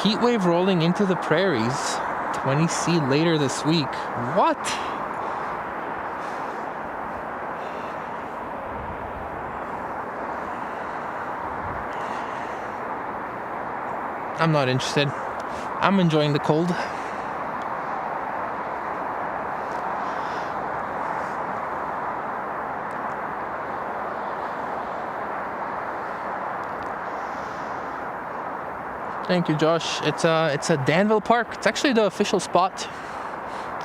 Heat wave rolling into the prairies. 20C later this week. What? I'm not interested. I'm enjoying the cold. Thank you, Josh. It's a Danville Park. It's actually the official spot.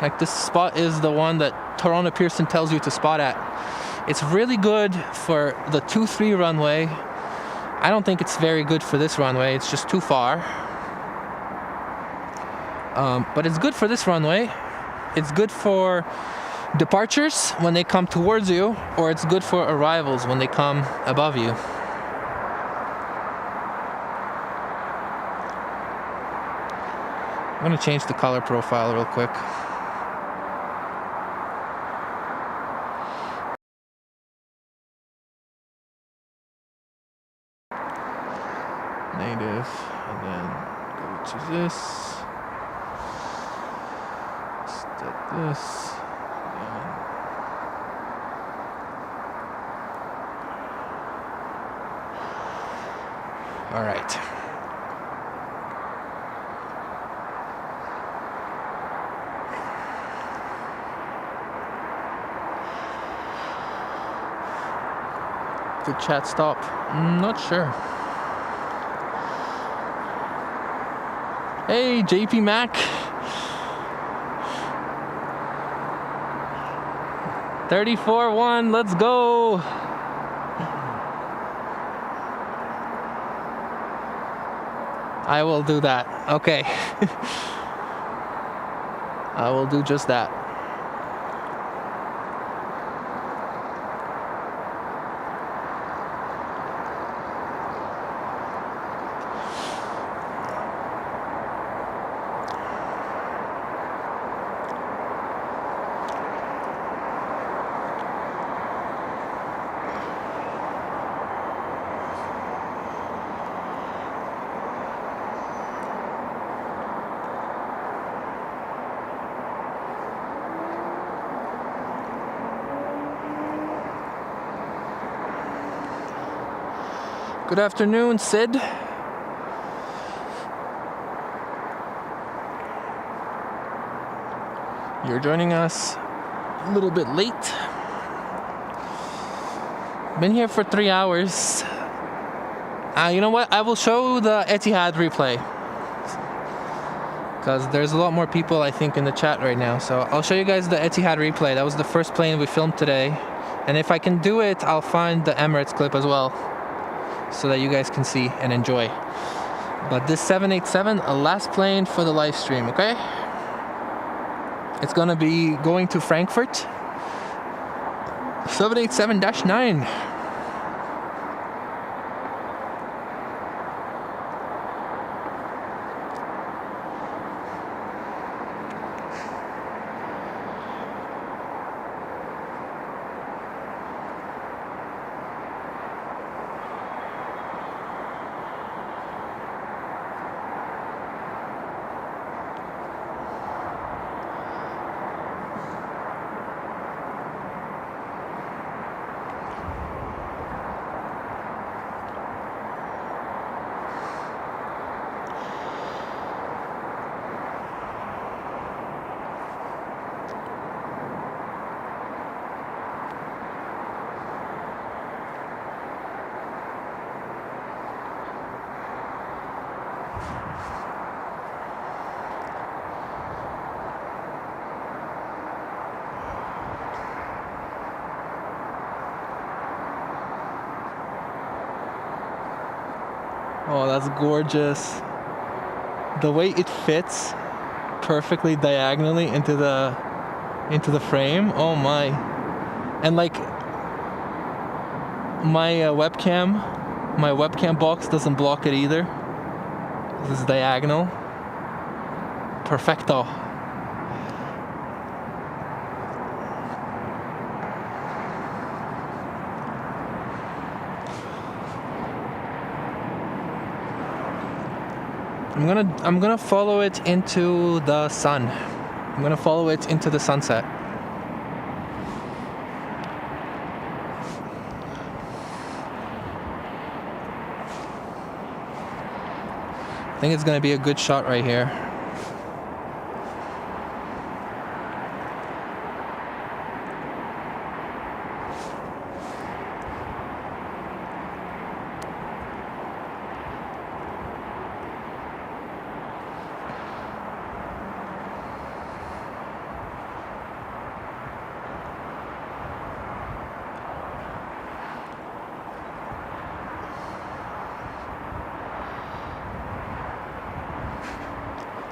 Like, this spot is the one that Toronto Pearson tells you to spot at. It's really good for the 2-3 runway. I don't think it's very good for this runway. It's just too far. But it's good for this runway. It's good for departures when they come towards you, or it's good for arrivals when they come above you. I'm gonna change the color profile real quick. Native, and then go to this. Set this. All right. Did chat stop? Not sure. Hey, JP Mac. 34-1, let's go. I will do that. Okay. I will do just that. Good afternoon, Sid. You're joining us a little bit late. Been here for 3 hours. You know what? I will show the Etihad replay, because there's a lot more people, I think, in the chat right now. So I'll show you guys the Etihad replay. That was the first plane we filmed today. And if I can do it, I'll find the Emirates clip as well, so that you guys can see and enjoy. But this 787, a last plane for the live stream, okay? It's gonna be going to Frankfurt. 787-9. Oh, that's gorgeous. The way it fits perfectly diagonally into the frame. Oh my. And like my webcam box doesn't block it either. This is diagonal. Perfecto. I'm gonna follow it into the sun. I'm gonna follow it into the sunset. I think it's gonna be a good shot right here.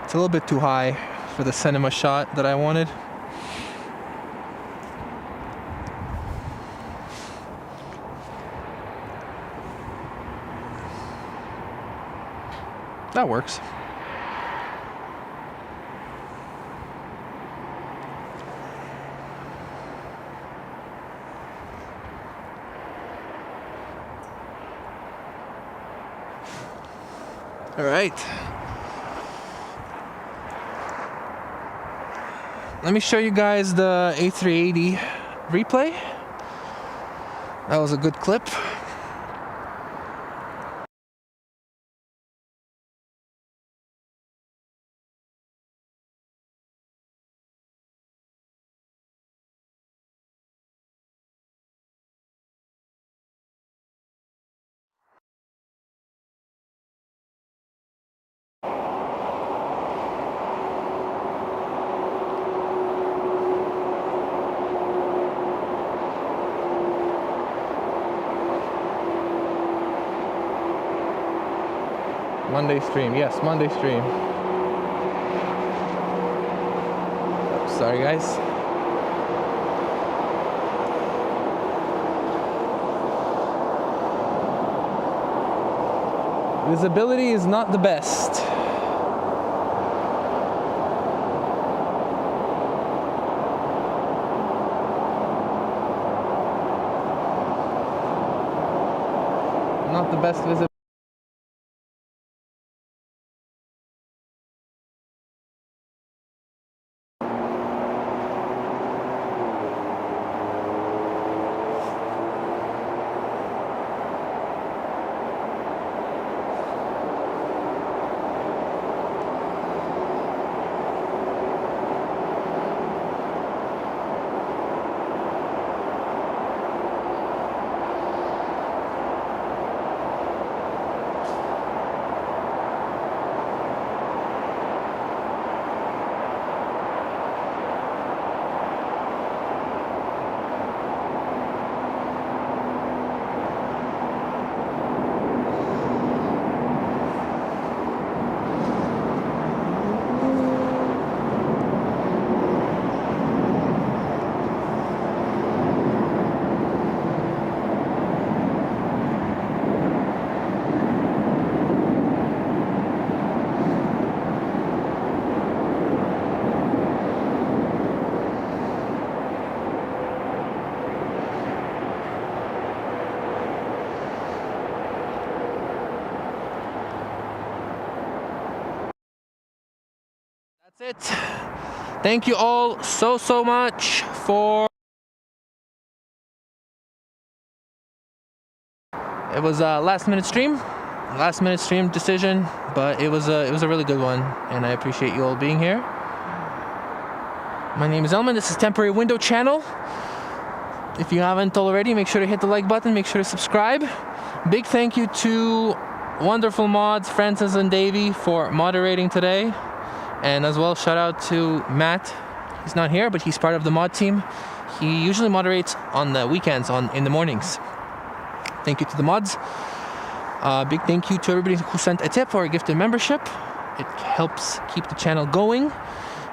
It's a little bit too high for the cinema shot that I wanted. That works. All right. Let me show you guys the A380 replay. That was a good clip. Monday stream, yes, Monday stream. Oops, sorry guys. Visibility is not the best. Not the best visibility. That's it. Thank you all so much for. It was a last minute stream decision, but it was a really good one, and I appreciate you all being here. My name is Elman. This is Temporary Window Channel. If you haven't already, make sure to hit the like button. Make sure to subscribe. Big thank you to wonderful mods, Francis and Davey, for moderating today. And as well, shout out to Matt. He's not here, but he's part of the mod team. He usually moderates on the weekends, in the mornings. Thank you to the mods. Big thank you to everybody who sent a tip or a gifted membership. It helps keep the channel going.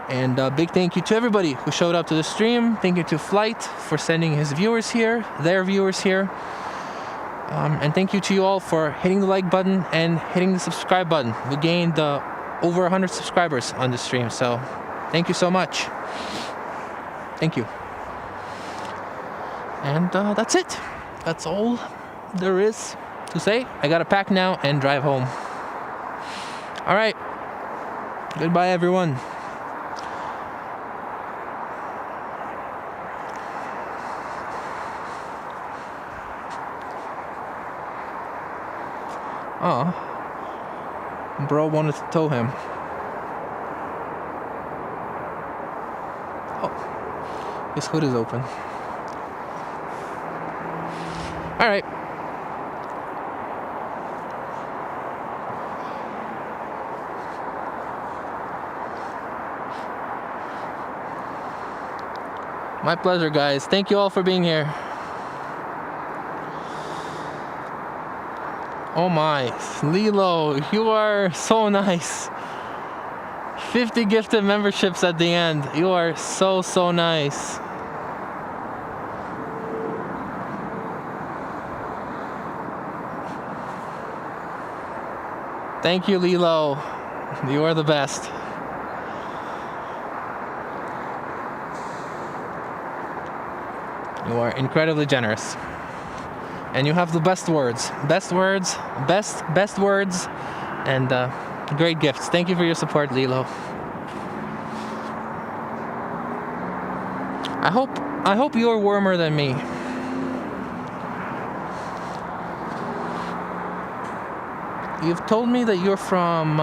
And big thank you to everybody who showed up to the stream. Thank you to Flight for sending his viewers here, their viewers here. And thank you to you all for hitting the like button and hitting the subscribe button. We gained over 100 subscribers on the stream, so thank you so much. Thank you. And that's it. That's all there is to say. I gotta pack now and drive home. All right. Goodbye, everyone. Oh, bro wanted to tow him. Oh, his hood is open. All right. My pleasure, guys. Thank you all for being here. Oh my, Lilo, you are so nice. 50 gifted memberships at the end. You are so, so nice. Thank you, Lilo. You are the best. You are incredibly generous. And you have the best words, best words, and great gifts. Thank you for your support, Lilo. I hope you're warmer than me. You've told me that you're from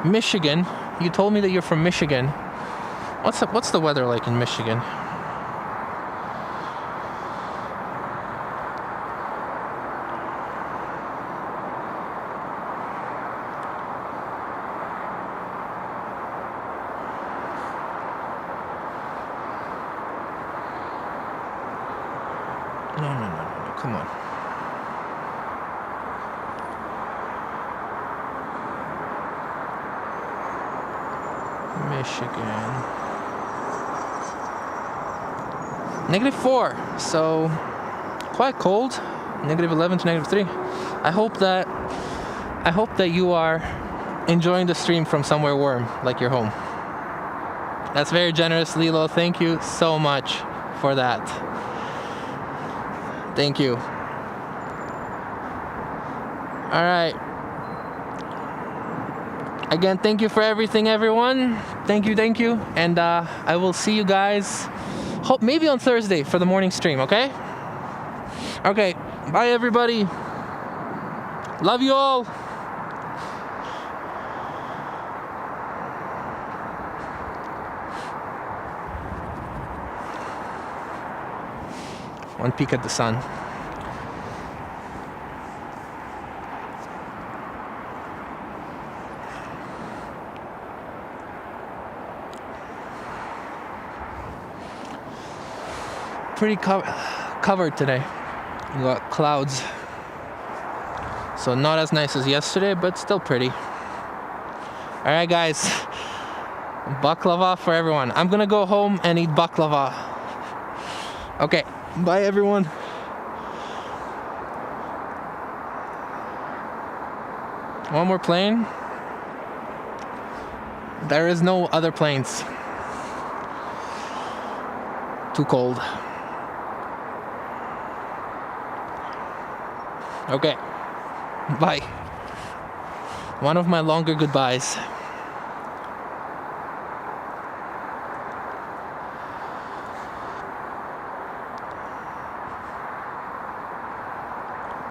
Michigan. You told me that you're from Michigan. What's the weather like in Michigan? No, come on. Michigan. -4, so quite cold. -11 to -3. I hope that you are enjoying the stream from somewhere warm, like your home. That's very generous, Lilo. Thank you so much for that. Thank you. All right. Again, thank you for everything, everyone. Thank you. And I will see you guys, maybe on Thursday for the morning stream, okay? Okay, bye, everybody. Love you all. One peek at the sun. Pretty covered today. We got clouds. So not as nice as yesterday, but still pretty. All right, guys. Baklava for everyone. I'm gonna go home and eat baklava. Okay. Bye, everyone. One more plane. There is no other planes. Too cold. Okay. Bye. One of my longer goodbyes.